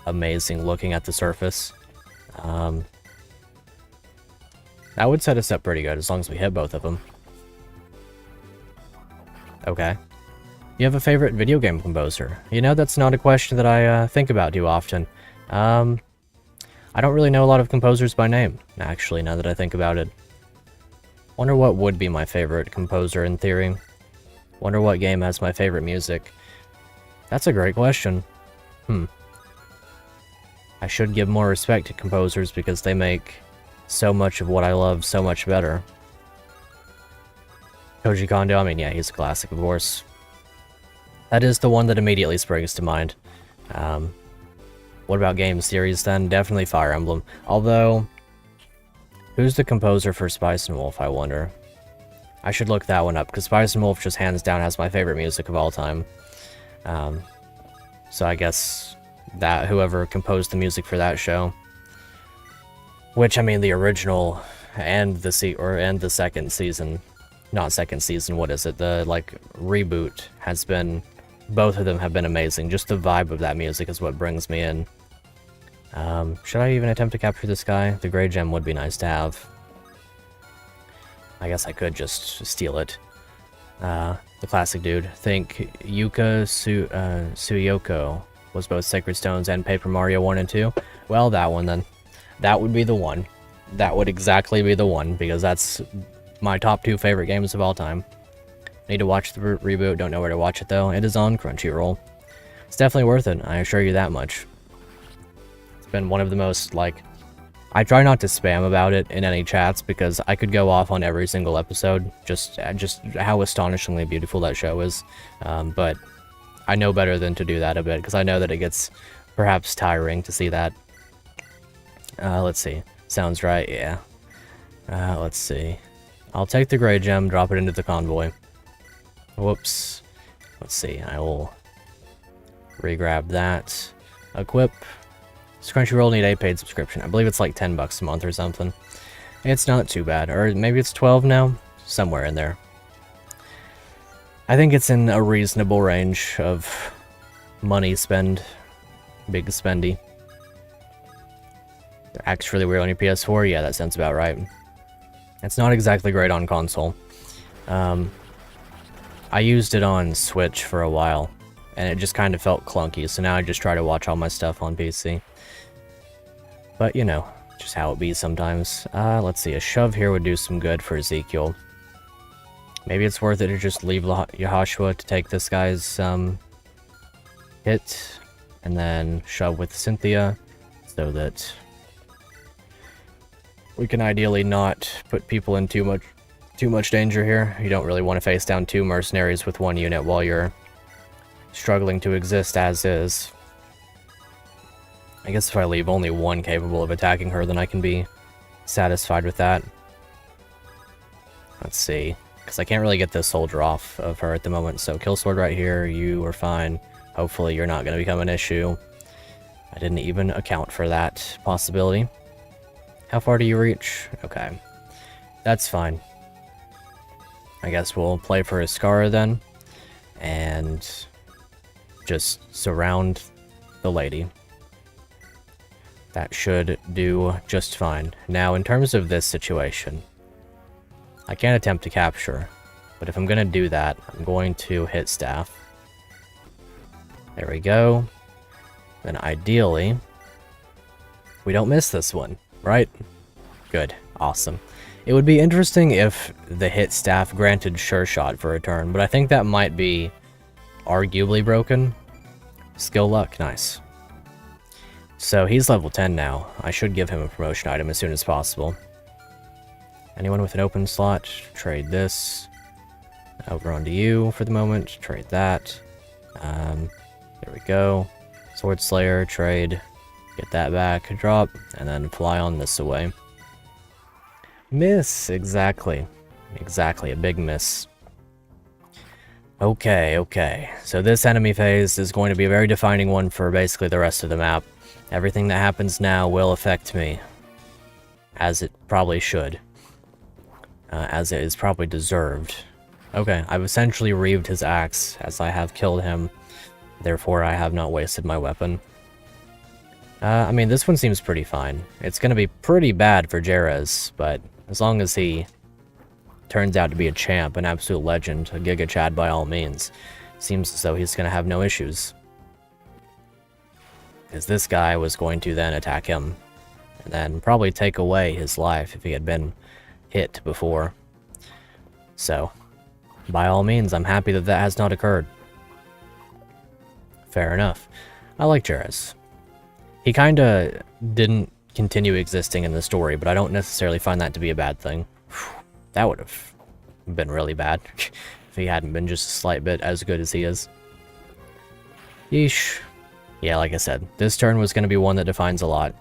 amazing looking at the surface. That would set us up pretty good, as long as we hit both of them. Okay. You have a favorite video game composer? You know, that's not a question that I think about too often. I don't really know a lot of composers by name, actually, now that I think about it. Wonder what would be my favorite composer in theory. Wonder what game has my favorite music. That's a great question. I should give more respect to composers because they make so much of what I love so much better. Koji Kondo, I mean, yeah, he's a classic, of course. That is the one that immediately springs to mind. What about game series then? Definitely Fire Emblem. Although, who's the composer for Spice and Wolf, I wonder? I should look that one up, because Spice and Wolf just hands down has my favorite music of all time. So I guess that whoever composed the music for that show, which I mean the original and the second season, not second season, what is it? The like reboot has been, both of them have been amazing. Just the vibe of that music is what brings me in. Should I even attempt to capture this guy? The gray gem would be nice to have. I guess I could just steal it. The classic dude. Think Yuka Suyoko was both Sacred Stones and Paper Mario 1 and 2. Well, that one then. That would be the one. That would exactly be the one, because that's my top 2 favorite games of all time. Need to watch the reboot, don't know where to watch it though. It is on Crunchyroll. It's definitely worth it, I assure you that much. It's been one of the most, like... I try not to spam about it in any chats, because I could go off on every single episode, just how astonishingly beautiful that show is. But I know better than to do that a bit, because I know that it gets perhaps tiring to see that. Let's see. Sounds right, yeah. Let's see. I'll take the gray gem, drop it into the convoy. Whoops. Let's see, I will re-grab that. Equip. Does Crunchyroll need a paid subscription? I believe it's like $10 a month or something. It's not too bad. Or maybe it's 12 now? Somewhere in there. I think it's in a reasonable range of money spend. Big spendy. Actually, we're on your PS4? Yeah, that sounds about right. It's not exactly great on console. I used it on Switch for a while, and it just kind of felt clunky, so now I just try to watch all my stuff on PC. But, you know, just how it be sometimes. Let's see, a shove here would do some good for Ezekiel. Maybe it's worth it to just leave Yahushua to take this guy's hit, and then shove with Cynthia, so that we can ideally not put people in too much danger here. You don't really want to face down 2 mercenaries with 1 unit while you're struggling to exist as is. I guess if I leave only 1 capable of attacking her, then I can be satisfied with that. Let's see, because I can't really get this soldier off of her at the moment, so kill sword right here, you are fine. Hopefully you're not going to become an issue. I didn't even account for that possibility. How far do you reach? Okay. That's fine. I guess we'll play for Iskara then, and just surround the lady. That should do just fine. Now, in terms of this situation, I can't attempt to capture, but if I'm going to do that, I'm going to hit staff. There we go. Then ideally, we don't miss this one, right? Good. Awesome. It would be interesting if the hit staff granted sure shot for a turn, but I think that might be arguably broken. Skill luck. Nice. So he's level 10 now. I should give him a promotion item as soon as possible. Anyone with an open slot, trade this. Over onto you for the moment. Trade that. There we go. Sword Slayer, trade. Get that back, drop, and then fly on this away. Miss, exactly. Exactly, a big miss. Okay. So this enemy phase is going to be a very defining one for basically the rest of the map. Everything that happens now will affect me. As it probably should. As it is probably deserved. Okay, I've essentially reaved his axe, as I have killed him. Therefore, I have not wasted my weapon. I mean, this one seems pretty fine. It's gonna be pretty bad for Jerez, but as long as he turns out to be a champ, an absolute legend, a Giga Chad by all means, seems as though he's gonna have no issues. Because this guy was going to then attack him, and then probably take away his life if he had been hit before. So, by all means, I'm happy that that has not occurred. Fair enough. I like Jerez. He kinda didn't continue existing in the story, but I don't necessarily find that to be a bad thing. That would have been really bad if he hadn't been just a slight bit as good as he is. Yeesh. Yeah, like I said, this turn was going to be one that defines a lot.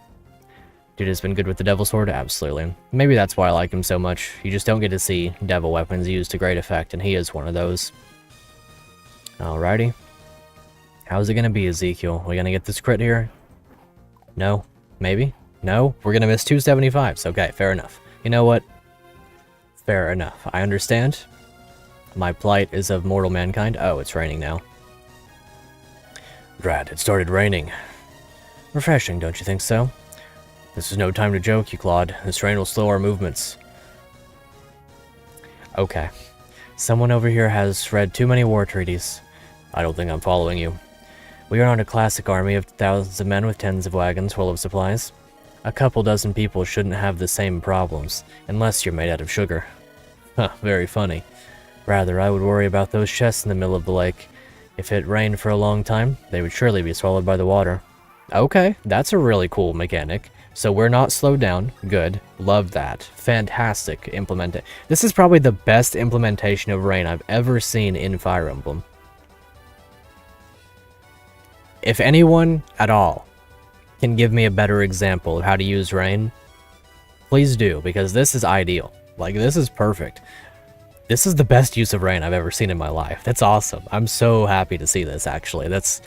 Dude has been good with the Devil Sword? Absolutely. Maybe that's why I like him so much. You just don't get to see Devil weapons used to great effect, and he is one of those. Alrighty. How's it going to be, Ezekiel? We going to get this crit here? No? Maybe? No? We're going to miss 275s. Okay, fair enough. You know what? Fair enough. I understand. My plight is of mortal mankind. Oh, it's raining now. Drat, it started raining. Refreshing, don't you think so? This is no time to joke, you Claude. This rain will slow our movements. Okay. Someone over here has read too many war treaties. I don't think I'm following you. We are not a classic army of thousands of men with tens of wagons full of supplies. A couple dozen people shouldn't have the same problems, unless you're made out of sugar. Huh, very funny. Rather, I would worry about those chests in the middle of the lake. If it rained for a long time, they would surely be swallowed by the water. Okay, that's a really cool mechanic. So we're not slowed down. Good. Love that. Fantastic implementation. This is probably the best implementation of rain I've ever seen in Fire Emblem. If anyone at all can give me a better example of how to use rain, please do, because this is ideal. Like, this is perfect. This is the best use of rain I've ever seen in my life. That's awesome. I'm so happy to see this, actually. That's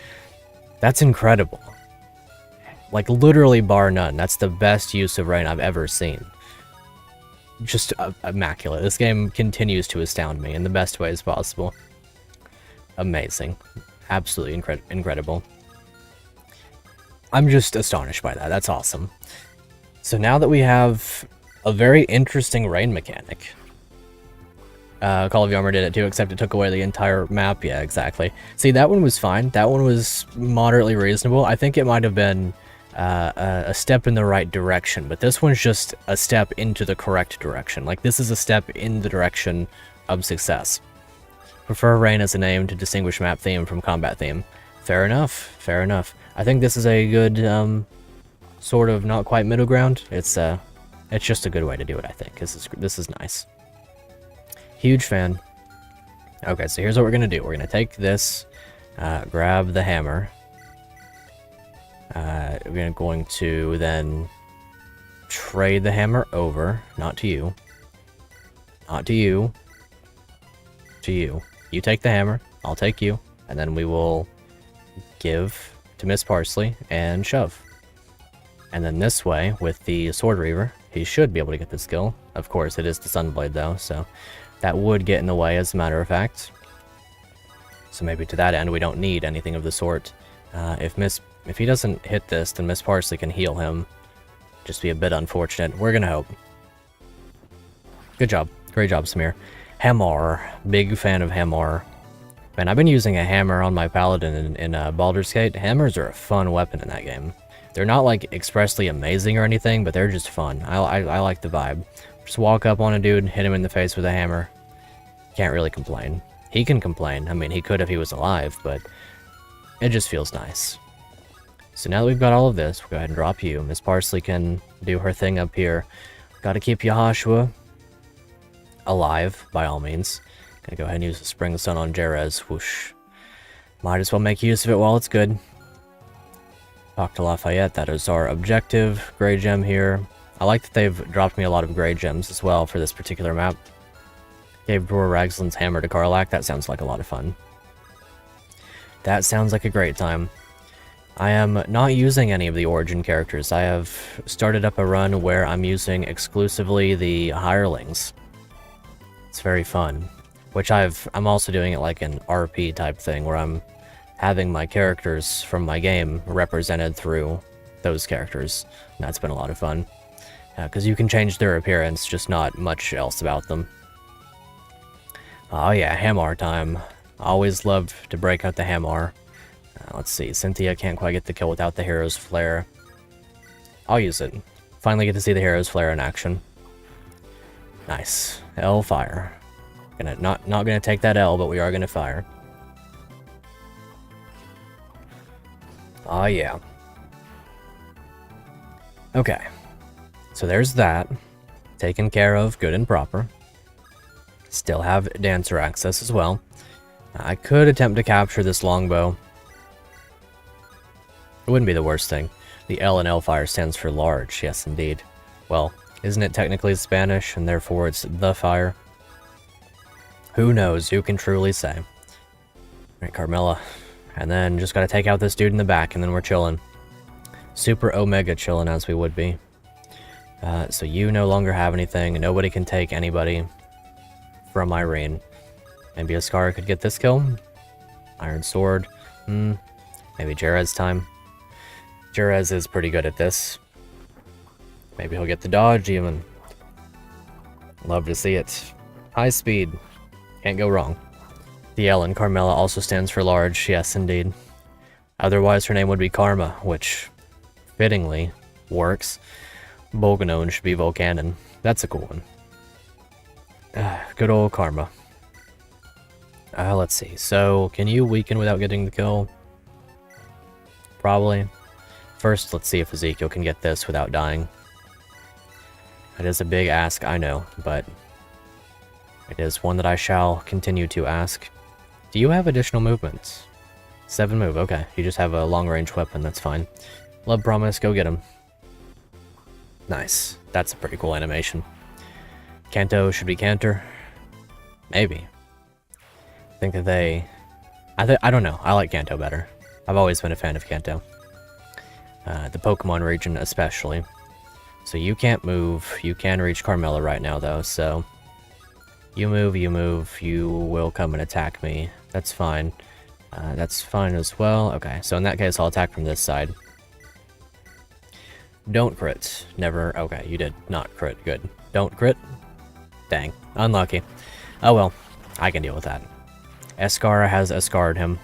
incredible. Like, literally bar none. That's the best use of rain I've ever seen. Just immaculate. This game continues to astound me in the best ways possible. Amazing. Absolutely incredible. I'm just astonished by that. That's awesome. So now that we have a very interesting rain mechanic. Call of the Armor did it too, except it took away the entire map. Yeah, exactly. See, that one was fine. That one was moderately reasonable. I think it might have been a step in the right direction, but this one's just a step into the correct direction. Like, this is a step in the direction of success. Prefer rain as a name to distinguish map theme from combat theme. Fair enough. Fair enough. I think this is a good sort of not quite middle ground. It's just a good way to do it, I think. This is nice. Huge fan. Okay, so here's what we're gonna do. We're gonna take this, grab the hammer. We're going to then trade the hammer over, not to you. Not to you. To you. You take the hammer, I'll take you, and then we will give to Miss Parsley and shove. And then this way, with the Sword Reaver, he should be able to get the skill. Of course, it is the Sunblade though, so That would get in the way, as a matter of fact. So maybe to that end, we don't need anything of the sort. If he doesn't hit this, then Miss Parsley can heal him. Just be a bit unfortunate. We're gonna hope. Good job. Great job, Samir. Hammer. Big fan of hammer. Man, I've been using a hammer on my paladin in Baldur's Gate. Hammers are a fun weapon in that game. They're not, like, expressly amazing or anything, but they're just fun. I like the vibe. Just walk up on a dude, hit him in the face with a hammer. Can't really complain. He can complain. I mean, he could if he was alive, but it just feels nice. So now that we've got all of this, we'll go ahead and drop you. Miss Parsley can do her thing up here. Gotta keep Yahashua alive, by all means. Gonna go ahead and use the Spring Sun on Jerez. Whoosh. Might as well make use of it while it's good. Talk to Lafayette, that is our objective. Grey gem here. I like that they've dropped me a lot of grey gems as well for this particular map. Gave Brewer Ragsland's hammer to Karlach. That sounds like a lot of fun. That sounds like a great time. I am not using any of the origin characters. I have started up a run where I'm using exclusively the hirelings. It's very fun. Which I'm also doing it like an RP type thing where I'm having my characters from my game represented through those characters. And that's been a lot of fun. Because you can change their appearance, just not much else about them. Oh yeah, hammer time. Always love to break out the hammer. Let's see, Cynthia can't quite get the kill without the Hero's Flare. I'll use it. Finally get to see the Hero's Flare in action. Nice. L fire. Not gonna take that L, but we are gonna fire. Oh yeah. Okay. So there's that. Taken care of, good and proper. Still have dancer access as well. I could attempt to capture this longbow. It wouldn't be the worst thing. The L in L-Fire stands for large, yes indeed. Well, isn't it technically Spanish, and therefore it's the fire? Who knows, who can truly say. Alright, Carmilla. And then just gotta take out this dude in the back, and then we're chilling. Super Omega chilling as we would be. So you no longer have anything, and nobody can take anybody from Irene. Maybe Ascara could get this kill? Iron Sword. Maybe Jerez time. Jerez is pretty good at this. Maybe he'll get the dodge even. Love to see it. High speed. Can't go wrong. The L in Carmilla also stands for large, yes indeed. Otherwise her name would be Karma, which fittingly works. Bolganone should be Volcanon. That's a cool one. Good old Karma. Let's see. So, can you weaken without getting the kill? Probably. First, let's see if Ezekiel can get this without dying. It is a big ask, I know, but it is one that I shall continue to ask. Do you have additional movements? 7 move, okay. You just have a long-range weapon, that's fine. Love Promise, go get him. Nice. That's a pretty cool animation. Kanto should be Cantor. Maybe. I think that they... I don't know. I like Kanto better. I've always been a fan of Kanto. The Pokemon region especially. So you can't move. You can reach Carmilla right now though, so... You move, you will come and attack me. That's fine. That's fine as well. Okay, so in that case I'll attack from this side. Don't crit. Never. Okay, you did not crit. Good. Don't crit. Dang. Unlucky. Oh well. I can deal with that. Escara has Escarred him.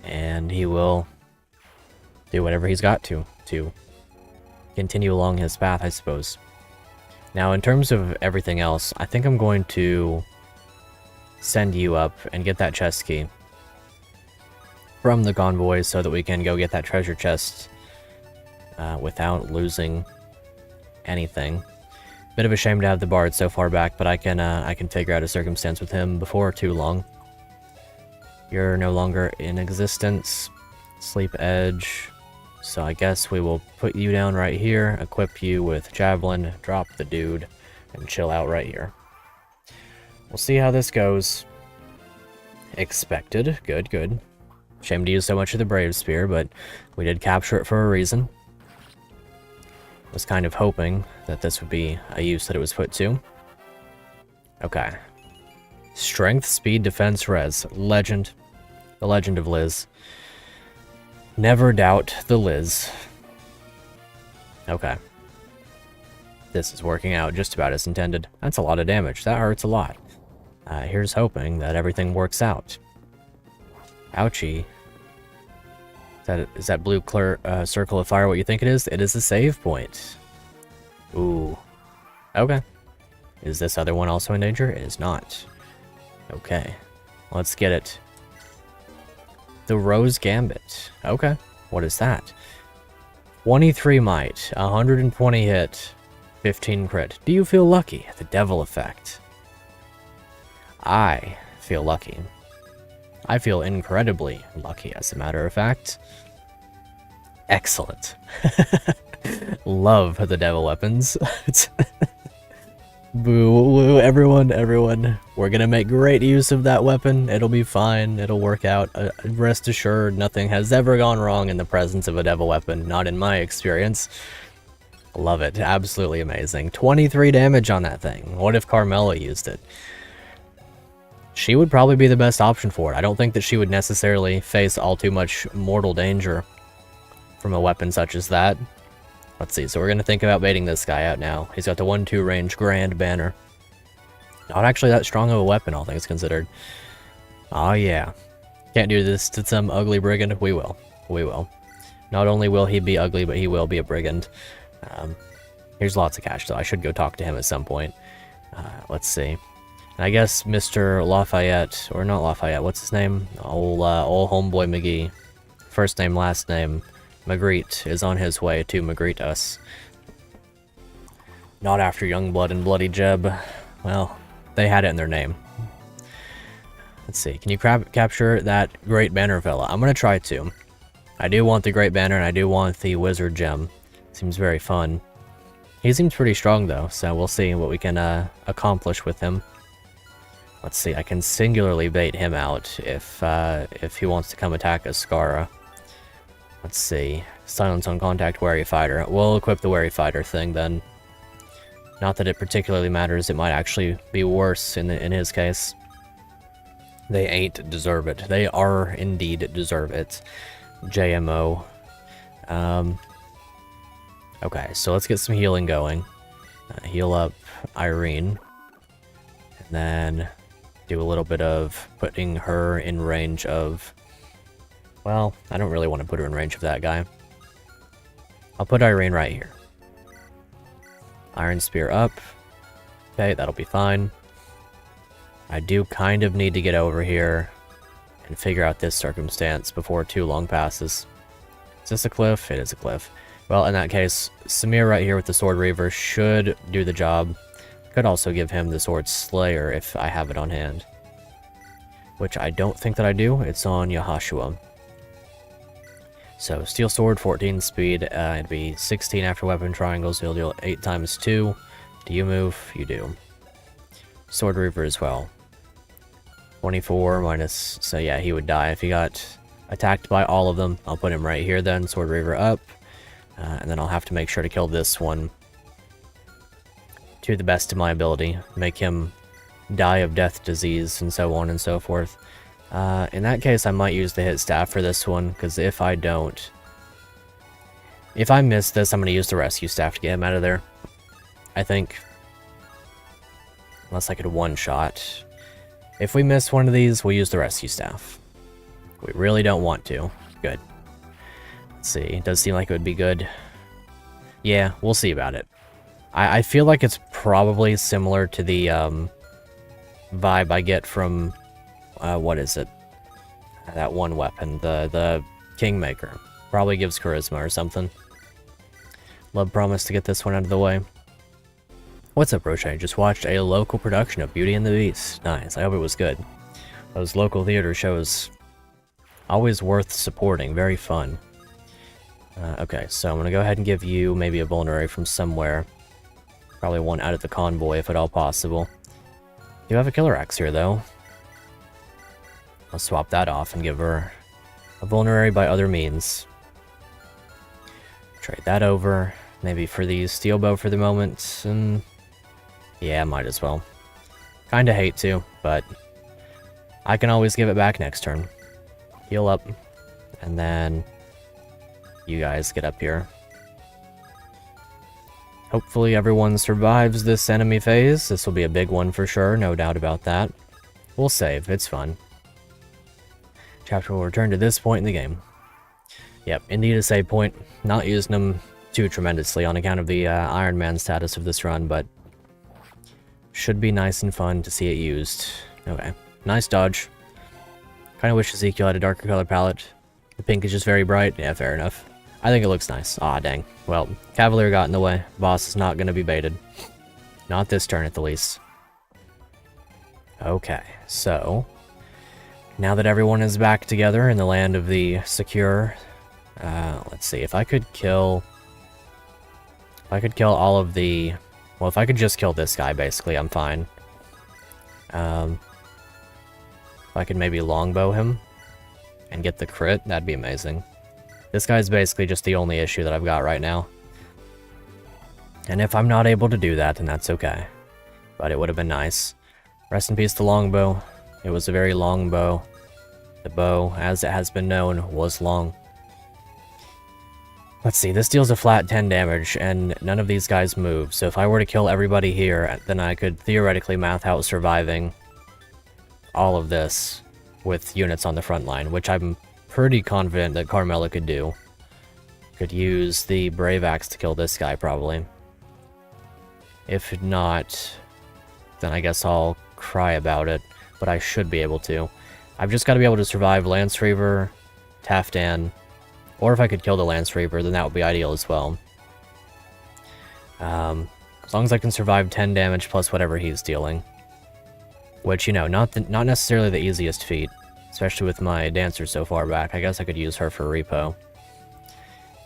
And he will do whatever he's got to continue along his path, I suppose. Now, in terms of everything else, I think I'm going to send you up and get that chest key from the convoy so that we can go get that treasure chest without losing anything. Bit of a shame to have the bard so far back, but I can figure out a circumstance with him before too long. You're no longer in existence. Sleep Edge. So I guess we will put you down right here, equip you with Javelin, drop the dude, and chill out right here. We'll see how this goes. Expected. Good, good. Shame to use so much of the Brave Spear, but we did capture it for a reason. Was kind of hoping that this would be a use that it was put to. Okay. Strength, speed, defense, res. Legend. The Legend of Liz. Never doubt the Liz. Okay. This is working out just about as intended. That's a lot of damage. That hurts a lot. Here's hoping that everything works out. Ouchie. Is that blue circle of fire what you think it is? It is a save point. Ooh. Okay. Is this other one also in danger? It is not. Okay. Let's get it. The Rose Gambit. Okay. What is that? 23 might, 120 hit, 15 crit. Do you feel lucky? The Devil Effect. I feel lucky. I feel incredibly lucky, as a matter of fact. Excellent. Love the devil weapons. Boo, woo, everyone. We're gonna make great use of that weapon. It'll be fine. It'll work out. Rest assured, nothing has ever gone wrong in the presence of a devil weapon. Not in my experience. Love it. Absolutely amazing. 23 damage on that thing. What if Carmela used it? She would probably be the best option for it. I don't think that she would necessarily face all too much mortal danger from a weapon such as that. Let's see, so we're going to think about baiting this guy out now. He's got the 1-2 range Grand Banner. Not actually that strong of a weapon, all things considered. Oh yeah. Can't do this to some ugly brigand. We will. We will. Not only will he be ugly, but he will be a brigand. Here's lots of cash, though. I should go talk to him at some point. Let's see. I guess Mr. Lafayette, or not Lafayette, what's his name? Old homeboy McGee. First name, last name. Magritte is on his way to Magritte us. Not after Youngblood and Bloody Jeb. Well, they had it in their name. Let's see. Can you capture that Great Banner fella? I'm going to try to. I do want the Great Banner, and I do want the Wizard Gem. Seems very fun. He seems pretty strong, though, so we'll see what we can accomplish with him. Let's see. I can singularly bait him out if he wants to come attack Ascara. Let's see. Silence on contact, Wary Fighter. We'll equip the Wary Fighter thing, then. Not that it particularly matters. It might actually be worse in his case. They ain't deserve it. They are indeed deserve it. JMO. Okay, so let's get some healing going. Heal up Irene. And then do a little bit of putting her in range of... Well, I don't really want to put her in range of that guy. I'll put Irene right here. Iron Spear up. Okay, that'll be fine. I do kind of need to get over here and figure out this circumstance before too long passes. Is this a cliff? It is a cliff. Well, in that case, Samir right here with the Sword Reaver should do the job. Could also give him the Sword Slayer if I have it on hand. Which I don't think that I do. It's on Yahashua. So, Steel Sword, 14 speed. It'd be 16 after weapon triangles. You'll deal 8 times 2. Do you move? You do. Sword Reaver as well. 24 minus... So yeah, he would die if he got attacked by all of them. I'll put him right here then. Sword Reaver up. And then I'll have to make sure to kill this one to the best of my ability. Make him die of death disease and so on and so forth. In that case, I might use the hit staff for this one, because if I don't... If I miss this, I'm going to use the rescue staff to get him out of there. I think. Unless I could one-shot. If we miss one of these, we'll use the rescue staff. We really don't want to. Good. Let's see. It does seem like it would be good. Yeah, we'll see about it. I feel like it's probably similar to the vibe I get from... what is it? That one weapon, the Kingmaker. Probably gives charisma or something. Love promise to get this one out of the way. What's up, Roche? I just watched a local production of Beauty and the Beast. Nice, I hope it was good. Those local theater shows, always worth supporting, very fun. Okay, so I'm going to go ahead and give you maybe a vulnerary from somewhere. Probably one out of the convoy, if at all possible. You have a killer axe here, though. I'll swap that off and give her a vulnerary by other means. Trade that over. Maybe for the steel bow for the moment. And yeah, might as well. Kinda hate to, but I can always give it back next turn. Heal up, and then you guys get up here. Hopefully everyone survives this enemy phase. This will be a big one for sure, no doubt about that. We'll save, it's fun. Chapter will return to this point in the game. Yep, indeed a save point. Not using them too tremendously on account of the Iron Man status of this run, but should be nice and fun to see it used. Okay, nice dodge. Kinda wish Ezekiel had a darker color palette. The pink is just very bright. Yeah, fair enough. I think it looks nice. Aw, dang. Well, Cavalier got in the way. Boss is not gonna be baited. Not this turn, at the least. Okay, so now that everyone is back together in the land of the secure, let's see, if I could kill all of the, well, if I could just kill this guy, basically, I'm fine. If I could maybe longbow him and get the crit, that'd be amazing. This guy's basically just the only issue that I've got right now. And if I'm not able to do that, then that's okay. But it would have been nice. Rest in peace to longbow. It was a very long bow. The bow, as it has been known, was long. Let's see, this deals a flat 10 damage, and none of these guys move. So if I were to kill everybody here, then I could theoretically math out surviving all of this with units on the front line, which I'm pretty confident that Carmela could do. Could use the Brave Axe to kill this guy, probably. If not, then I guess I'll cry about it, but I should be able to. I've just got to be able to survive Lance Reaver, Taftan, or if I could kill the Lance Reaver, then that would be ideal as well. As long as I can survive 10 damage plus whatever he's dealing. Which, you know, not necessarily the easiest feat, especially with my Dancer so far back. I guess I could use her for repo.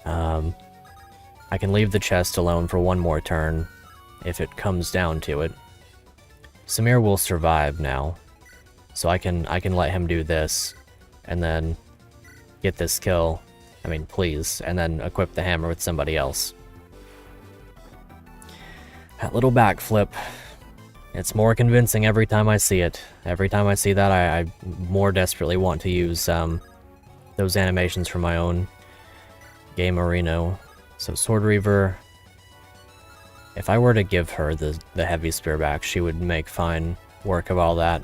I can leave the chest alone for one more turn, if it comes down to it. Samir will survive now, so I can let him do this, and then get this kill. I mean, please, and then equip the hammer with somebody else. That little backflip, it's more convincing every time I see it. Every time I see that, I more desperately want to use those animations from my own game arena. So Sword Reaver, if I were to give her the heavy spear back, she would make fine work of all that.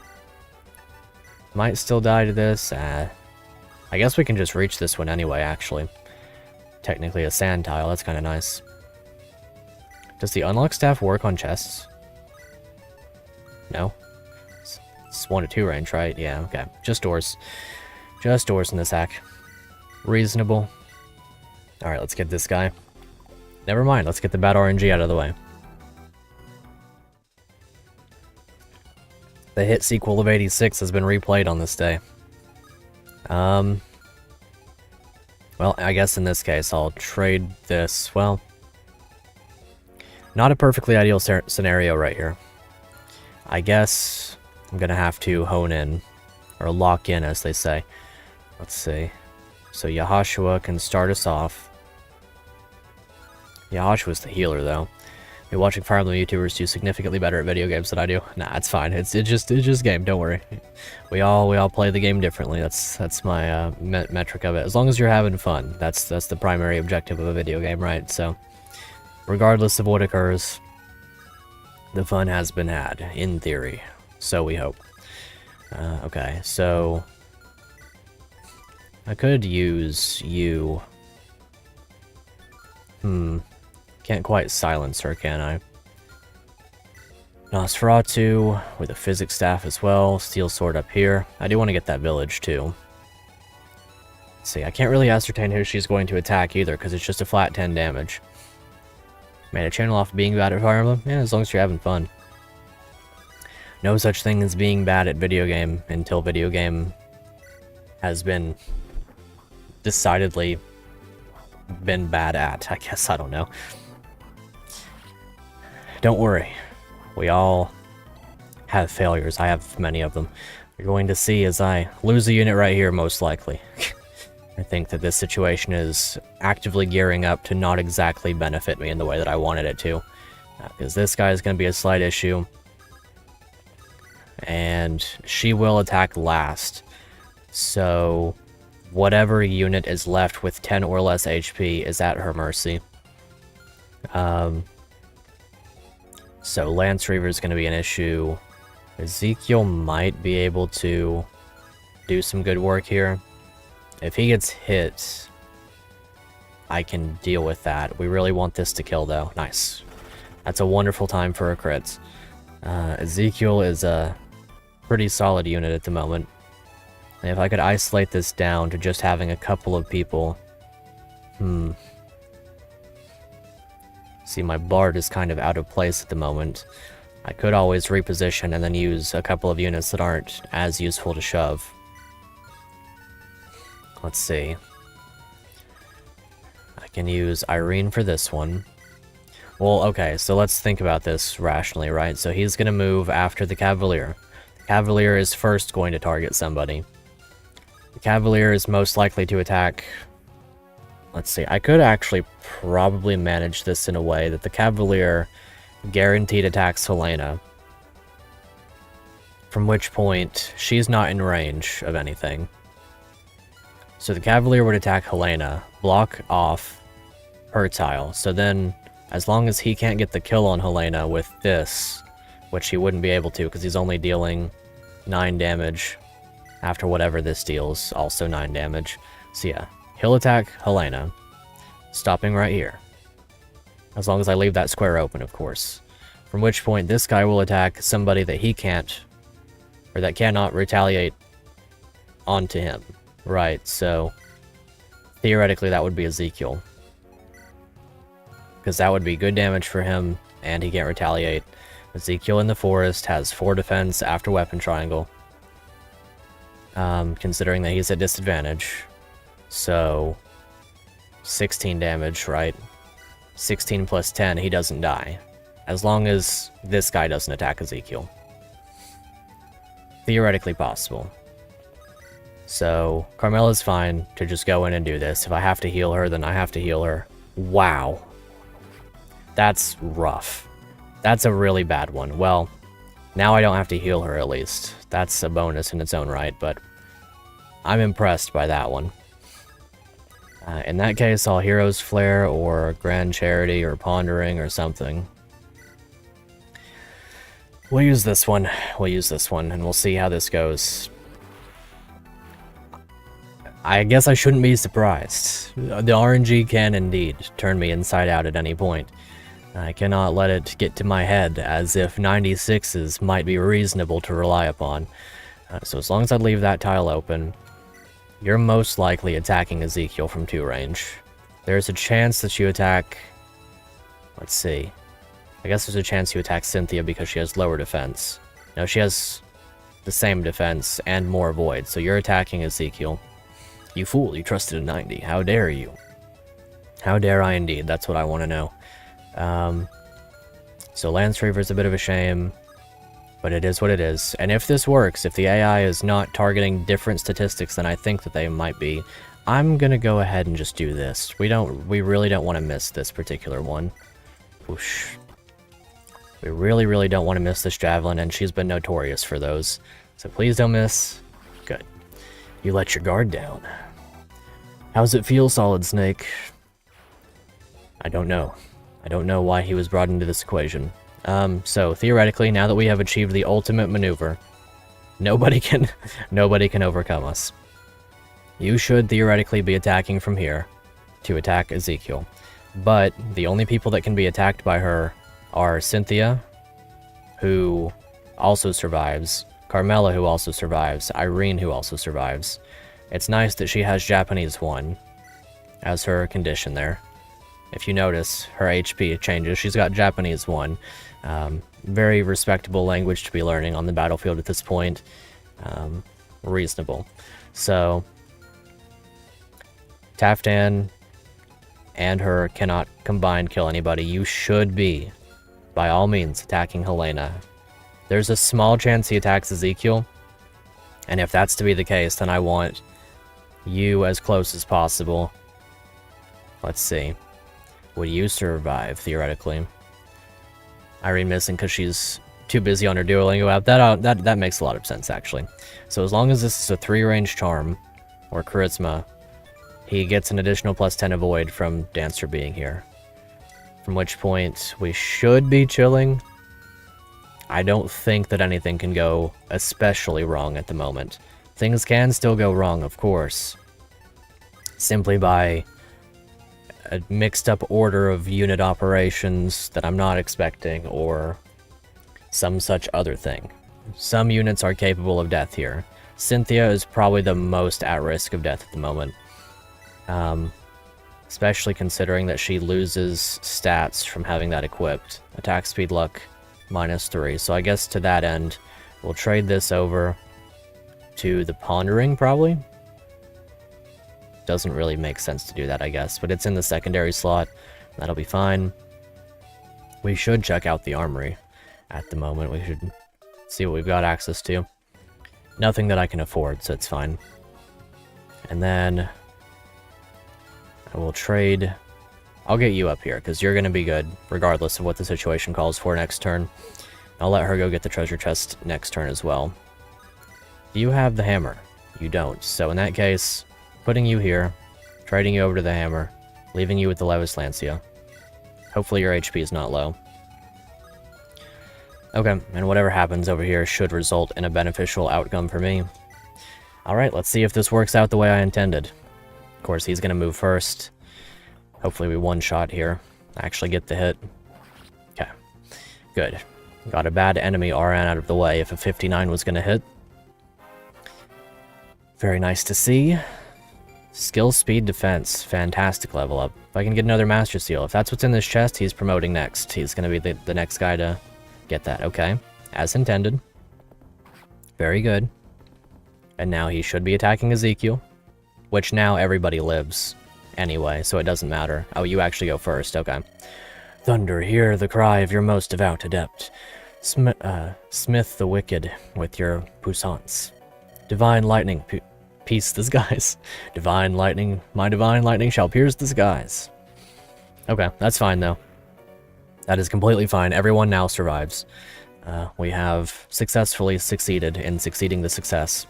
Might still die to this. I guess we can just reach this one anyway, actually. Technically a sand tile, that's kind of nice. Does the unlock staff work on chests? No? It's 1 to 2 range, right? Yeah, okay. Just doors. Just doors in this hack. Reasonable. Alright, let's get this guy. Never mind, let's get the bad RNG out of the way. The hit sequel of 86 has been replayed on this day. Well, I guess in this case, I'll trade this. Well, not a perfectly ideal scenario right here. I guess I'm gonna have to hone in, or lock in, as they say. Let's see. So Yahashua can start us off. Yahashua's the healer, though. You're watching Fire Emblem YouTubers do significantly better at video games than I do. Nah, it's fine. It's just game. Don't worry. We all play the game differently. That's my metric of it. As long as you're having fun, that's the primary objective of a video game, right? So, regardless of what occurs, the fun has been had, in theory. So we hope. Okay, so I could use you. Can't quite silence her, can I? Nosferatu with a physics staff as well. Steel sword up here. I do want to get that village too. Let's see, I can't really ascertain who she's going to attack either, because it's just a flat 10 damage. Made a channel off being bad at Fire Emblem? Yeah, as long as you're having fun. No such thing as being bad at video game until video game has been decidedly been bad at, I guess. I don't know. Don't worry. We all have failures. I have many of them. You're going to see as I lose a unit right here, most likely. I think that this situation is actively gearing up to not exactly benefit me in the way that I wanted it to. Because this guy is going to be a slight issue. and she will attack last. So whatever unit is left with 10 or less HP is at her mercy. So Lance Reaver is going to be an issue. Ezekiel might be able to do some good work here. If he gets hit, I can deal with that. We really want this to kill, though. Nice. That's a wonderful time for a crit. Ezekiel is a pretty solid unit at the moment. And if I could isolate this down to just having a couple of people... See, my Bard is kind of out of place at the moment. I could always reposition and then use a couple of units that aren't as useful to shove. Let's see. I can use Irene for this one. Well, okay, so let's think about this rationally, right? So he's going to move after the Cavalier. The Cavalier is first going to target somebody. The Cavalier is most likely to attack... Let's see, I could actually probably manage this in a way that the Cavalier guaranteed attacks Helena. From which point, she's not in range of anything. So the Cavalier would attack Helena, block off her tile. So then, as long as he can't get the kill on Helena with this, which he wouldn't be able to because he's only dealing 9 damage after whatever this deals, also 9 damage. So yeah. He'll attack Helena, stopping right here. As long as I leave that square open, of course. From which point, this guy will attack somebody that he can't, or that cannot retaliate onto him. Right, so theoretically that would be Ezekiel. Because that would be good damage for him, and he can't retaliate. Ezekiel in the forest has 4 defense after weapon triangle. Considering that he's at disadvantage. So, 16 damage, right? 16 plus 10, he doesn't die. As long as this guy doesn't attack Ezekiel. Theoretically possible. So, Carmela's fine to just go in and do this. If I have to heal her, then I have to heal her. Wow. That's rough. That's a really bad one. Well, now I don't have to heal her at least. That's a bonus in its own right, but I'm impressed by that one. In that case, I'll Hero's Flare or Grand Charity or Pondering or something. We'll use this one, and we'll see how this goes. I guess I shouldn't be surprised. The RNG can indeed turn me inside out at any point. I cannot let it get to my head as if 96s might be reasonable to rely upon. So as long as I leave that tile open, you're most likely attacking Ezekiel from 2 range. There's a chance that you attack... Let's see. I guess there's a chance you attack Cynthia because she has lower defense. No, she has the same defense and more void, so you're attacking Ezekiel. You fool, you trusted a 90. How dare you? How dare I indeed, that's what I want to know. So Lance Reaver's a bit of a shame. But it is what it is. And if this works, if the AI is not targeting different statistics than I think that they might be, I'm gonna go ahead and just do this. We really don't want to miss this particular one. Whoosh. We really don't want to miss this Javelin, and she's been notorious for those. So please don't miss. Good. You let your guard down. How's it feel, Solid Snake? I don't know. I don't know why he was brought into this equation. So theoretically, now that we have achieved the ultimate maneuver, nobody can overcome us. You should theoretically be attacking from here to attack Ezekiel. But the only people that can be attacked by her are Cynthia, who also survives, Carmela, who also survives, Irene, who also survives. It's nice that she has Japanese 1 as her condition there. If you notice, her HP changes. She's got Japanese 1. Very respectable language to be learning on the battlefield at this point. Reasonable. So, Taftan and her cannot combined kill anybody. You should be, by all means, attacking Helena. There's a small chance he attacks Ezekiel, and if that's to be the case, then I want you as close as possible. Let's see. Would you survive, theoretically? Irene missing because she's too busy on her Duolingo app. That makes a lot of sense, actually. So as long as this is a 3-range charm, or charisma, he gets an additional +10 avoid from Dancer being here. From which point, we should be chilling. I don't think that anything can go especially wrong at the moment. Things can still go wrong, of course. Simply by a mixed-up order of unit operations that I'm not expecting, or some such other thing. Some units are capable of death here. Cynthia is probably the most at risk of death at the moment. Especially considering that she loses stats from having that equipped. Attack speed luck -3. So I guess to that end, we'll trade this over to the Pondering, probably. Doesn't really make sense to do that, I guess, but it's in the secondary slot. That'll be fine. We should check out the armory at the moment. We should see what we've got access to. Nothing that I can afford, so it's fine. And then I will trade. I'll get you up here, because you're going to be good, regardless of what the situation calls for next turn. I'll let her go get the treasure chest next turn as well. Do you have the hammer? You don't. So in that case, putting you here, trading you over to the hammer, leaving you with the Levis Lancia. Hopefully your HP is not low. Okay, and whatever happens over here should result in a beneficial outcome for me. Alright, let's see if this works out the way I intended. Of course, he's going to move first. Hopefully we one-shot here. Actually get the hit. Okay, good. Got a bad enemy RN out of the way if a 59 was going to hit. Very nice to see. Skill, speed, defense. Fantastic level up. If I can get another Master Seal. If that's what's in this chest, he's promoting next. He's going to be the next guy to get that. Okay. As intended. Very good. And now he should be attacking Ezekiel. Which now everybody lives. Anyway, so it doesn't matter. Oh, you actually go first. Okay. Thunder, hear the cry of your most devout adept. Smith the wicked with your puissance. Divine lightning, pierce the skies. Divine lightning, my divine lightning shall pierce the skies. Okay, that's fine though. That is completely fine. Everyone now survives. We have successfully succeeded in succeeding the success.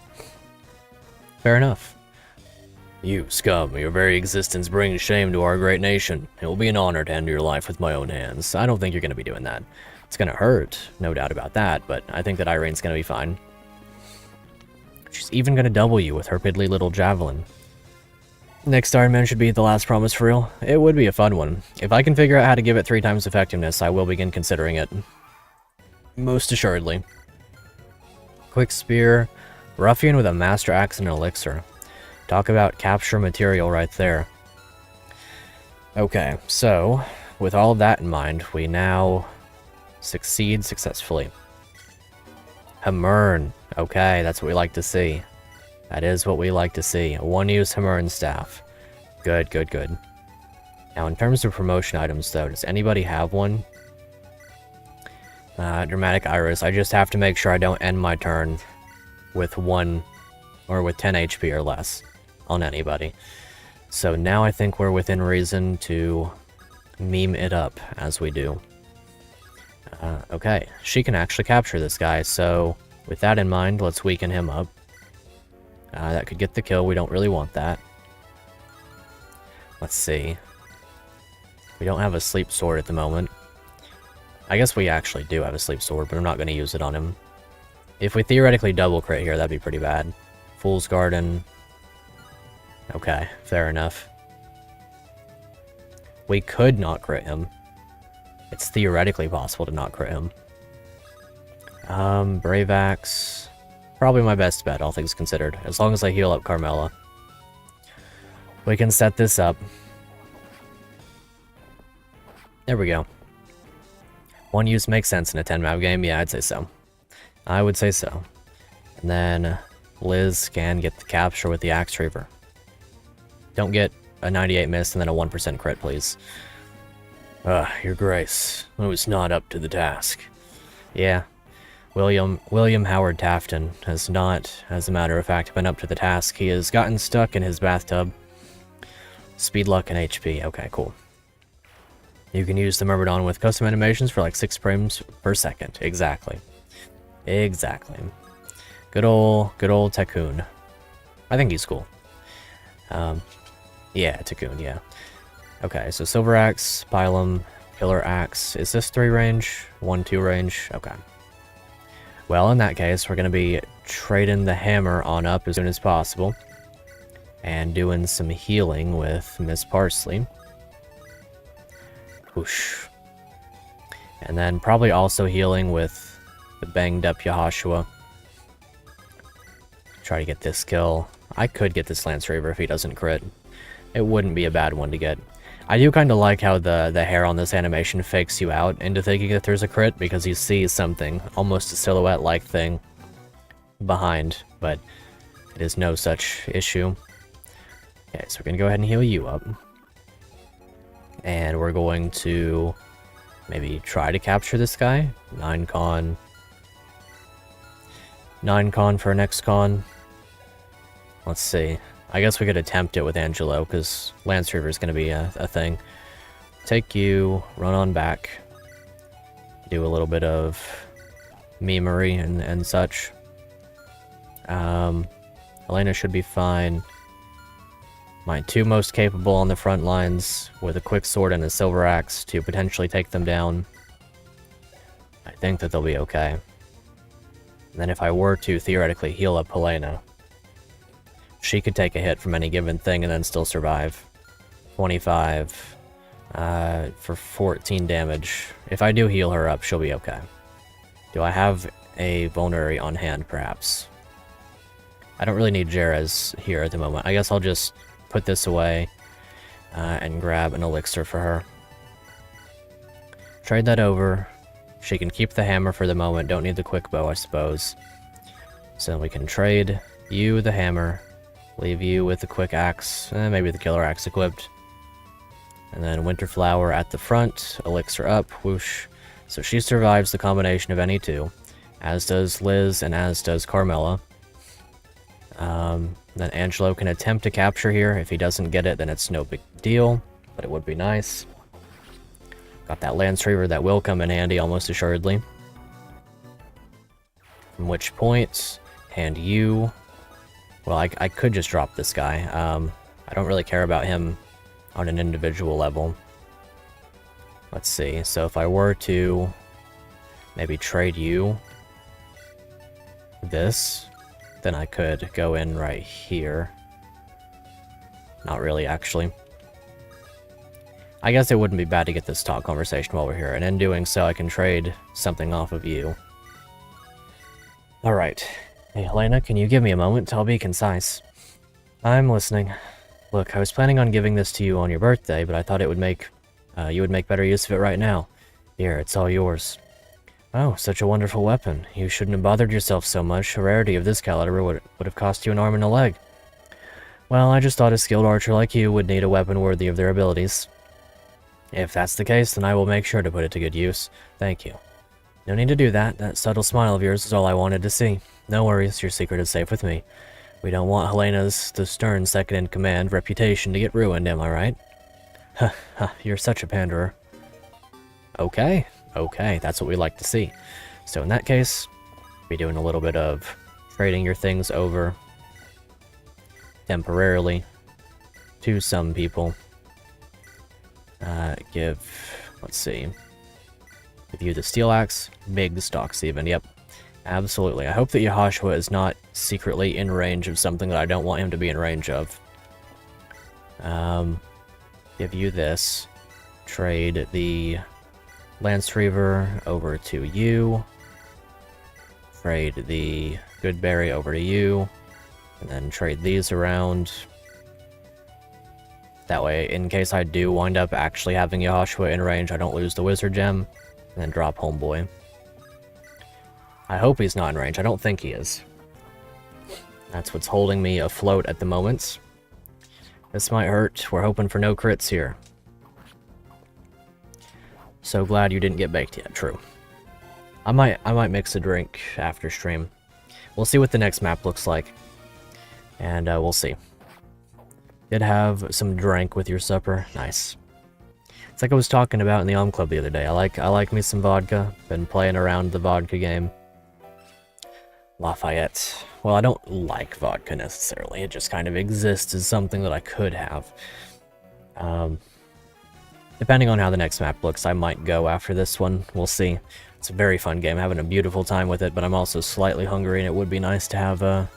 Fair enough. You scum, your very existence brings shame to our great nation. It will be an honor to end your life with my own hands. I don't think you're going to be doing that. It's going to hurt, no doubt about that, but I think that Irene's going to be fine. She's even going to double you with her piddly little javelin. Next Iron Man should be the last promise for real. It would be a fun one. If I can figure out how to give it 3 times effectiveness, I will begin considering it. Most assuredly. Quick Spear. Ruffian with a Master Axe and an Elixir. Talk about capture material right there. Okay, so, with all of that in mind, we now succeed successfully. Hamern. Okay, that's what we like to see. That is what we like to see. A one-use Hamern staff. Good, good, good. Now, in terms of promotion items, though, does anybody have one? Dramatic Iris. I just have to make sure I don't end my turn with 1 or with 10 HP or less on anybody. So now I think we're within reason to meme it up as we do. Okay, she can actually capture this guy, so with that in mind, let's weaken him up. That could get the kill, we don't really want that. Let's see. We don't have a sleep sword at the moment. I guess we actually do have a sleep sword, but I'm not going to use it on him. If we theoretically double crit here, that'd be pretty bad. Fool's Garden. Okay, fair enough. We could not crit him. It's theoretically possible to not crit him. Brave Axe. Probably my best bet, all things considered. As long as I heal up Carmella. We can set this up. There we go. One use makes sense in a 10-map game? Yeah, I'd say so. I would say so. And then Liz can get the capture with the Axe Reaver. Don't get a 98 miss and then a 1% crit, please. Your Grace. I was not up to the task. Yeah. William Howard Tafton has not, as a matter of fact, been up to the task. He has gotten stuck in his bathtub. Speed, luck, and HP. Okay, cool. You can use the Myrmidon with custom animations for like 6 frames per second. Exactly. Exactly. Good old Tycoon. I think he's cool. Yeah, Tycoon, yeah. Okay, so Silver Axe, Pylum, Killer Axe. Is this 3 range? 1-2 range? Okay. Well, in that case, we're going to be trading the hammer on up as soon as possible. And doing some healing with Miss Parsley. Whoosh. And then probably also healing with the banged up Yahashua. Try to get this kill. I could get this Lance Reaver if he doesn't crit. It wouldn't be a bad one to get. I do kind of like how the hair on this animation fakes you out into thinking that there's a crit, because you see something, almost a silhouette-like thing, behind, but it is no such issue. Okay, so we're going to go ahead and heal you up. And we're going to maybe try to capture this guy. 9 con. 9 con for next con. Let's see. I guess we could attempt it with Angelo, because Lance Reaver is going to be a thing. Take you, run on back. Do a little bit of memery and such. Helena should be fine. My 2 most capable on the front lines with a quick sword and a silver axe to potentially take them down. I think that they'll be okay. And then if I were to theoretically heal up Helena, she could take a hit from any given thing and then still survive. 25 for 14 damage. If I do heal her up, she'll be okay. Do I have a vulnerary on hand, perhaps? I don't really need Jerez here at the moment. I guess I'll just put this away and grab an elixir for her. Trade that over. She can keep the hammer for the moment. Don't need the quick bow, I suppose. So we can trade you the hammer. Leave you with the quick axe, maybe the killer axe equipped. And then Winter Flower at the front, elixir up, whoosh. So she survives the combination of any 2, as does Liz and as does Carmela. Then Angelo can attempt to capture here. If he doesn't get it, then it's no big deal, but it would be nice. Got that Lance Reaver that will come in handy, almost assuredly. From which point, hand you... Well, I could just drop this guy. I don't really care about him on an individual level. Let's see. So if I were to maybe trade you this, then I could go in right here. Not really, actually. I guess it wouldn't be bad to get this talk conversation while we're here, and in doing so, I can trade something off of you. Alright. Hey, Helena, can you give me a moment? I'll be concise. I'm listening. Look, I was planning on giving this to you on your birthday, but I thought it would make... you would make better use of it right now. Here, it's all yours. Oh, such a wonderful weapon. You shouldn't have bothered yourself so much. A rarity of this caliber would have cost you an arm and a leg. Well, I just thought a skilled archer like you would need a weapon worthy of their abilities. If that's the case, then I will make sure to put it to good use. Thank you. No need to do that. That subtle smile of yours is all I wanted to see. No worries, your secret is safe with me. We don't want Helena's, the stern second-in-command, reputation to get ruined, am I right? You're such a panderer. Okay, that's what we like to see. So in that case, be doing a little bit of trading your things over temporarily to some people. Let's see. Give you the steel axe, big stocks even, yep. Absolutely. I hope that Yahashua is not secretly in range of something that I don't want him to be in range of. Give you this. Trade the Lance Reaver over to you. Trade the Goodberry over to you. And then trade these around. That way, in case I do wind up actually having Yahashua in range, I don't lose the Wizard Gem. And then drop Homeboy. I hope he's not in range. I don't think he is. That's what's holding me afloat at the moment. This might hurt. We're hoping for no crits here. So glad you didn't get baked yet. True. I might mix a drink after stream. We'll see what the next map looks like. And we'll see. Did have some drink with your supper. Nice. It's like I was talking about in the Club the other day. I like me some vodka. Been playing around the vodka game. Lafayette. Well, I don't like vodka necessarily. It just kind of exists as something that I could have. Depending on how the next map looks, I might go after this one. We'll see. It's a very fun game. I'm having a beautiful time with it, but I'm also slightly hungry, and it would be nice to have a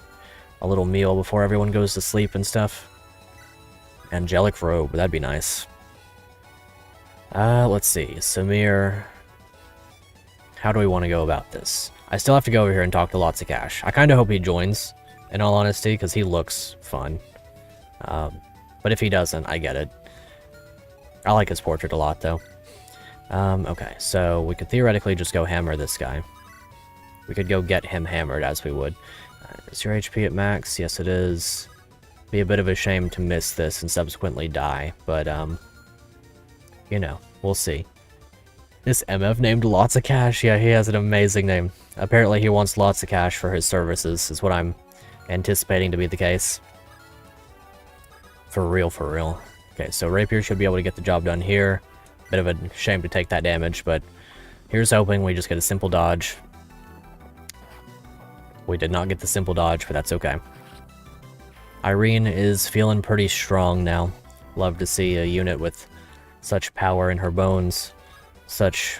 little meal before everyone goes to sleep and stuff. Angelic robe, that'd be nice. Let's see. Samir. How do we want to go about this? I still have to go over here and talk to Lots of Cash. I kind of hope he joins, in all honesty, because he looks fun. But if he doesn't, I get it. I like his portrait a lot, though. Okay, so we could theoretically just go hammer this guy. We could go get him hammered, as we would. Is your HP at max? Yes, it is. Be a bit of a shame to miss this and subsequently die, but, you know, we'll see. This MF named Lots of Cash? Yeah, he has an amazing name. Apparently he wants lots of cash for his services, is what I'm anticipating to be the case. For real, for real. Okay, so Rapier should be able to get the job done here. Bit of a shame to take that damage, but here's hoping we just get a simple dodge. We did not get the simple dodge, but that's okay. Irene is feeling pretty strong now. Love to see a unit with such power in her bones. Such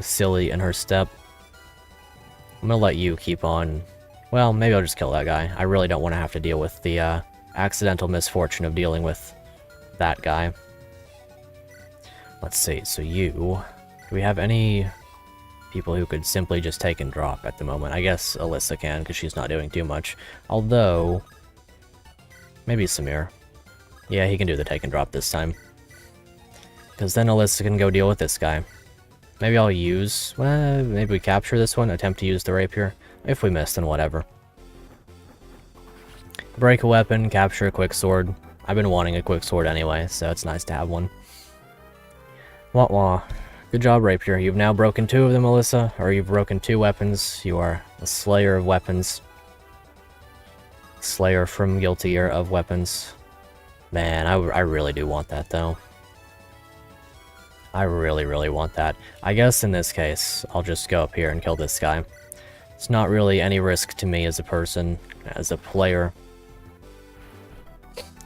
silly in her step. I'm gonna let you keep on. Well, maybe I'll just kill that guy. I really don't want to have to deal with the accidental misfortune of dealing with that guy. Let's see, so you... Do we have any people who could simply just take and drop at the moment? I guess Alyssa can, because she's not doing too much. Although... Maybe Samir. Yeah, he can do the take and drop this time. Because then Alyssa can go deal with this guy. Maybe I'll use... Well, maybe we capture this one, attempt to use the rapier. If we miss, then whatever. Break a weapon, capture a quick sword. I've been wanting a quick sword anyway, so it's nice to have one. Wah wah. Good job, Rapier. You've now broken 2 of them, Alyssa. Or you've broken 2 weapons. You are a slayer of weapons. Slayer from Guiltier of weapons. Man, I really do want that, though. I really, really want that. I guess in this case, I'll just go up here and kill this guy. It's not really any risk to me as a person, as a player.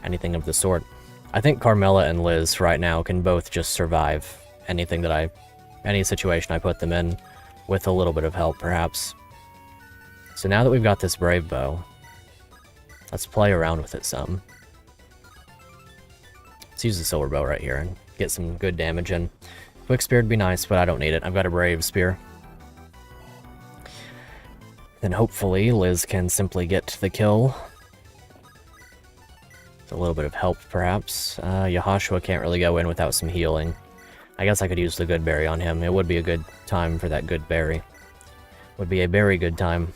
Anything of the sort. I think Carmela and Liz right now can both just survive anything that any situation I put them in, with a little bit of help, perhaps. So now that we've got this Brave Bow, let's play around with it some. Let's use the Silver Bow right here and get some good damage in. Quick Spear would be nice, but I don't need it. I've got a Brave Spear. Then hopefully Liz can simply get the kill. With a little bit of help, perhaps. Yahashua can't really go in without some healing. I guess I could use the good berry on him. It would be a good time for that good berry. Would be a very good time.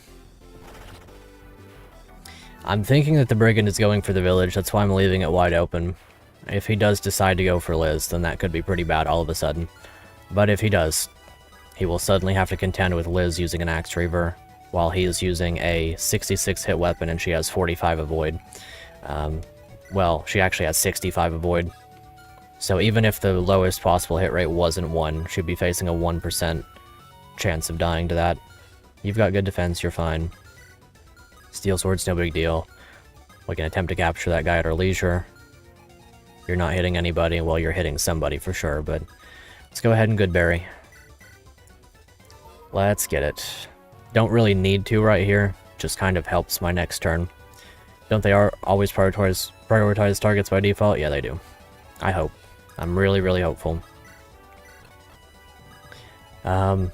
I'm thinking that the Brigand is going for the village, that's why I'm leaving it wide open. If he does decide to go for Liz, then that could be pretty bad all of a sudden. But if he does, he will suddenly have to contend with Liz using an Axe Reaver, while he is using a 66 hit weapon and she has 45 avoid. Well, she actually has 65 avoid. So even if the lowest possible hit rate wasn't 1, she'd be facing a 1% chance of dying to that. You've got good defense, you're fine. Steel Sword's no big deal. We can attempt to capture that guy at our leisure. You're not hitting anybody, well, you're hitting somebody for sure, but let's go ahead and Goodberry. Let's get it. Don't really need to right here, just kind of helps my next turn. Don't they always prioritize targets by default? Yeah, they do. I hope. I'm really, really hopeful. The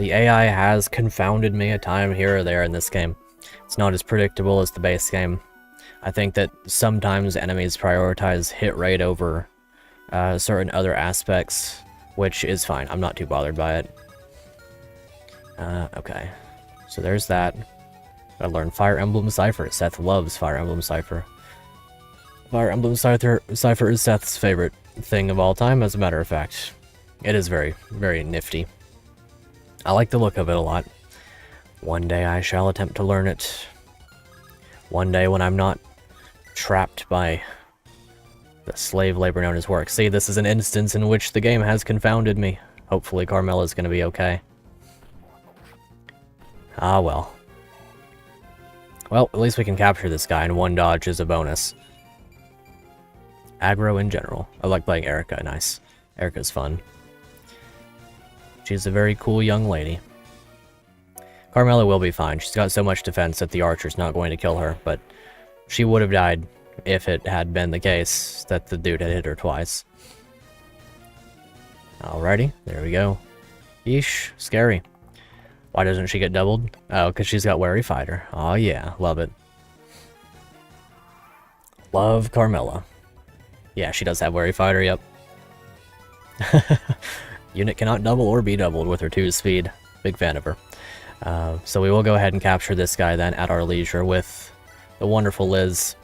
AI has confounded me a time here or there in this game. It's not as predictable as the base game. I think that sometimes enemies prioritize hit rate over certain other aspects, which is fine. I'm not too bothered by it. Okay. So there's that. Gotta learn Fire Emblem Cipher. Seth loves Fire Emblem Cipher. Fire Emblem Cipher is Seth's favorite thing of all time, as a matter of fact. It is very, very nifty. I like the look of it a lot. One day I shall attempt to learn it. One day when I'm not trapped by the slave labor known as work. See, this is an instance in which the game has confounded me. Hopefully Carmela's gonna be okay. Ah, well. Well, at least we can capture this guy, and 1 dodge is a bonus. Aggro in general. I like playing Erica, nice. Erica's fun. She's a very cool young lady. Carmela will be fine. She's got so much defense that the archer's not going to kill her, but she would have died if it had been the case that the dude had hit her twice. Alrighty, there we go. Yeesh, scary. Why doesn't she get doubled? Oh, because she's got Wary Fighter. Oh yeah, love it. Love Carmela. Yeah, she does have Wary Fighter, yep. Unit cannot double or be doubled with her 2 speed. Big fan of her. So we will go ahead and capture this guy then at our leisure with the wonderful Liz.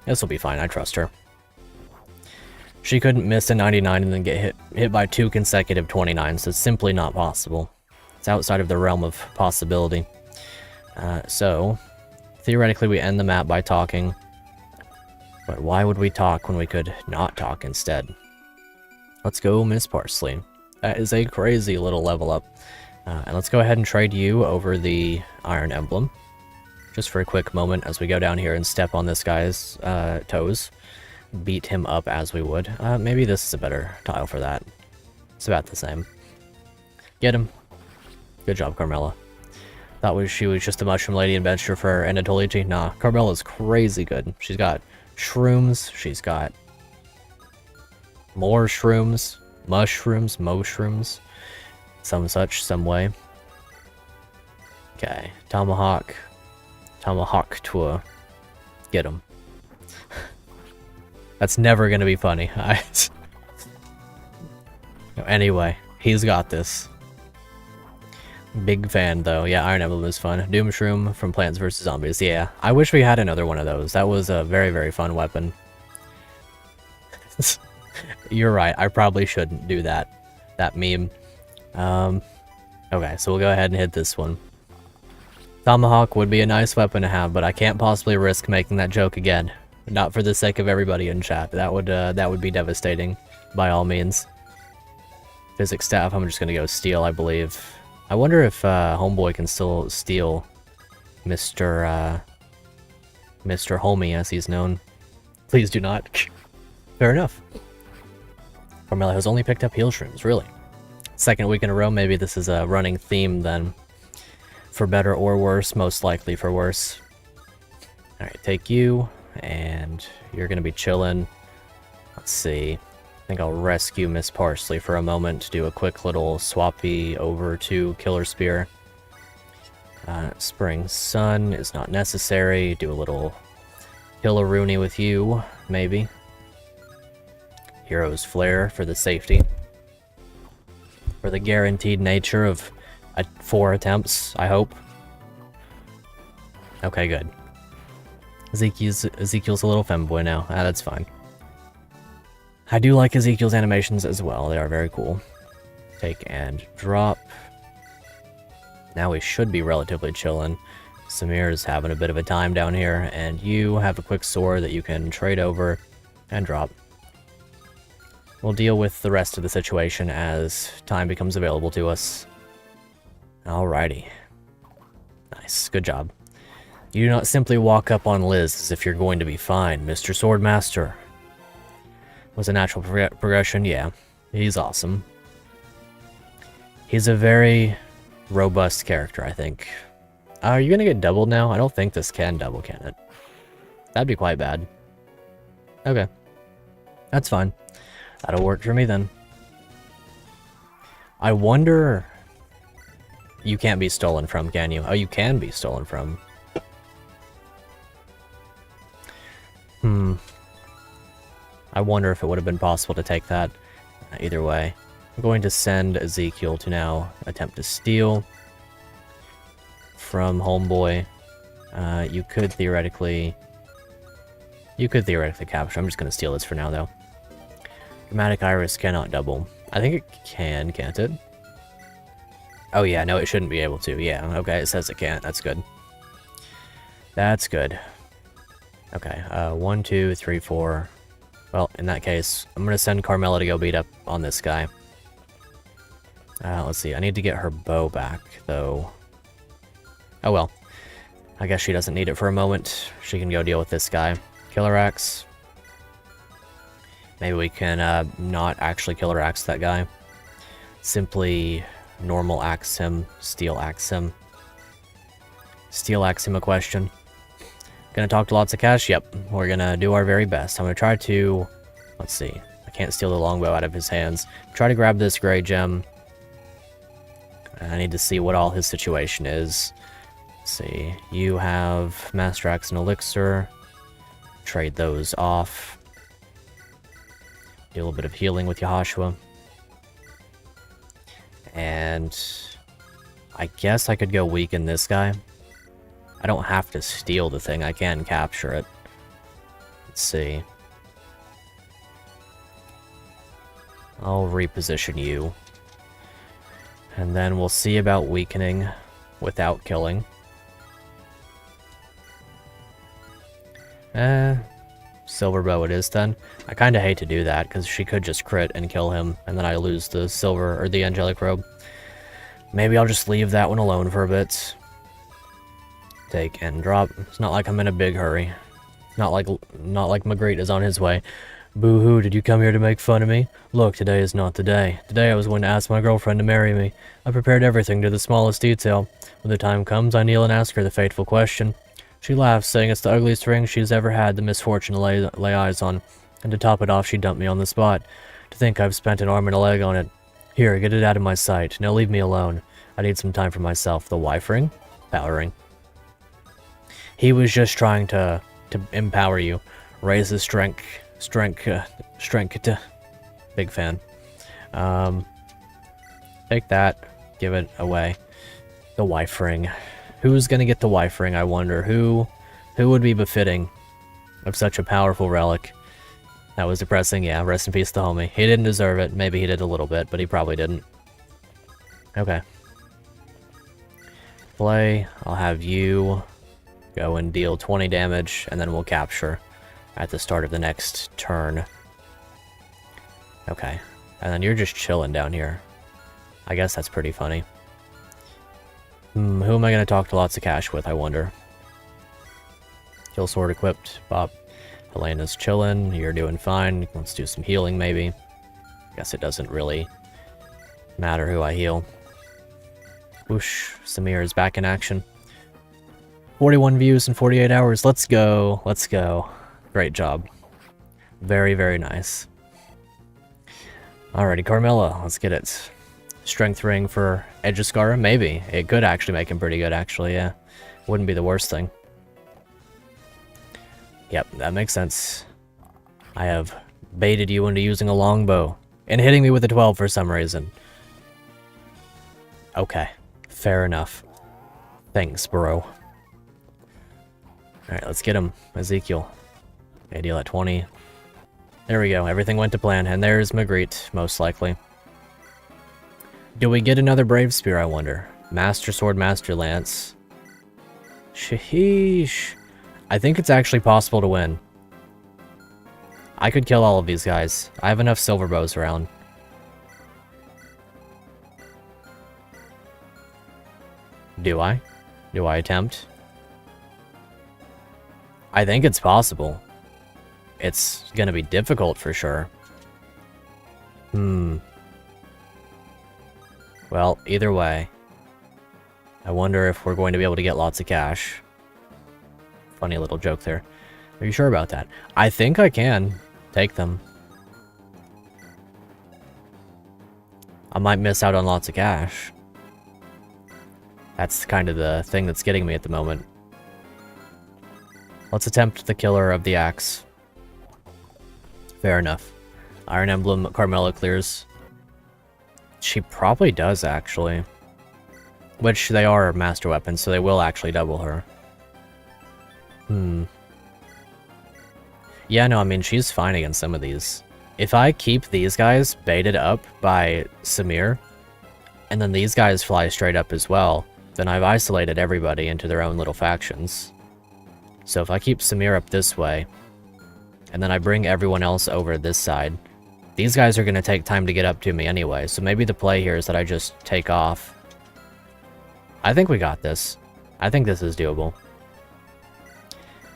This will be fine, I trust her. She couldn't miss a 99 and then get hit by 2 consecutive 29s. It's simply not possible. It's outside of the realm of possibility. So, theoretically we end the map by talking. But why would we talk when we could not talk instead? Let's go Miss Parsley. That is a crazy little level up. And let's go ahead and trade you over the Iron Emblem. Just for a quick moment as we go down here and step on this guy's toes. Beat him up as we would. Maybe this is a better tile for that. It's about the same. Get him. Good job, Carmela. Thought she was just a mushroom lady in Venture for Anatolici. Nah, Carmela's crazy good. She's got shrooms. She's got more shrooms. Mushrooms. Some such, some way. Okay, Tomahawk. Tomahawk tour. Get him. That's never gonna be funny. Anyway, he's got this. Big fan, though. Yeah, Iron Emblem is fun. Doom Shroom from Plants vs. Zombies. Yeah, I wish we had another one of those. That was a very, very fun weapon. You're right. I probably shouldn't do that. That meme. Okay, so we'll go ahead and hit this one. Tomahawk would be a nice weapon to have, but I can't possibly risk making that joke again. Not for the sake of everybody in chat. That would be devastating, by all means. Physics staff, I'm just gonna go steal, I believe. I wonder if Homeboy can still steal Mr. Homie, as he's known. Please do not. Fair enough. Carmela has only picked up heal shrooms, really. 2nd week in a row, maybe this is a running theme then. For better or worse, most likely for worse. Alright, take you, and you're gonna be chilling. Let's see. I think I'll rescue Miss Parsley for a moment to do a quick little swappy over to Killer Spear. Spring Sun is not necessary. Do a little Kill-a-Rooney with you, maybe. Hero's Flare for the safety. For the guaranteed nature of 4 attempts, I hope. Okay, good. Ezekiel's a little femboy now. That's fine. I do like Ezekiel's animations as well. They are very cool. Take and drop. Now we should be relatively chilling. Samir's having a bit of a time down here, and you have a quick sword that you can trade over and drop. We'll deal with the rest of the situation as time becomes available to us. Alrighty. Nice, good job. You do not simply walk up on Liz as if you're going to be fine, Mr. Swordmaster. Was a natural progression, yeah. He's awesome. He's a very robust character, I think. Are you gonna get doubled now? I don't think this can double, can it? That'd be quite bad. Okay. That's fine. That'll work for me then. I wonder... You can't be stolen from, can you? Oh, you can be stolen from. I wonder if it would have been possible to take that. Either way. I'm going to send Ezekiel to now attempt to steal from Homeboy. You could theoretically capture. I'm just going to steal this for now, though. Dramatic Iris cannot double. I think it can, can't it? Oh yeah, no, it shouldn't be able to. Yeah, okay, it says it can't. That's good. That's good. Okay, 1, 2, 3, 4. Well, in that case, I'm going to send Carmela to go beat up on this guy. Let's see, I need to get her bow back, though. Oh well. I guess she doesn't need it for a moment. She can go deal with this guy. Killer Axe. Maybe we can not actually Killer Axe that guy. Simply normal axe him, steel axe him. Steel axe him a question. Gonna talk to lots of cash? Yep. We're gonna do our very best. I'm gonna try to... Let's see. I can't steal the longbow out of his hands. Try to grab this gray gem. I need to see what all his situation is. Let's see. You have Master Axe and Elixir. Trade those off. Do a little bit of healing with Yahashua. And I guess I could go weaken this guy. I don't have to steal the thing, I can capture it. Let's see. I'll reposition you. And then we'll see about weakening without killing. Silver bow it is then. I kind of hate to do that, because she could just crit and kill him, and then I lose the silver, or the angelic robe. Maybe I'll just leave that one alone for a bit. Take and drop. It's not like I'm in a big hurry. Not like Magritte is on his way. Boo-hoo, did you come here to make fun of me? Look, today is not the day. Today I was going to ask my girlfriend to marry me. I prepared everything to the smallest detail. When the time comes, I kneel and ask her the fateful question. She laughs, saying it's the ugliest ring she's ever had the misfortune to lay eyes on. And to top it off, she dumped me on the spot. To think I've spent an arm and a leg on it. Here, get it out of my sight. Now leave me alone. I need some time for myself. The wife ring? Power ring. He was just trying to empower you. Raise his strength. Big fan. Take that. Give it away. The wife ring. Who's gonna get the wife ring, I wonder? Who would be befitting of such a powerful relic? That was depressing, yeah. Rest in peace to homie. He didn't deserve it. Maybe he did a little bit, but he probably didn't. Okay. Play. I'll have you go and deal 20 damage, and then we'll capture at the start of the next turn. Okay. And then you're just chilling down here. I guess that's pretty funny. Who am I going to talk to lots of cash with, I wonder? Kill sword equipped. Bop. Helena's chilling. You're doing fine. Let's do some healing, maybe. Guess it doesn't really matter who I heal. Whoosh. Samir is back in action. 41 views in 48 hours. Let's go. Let's go. Great job. Very, very nice. Alrighty, Carmilla. Let's get it. Strength ring for Edgescara? Maybe. It could actually make him pretty good, actually, yeah. Wouldn't be the worst thing. Yep, that makes sense. I have baited you into using a longbow and hitting me with a 12 for some reason. Okay, fair enough. Thanks, bro. Alright, let's get him. Ezekiel. Okay, deal at 20. There we go, everything went to plan, and there's Magritte, most likely. Do we get another Brave Spear, I wonder? Master Sword, Master Lance. Sheesh. I think it's actually possible to win. I could kill all of these guys. I have enough silver bows around. Do I? Do I attempt? I think it's possible. It's gonna be difficult for sure. Well, either way, I wonder if we're going to be able to get lots of cash. Funny little joke there. Are you sure about that? I think I can take them. I might miss out on lots of cash. That's kind of the thing that's getting me at the moment. Let's attempt the killer of the axe. Fair enough. Iron Emblem, Carmilla clears. She probably does, actually. Which, they are master weapons, so they will actually double her. Yeah, no, I mean, she's fine against some of these. If I keep these guys baited up by Samir, and then these guys fly straight up as well, then I've isolated everybody into their own little factions. So if I keep Samir up this way, and then I bring everyone else over this side, these guys are going to take time to get up to me anyway, so maybe the play here is that I just take off. I think we got this. I think this is doable.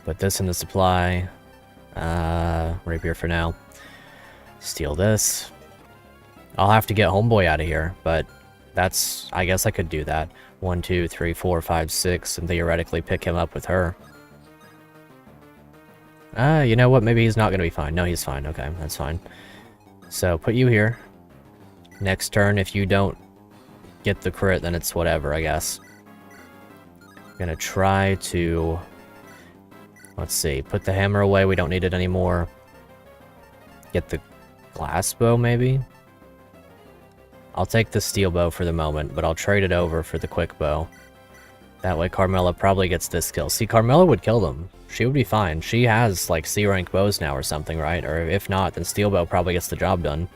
Put this in the supply. Rapier for now. Steal this. I'll have to get Homeboy out of here, but that's... I guess I could do that. 1, 2, 3, 4, 5, 6, and theoretically pick him up with her. You know what? Maybe he's not going to be fine. No, he's fine. Okay, that's fine. So, put you here. Next turn, if you don't get the crit, then it's whatever, I guess. I'm gonna try to... Let's see. Put the hammer away. We don't need it anymore. Get the glass bow, maybe? I'll take the steel bow for the moment, but I'll trade it over for the quick bow. That way Carmela probably gets this kill. See, Carmela would kill them. She would be fine. She has, like, C-rank bows now or something, right? Or if not, then steel bow probably gets the job done.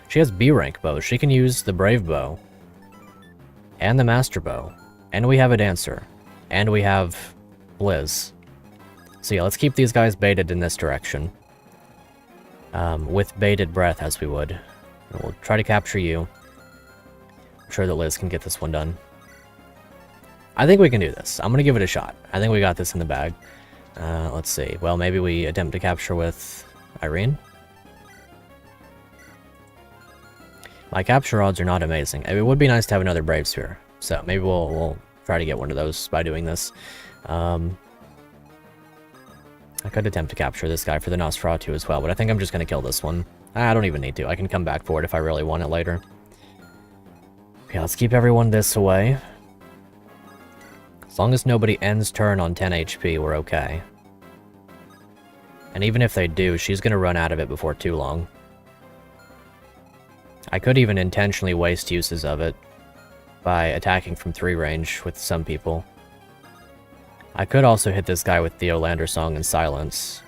She has B-rank bows. She can use the brave bow. And the master bow. And we have a dancer. And we have Blizz. So yeah, let's keep these guys baited in this direction. With bated breath, as we would. And we'll try to capture you. I'm sure that Liz can get this one done. I think we can do this. I'm gonna give it a shot. I think we got this in the bag. Let's see. Well, maybe we attempt to capture with Irene. My capture odds are not amazing. It would be nice to have another Brave Spear. So maybe we'll try to get one of those by doing this. I could attempt to capture this guy for the Nosferatu as well, but I think I'm just going to kill this one. I don't even need to. I can come back for it if I really want it later. Okay, let's keep everyone this away. As long as nobody ends turn on 10 HP, we're okay. And even if they do, she's going to run out of it before too long. I could even intentionally waste uses of it by attacking from 3 range with some people. I could also hit this guy with the Olander Song and Silence.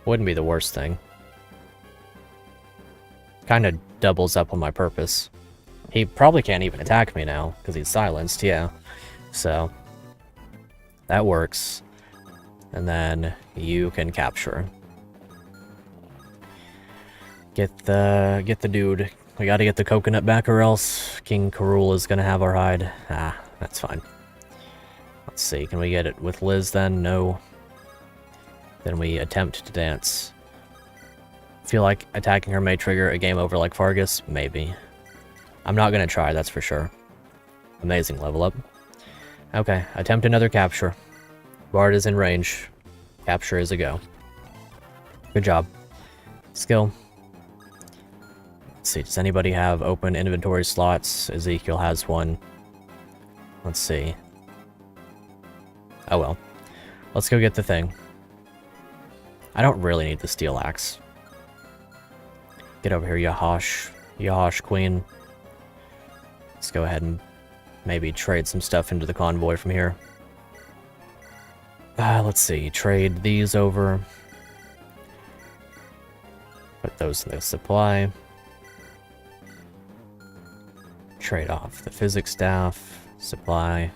Wouldn't be the worst thing. Kind of doubles up on my purpose. He probably can't even attack me now, because he's silenced, yeah. So, that works. And then you can capture. Get the dude. We gotta get the coconut back or else King Karul is gonna have our hide. Ah, that's fine. Let's see, can we get it with Liz then? No. Then we attempt to dance. Feel like attacking her may trigger a game over like Fargus? Maybe. I'm not gonna try, that's for sure. Amazing level up. Okay, attempt another capture. Bard is in range. Capture is a go. Good job. Skill. Let's see, does anybody have open inventory slots? Ezekiel has one. Let's see. Oh well. Let's go get the thing. I don't really need the steel axe. Get over here, Yahosh. Yahosh Queen. Let's go ahead and maybe trade some stuff into the convoy from here. Let's see. Trade these over. Put those in the supply. Trade off the physics staff. Supply.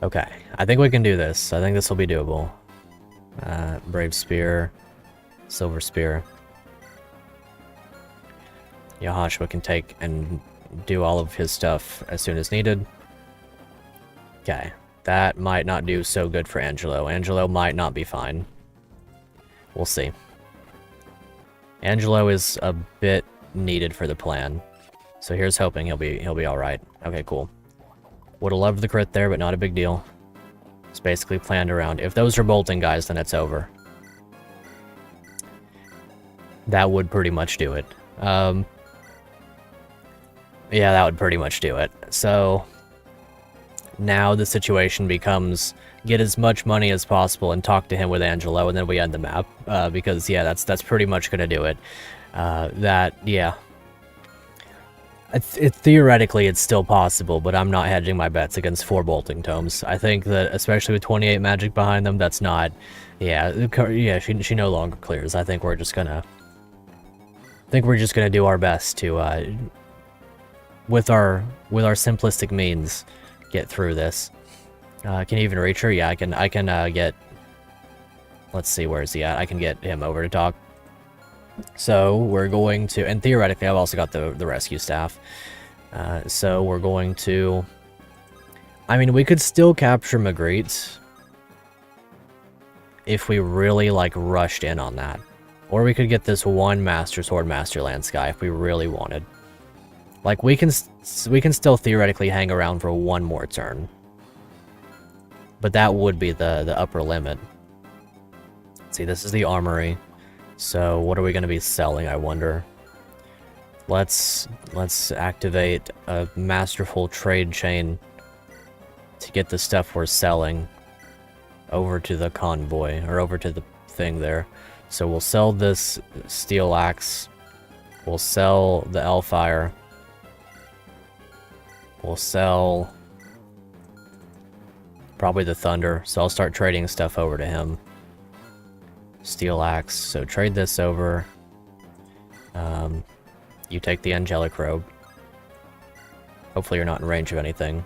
Okay. I think we can do this. I think this will be doable. Brave Spear. Silver Spear. Yahoshua can take and do all of his stuff as soon as needed. Okay. That might not do so good for Angelo. Angelo might not be fine. We'll see. Angelo is a bit needed for the plan. So here's hoping he'll be alright. Okay, cool. Would've loved the crit there, but not a big deal. It's basically planned around. If those are bolting guys, then it's over. That would pretty much do it. Yeah, that would pretty much do it. So now the situation becomes get as much money as possible and talk to him with Angelo, and then we end the map. Because yeah, that's pretty much gonna do it. Yeah. Theoretically, it's still possible, but I'm not hedging my bets against 4 bolting tomes. I think that, especially with 28 magic behind them, that's not... Yeah, she no longer clears. I think we're just gonna do our best to, with our simplistic means, get through this. Can you even reach her? Yeah, I can get... Let's see, where is he at? I can get him over to talk. So we're going to, and theoretically I've also got the rescue staff. So we're going to I mean, we could still capture Magritte if we really, like, rushed in on that. Or we could get this one Master Sword, Master Lance guy if we really wanted. Like, we can still theoretically hang around for one more turn. But that would be the upper limit. See, this is the armory. So what are we going to be selling, I wonder? Let's activate a masterful trade chain to get the stuff we're selling over to the convoy, or over to the thing there. So we'll sell this steel axe. We'll sell the Elfire. We'll sell probably the Thunder, so I'll start trading stuff over to him. Steel axe, so trade this over. You take the Angelic Robe. Hopefully you're not in range of anything.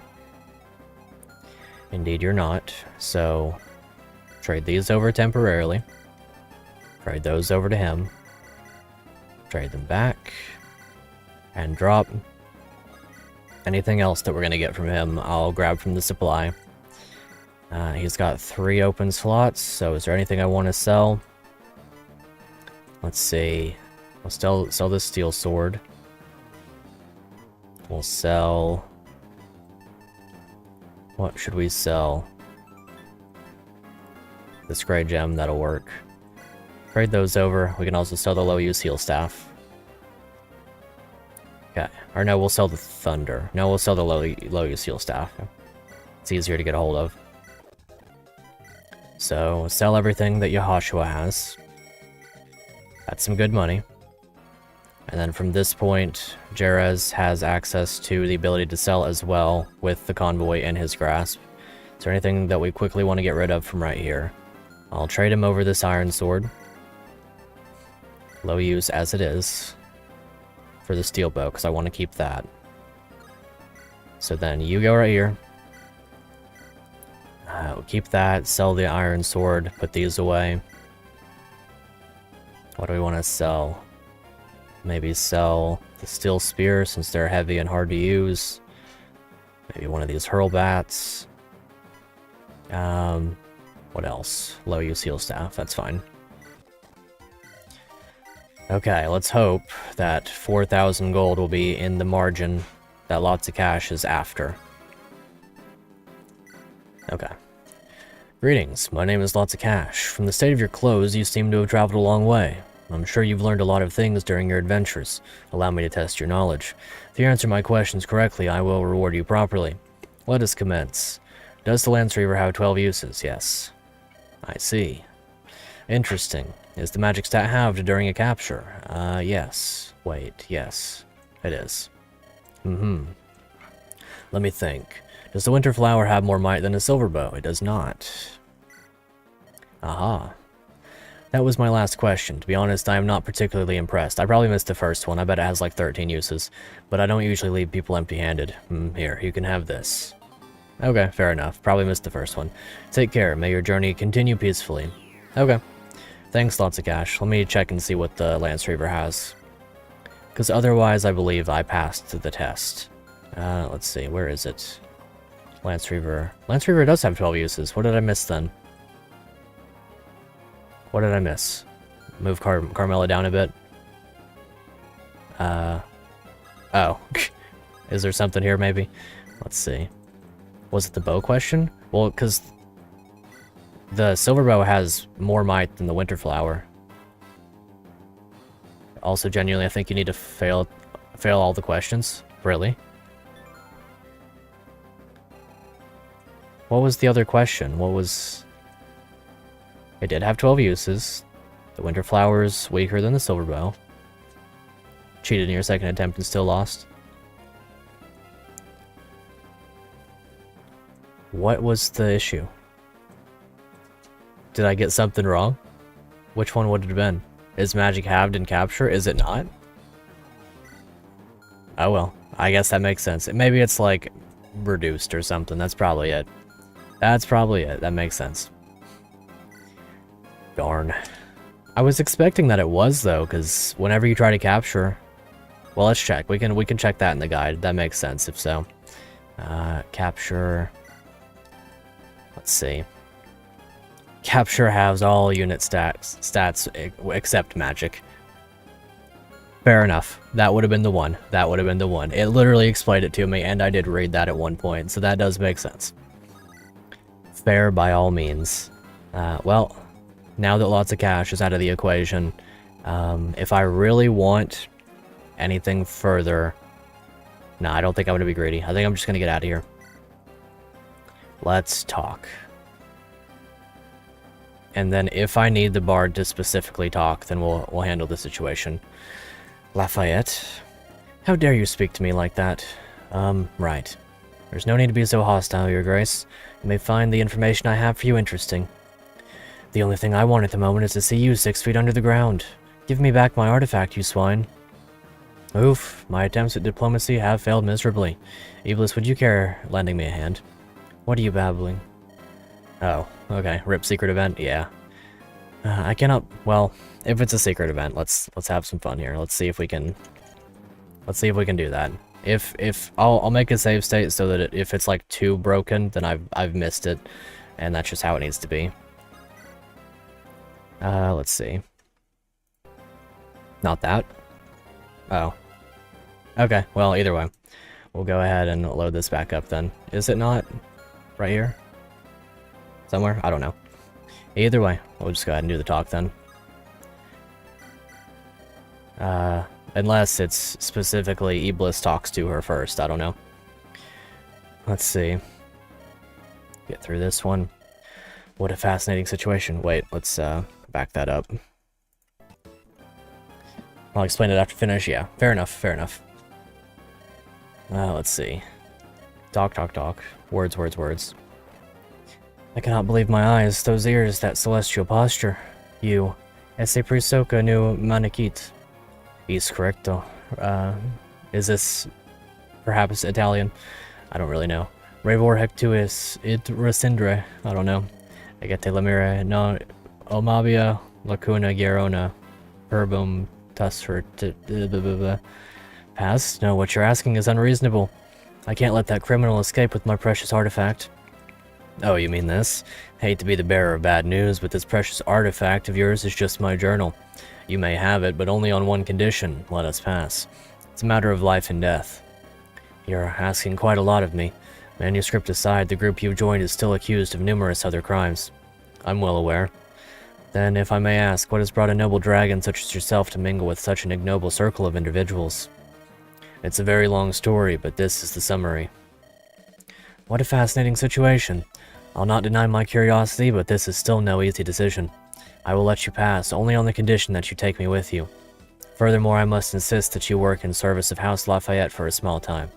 Indeed you're not, so trade these over temporarily. Trade those over to him. Trade them back. And drop anything else that we're going to get from him. I'll grab from the supply. He's got 3 open slots, so is there anything I want to sell? Let's see. We'll sell this steel sword. We'll sell... What should we sell? This gray gem, that'll work. Trade those over. We can also sell the low-use heal staff. Okay. Or no, we'll sell the Thunder. No, we'll sell the low-use heal staff. It's easier to get a hold of. So, sell everything that Yehoshua has. That's some good money. And then from this point, Jerez has access to the ability to sell as well with the convoy in his grasp. Is there anything that we quickly want to get rid of from right here? I'll trade him over this iron sword. Low use as it is. For the steel bow, because I want to keep that. So then you go right here. We'll keep that, sell the iron sword, put these away. What do we want to sell? Maybe sell the steel spear since they're heavy and hard to use. Maybe one of these hurl bats. What else? Low use heal staff, that's fine. Okay, let's hope that 4,000 gold will be in the margin that lots of cash is after. Okay. Greetings, my name is Lots of Cash. From the state of your clothes, you seem to have traveled a long way. I'm sure you've learned a lot of things during your adventures. Allow me to test your knowledge. If you answer my questions correctly, I will reward you properly. Let us commence. Does the Lance Reaver have 12 uses? Yes. I see. Interesting. Is the magic stat halved during a capture? Yes. Wait, yes. It is. Let me think. Does the Winter Flower have more might than a Silver Bow? It does not. Aha. That was my last question. To be honest, I am not particularly impressed. I probably missed the first one. I bet it has like 13 uses. But I don't usually leave people empty-handed. Here, you can have this. Okay, fair enough. Probably missed the first one. Take care. May your journey continue peacefully. Okay. Thanks, Lots of Cash. Let me check and see what the Lance Reaver has. Because otherwise, I believe I passed the test. Let's see. Where is it? Lance Reaver. Lance Reaver does have 12 uses. What did I miss then? What did I miss? Move Carmela down a bit. Oh. Is there something here, maybe? Let's see. Was it the bow question? Well, because the Silver Bow has more might than the Winter Flower. Also, genuinely, I think you need to fail all the questions. Really? What was the other question? What was... It did have 12 uses. The Winter Flower's weaker than the Silver Bow. Cheated in your second attempt and still lost. What was the issue? Did I get something wrong? Which one would it have been? Is magic halved in capture? Is it not? Oh well, I guess that makes sense. Maybe it's like reduced or something. That's probably it. That's probably it. That makes sense. Darn. I was expecting that it was though, because whenever you try to capture... Well, let's check. We can check that in the guide. That makes sense if so. Capture... Let's see. Capture halves all unit stats except magic. Fair enough. That would have been the one. That would have been the one. It literally explained it to me, and I did read that at one point, so that does make sense. Fair by all means. Well, now that lots of cash is out of the equation, if I really want anything further... Nah, I don't think I'm going to be greedy. I think I'm just going to get out of here. Let's talk. And then if I need the bard to specifically talk, then we'll handle the situation. Lafayette? How dare you speak to me like that? Right. There's no need to be so hostile, Your Grace. You may find the information I have for you interesting. The only thing I want at the moment is to see you 6 feet under the ground. Give me back my artifact, you swine. Oof, my attempts at diplomacy have failed miserably. Iblis, would you care lending me a hand? What are you babbling? Oh, okay. RIP secret event? Yeah. I cannot... Well, if it's a secret event, let's have some fun here. Let's see if we can do that. If I'll make a save state so that if it's like too broken, then I've missed it, and that's just how it needs to be. Let's see. Not that. Oh. Okay, well, either way. We'll go ahead and load this back up then. Is it not right here? Somewhere? I don't know. Either way, we'll just go ahead and do the talk then. Unless it's specifically Iblis talks to her first, I don't know. Let's see. Get through this one. What a fascinating situation. Wait, let's back that up. I'll explain it after finish. Yeah, fair enough, fair enough. Let's see. Talk, talk, talk. Words, words, words. I cannot believe my eyes, those ears, that celestial posture. You, esse prisoca nu manicit. Is correcto. Is this perhaps Italian? I don't really know. Revor hectuis it rescindere. I don't know. Agete lamire no omabia lacuna gerona herbum tusfer. Pass? No, what you're asking is unreasonable. I can't let that criminal escape with my precious artifact. Oh, you mean this? Hate to be the bearer of bad news, but this precious artifact of yours is just my journal. You may have it, but only on one condition. Let us pass. It's a matter of life and death. You're asking quite a lot of me. Manuscript aside, the group you've joined is still accused of numerous other crimes. I'm well aware. Then, if I may ask, what has brought a noble dragon such as yourself to mingle with such an ignoble circle of individuals? It's a very long story, but this is the summary. What a fascinating situation. I'll not deny my curiosity, but this is still no easy decision. I will let you pass, only on the condition that you take me with you. Furthermore, I must insist that you work in service of House Lafayette for a small time.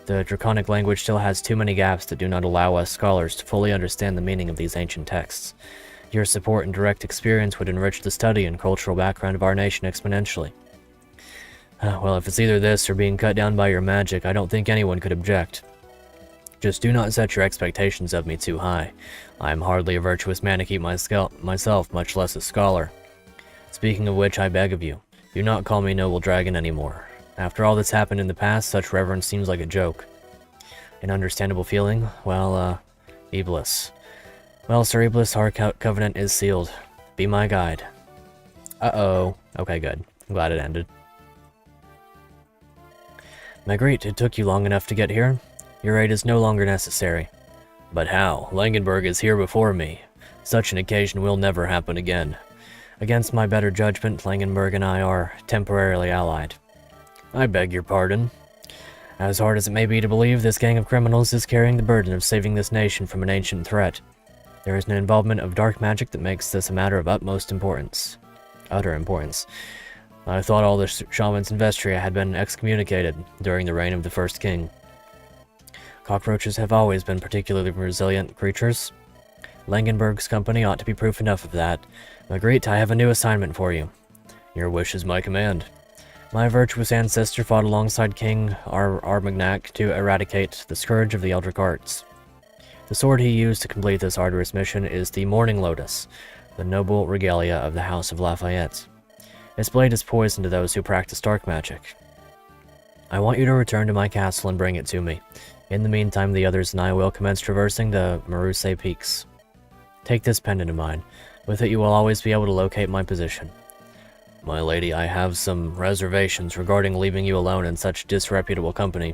The Draconic language still has too many gaps that do not allow us scholars to fully understand the meaning of these ancient texts. Your support and direct experience would enrich the study and cultural background of our nation exponentially. Well, if it's either this or being cut down by your magic, I don't think anyone could object. Just do not set your expectations of me too high. I am hardly a virtuous mannequin myself, much less a scholar. Speaking of which, I beg of you, do not call me Noble Dragon anymore. After all that's happened in the past, such reverence seems like a joke. An understandable feeling? Well, Iblis. Well, Sir Iblis, our covenant is sealed. Be my guide. Uh-oh. Okay, good. I'm glad it ended. Magritte, it took you long enough to get here. Your aid is no longer necessary. But how? Langenberg is here before me. Such an occasion will never happen again. Against my better judgment, Langenberg and I are temporarily allied. I beg your pardon. As hard as it may be to believe, this gang of criminals is carrying the burden of saving this nation from an ancient threat. There is an involvement of dark magic that makes this a matter of utmost importance. Utter importance. I thought all the shamans in Vestria had been excommunicated during the reign of the first king. Cockroaches have always been particularly resilient creatures. Langenberg's company ought to be proof enough of that. Magritte, I have a new assignment for you. Your wish is my command. My virtuous ancestor fought alongside King Armagnac to eradicate the scourge of the Eldritch Arts. The sword he used to complete this arduous mission is the Morning Lotus, the noble regalia of the House of Lafayette. Its blade is poison to those who practice dark magic. I want you to return to my castle and bring it to me. In the meantime, the others and I will commence traversing the Maruse Peaks. Take this pendant of mine. With it you will always be able to locate my position. My lady, I have some reservations regarding leaving you alone in such disreputable company.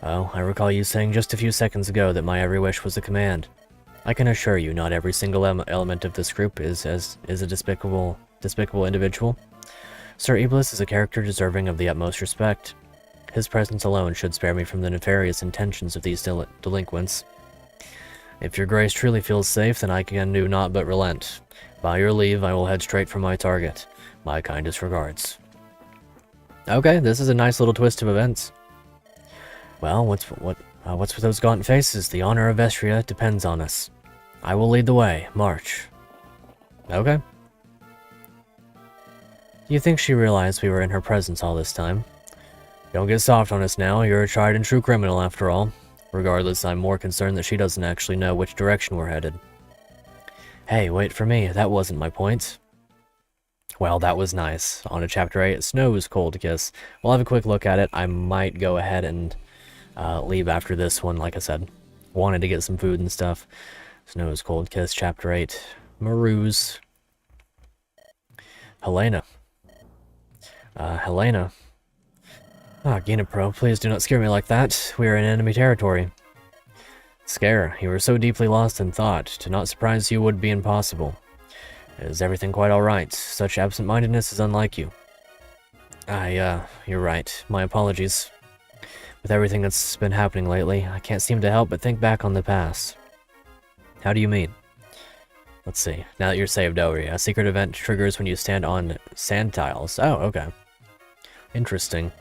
Oh, I recall you saying just a few seconds ago that my every wish was a command. I can assure you not every single element of this group is a despicable individual. Sir Iblis is a character deserving of the utmost respect. His presence alone should spare me from the nefarious intentions of these delinquents. If your grace truly feels safe, then I can do naught but relent. By your leave, I will head straight for my target. My kindest regards. Okay, this is a nice little twist of events. Well, what's with those gaunt faces? The honor of Vestria depends on us. I will lead the way. March. Okay. Do you think she realized we were in her presence all this time? Don't get soft on us now. You're a tried and true criminal after all. Regardless, I'm more concerned that she doesn't actually know which direction we're headed. Hey, wait for me. That wasn't my point. Well, that was nice. On to Chapter 8, Snow's Cold Kiss. We'll have a quick look at it. I might go ahead and leave after this one, like I said. Wanted to get some food and stuff. Snow's Cold Kiss, Chapter 8. Maruse. Helena. Helena. Ah, Ginepro, please do not scare me like that. We are in enemy territory. Scare, you were so deeply lost in thought. To not surprise you would be impossible. Is everything quite alright? Such absent-mindedness is unlike you. You're right. My apologies. With everything that's been happening lately, I can't seem to help but think back on the past. How do you mean? Let's see. Now that you're saved over, a secret event triggers when you stand on sand tiles. Oh, okay. Interesting.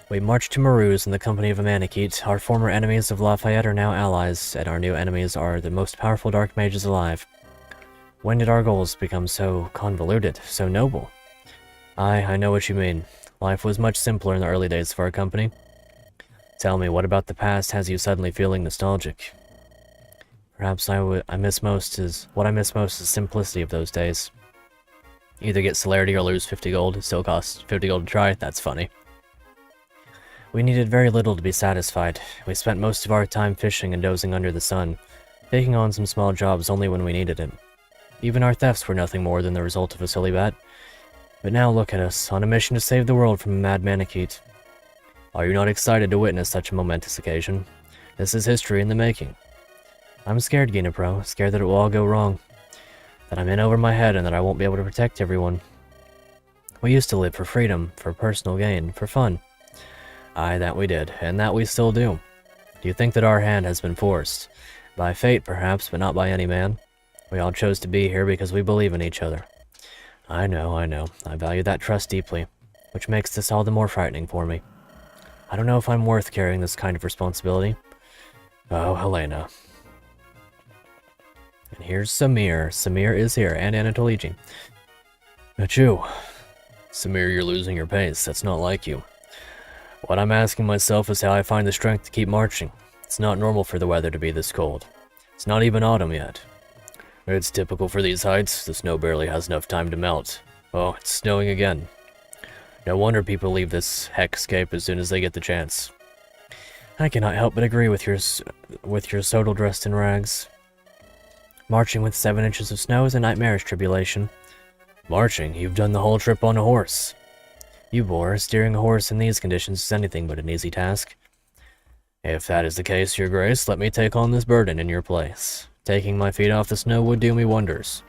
We marched to Maruse in the company of a Manakete. Our former enemies of Lafayette are now allies, and our new enemies are the most powerful dark mages alive. When did our goals become so convoluted, so noble? I know what you mean. Life was much simpler in the early days of our company. Tell me, what about the past has you suddenly feeling nostalgic? Perhaps what I miss most is the simplicity of those days. Either get celerity or lose 50 gold. It still costs 50 gold to try. That's funny. We needed very little to be satisfied. We spent most of our time fishing and dozing under the sun, taking on some small jobs only when we needed it. Even our thefts were nothing more than the result of a silly bet. But now look at us, on a mission to save the world from a mad Manakete. Are you not excited to witness such a momentous occasion? This is history in the making. I'm scared, Ginepro, scared that it will all go wrong. That I'm in over my head and that I won't be able to protect everyone. We used to live for freedom, for personal gain, for fun. Aye, that we did, and that we still do. Do you think that our hand has been forced? By fate, perhaps, but not by any man. We all chose to be here because we believe in each other. I know. I value that trust deeply, which makes this all the more frightening for me. I don't know if I'm worth carrying this kind of responsibility. Oh, Helena. And here's Samir. Samir is here, and Anatoliji. Achoo. Samir, you're losing your pace. That's not like you. What I'm asking myself is how I find the strength to keep marching. It's not normal for the weather to be this cold. It's not even autumn yet. It's typical for these heights. The snow barely has enough time to melt. Oh, it's snowing again. No wonder people leave this hexscape as soon as they get the chance. I cannot help but agree with your Sodal dressed in rags. Marching with 7 inches of snow is a nightmarish tribulation. Marching? You've done the whole trip on a horse. You bore, steering a horse in these conditions is anything but an easy task. If that is the case, your grace, let me take on this burden in your place. Taking my feet off the snow would do me wonders.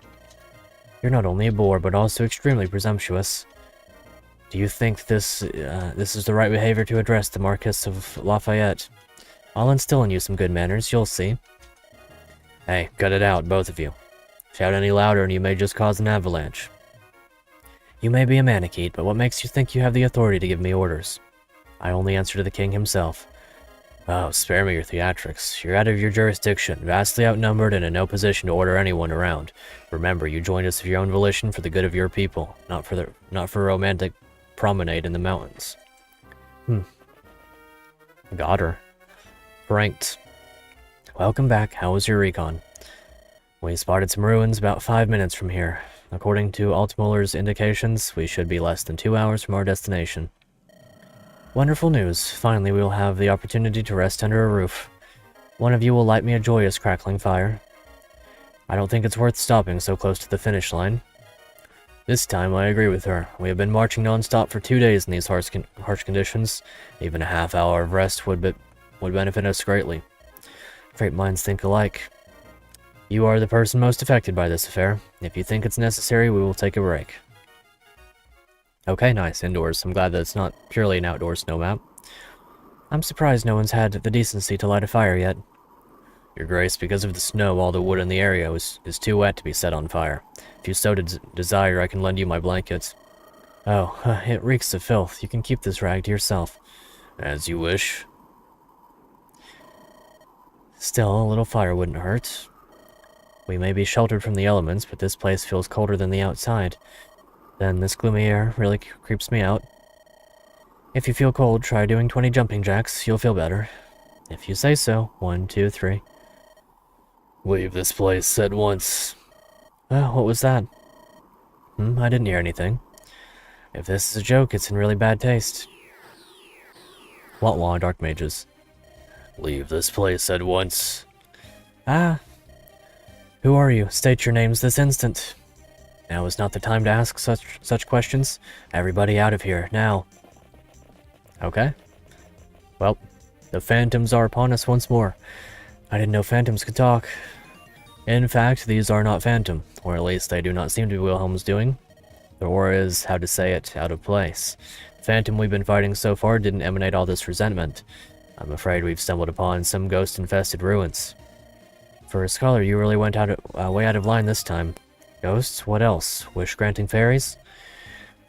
You're not only a boor, but also extremely presumptuous. Do you think this is the right behavior to address the Marquis of Lafayette? I'll instill in you some good manners, you'll see. Hey, cut it out, both of you. Shout any louder and you may just cause an avalanche. You may be a Manakete, but what makes you think you have the authority to give me orders? I only answer to the king himself. Oh, spare me your theatrics. You're out of your jurisdiction, vastly outnumbered and in no position to order anyone around. Remember, you joined us of your own volition for the good of your people, not for a romantic promenade in the mountains. Got her. Pranked. Welcome back. How was your recon? We spotted some ruins about 5 minutes from here. According to Altmuller's indications, we should be less than 2 hours from our destination. Wonderful news. Finally, we will have the opportunity to rest under a roof. One of you will light me a joyous crackling fire. I don't think it's worth stopping so close to the finish line. This time, I agree with her. We have been marching non-stop for 2 days in these harsh conditions. Even a half hour of rest would benefit us greatly. Great minds think alike. You are the person most affected by this affair. If you think it's necessary, we will take a break. Okay, nice. Indoors. I'm glad that it's not purely an outdoor snow map. I'm surprised no one's had the decency to light a fire yet. Your Grace, because of the snow, all the wood in the area is too wet to be set on fire. If you so desire, I can lend you my blankets. Oh, it reeks of filth. You can keep this rag to yourself. As you wish. Still, a little fire wouldn't hurt. We may be sheltered from the elements, but this place feels colder than the outside. Then this gloomy air really creeps me out. If you feel cold, try doing 20 jumping jacks. You'll feel better. If you say so. 1, 2, 3. Leave this place at once. What was that? I didn't hear anything. If this is a joke, it's in really bad taste. Wah, Dark Mages. Leave this place at once. Who are you? State your names this instant. Now is not the time to ask such questions. Everybody out of here, now. Okay. Well, the phantoms are upon us once more. I didn't know phantoms could talk. In fact, these are not phantom, or at least they do not seem to be Wilhelm's doing. The aura is, how to say it, out of place. The phantom we've been fighting so far didn't emanate all this resentment. I'm afraid we've stumbled upon some ghost-infested ruins. For a scholar, you really went way out of line this time. Ghosts? What else? Wish-granting fairies?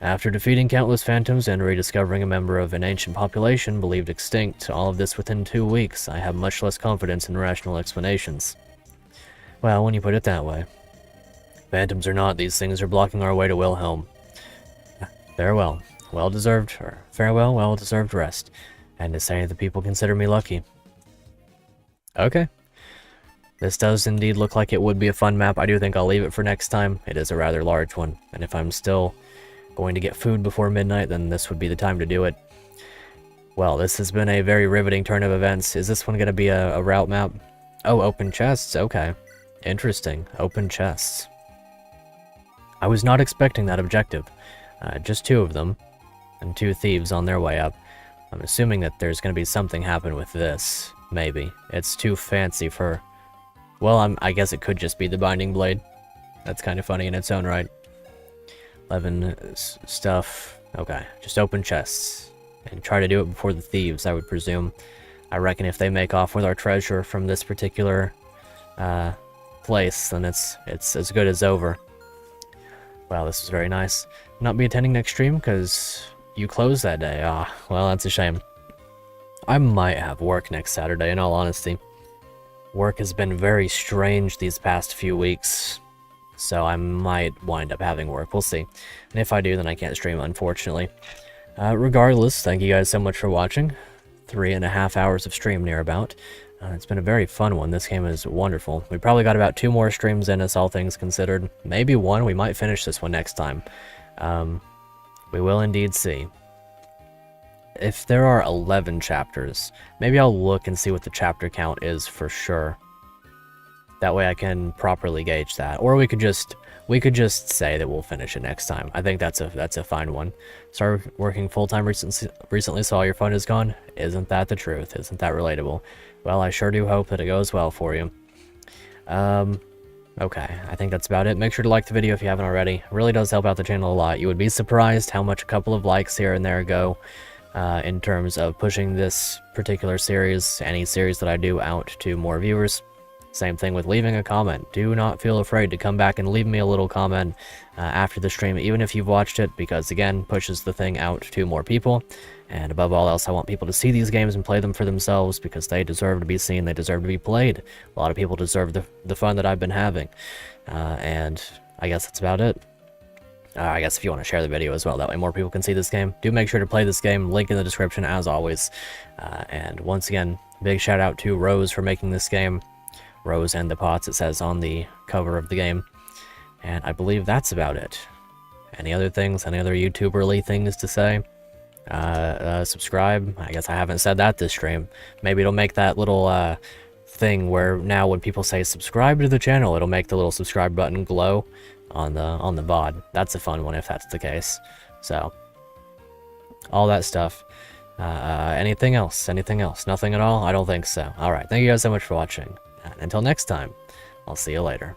After defeating countless phantoms and rediscovering a member of an ancient population believed extinct, all of this within 2 weeks, I have much less confidence in rational explanations. Well, when you put it that way. Phantoms or not, these things are blocking our way to Wilhelm. Farewell. Farewell, well-deserved rest. And to say the people consider me lucky. Okay. This does indeed look like it would be a fun map. I do think I'll leave it for next time. It is a rather large one. And if I'm still going to get food before midnight, then this would be the time to do it. Well, this has been a very riveting turn of events. Is this one going to be a route map? Oh, open chests. Okay. Interesting. Open chests. I was not expecting that objective. Just 2 of them. And 2 thieves on their way up. I'm assuming that there's going to be something happen with this. Maybe. It's too fancy for... Well, I guess it could just be the Binding Blade. That's kind of funny in its own right. 11 stuff. Okay, just open chests. And try to do it before the thieves, I would presume. I reckon if they make off with our treasure from this particular place, then it's as good as over. Wow, this is very nice. Not be attending next stream because you closed that day. Well, that's a shame. I might have work next Saturday, in all honesty. Work has been very strange these past few weeks, so I might wind up having work. We'll see. And if I do, then I can't stream, unfortunately. Regardless, thank you guys so much for watching. 3.5 hours of stream near about. It's been a very fun one. This game is wonderful. We probably got about 2 more streams in us, all things considered. Maybe 1. We might finish this one next time. We will indeed see. If there are 11 chapters, maybe I'll look and see what the chapter count is for sure. That way I can properly gauge that. Or we could just say that we'll finish it next time. I think that's a fine one. Started working full-time recently, so all your fun is gone? Isn't that the truth? Isn't that relatable? Well, I sure do hope that it goes well for you. Okay, I think that's about it. Make sure to like the video if you haven't already. It really does help out the channel a lot. You would be surprised how much a couple of likes here and there go in terms of pushing this particular series, any series that I do, out to more viewers. Same thing with leaving a comment. Do not feel afraid to come back and leave me a little comment after the stream, even if you've watched it, because again, pushes the thing out to more people. And above all else, I want people to see these games and play them for themselves, because they deserve to be seen, they deserve to be played. A lot of people deserve the fun that I've been having. And I guess that's about it. I guess if you want to share the video as well, that way more people can see this game. Do make sure to play this game, link in the description as always. And once again, big shout out to Rose for making this game. Rose and the Pots, it says on the cover of the game. And I believe that's about it. Any other things, any other YouTuber-ly things to say? subscribe. I guess I haven't said that this stream. Maybe it'll make that little thing where now when people say subscribe to the channel, it'll make the little subscribe button glow on the VOD. That's a fun one if that's the case. So all that stuff. Anything else? Anything else? Nothing at all? I don't think so. Alright, thank you guys so much for watching. And until next time, I'll see you later.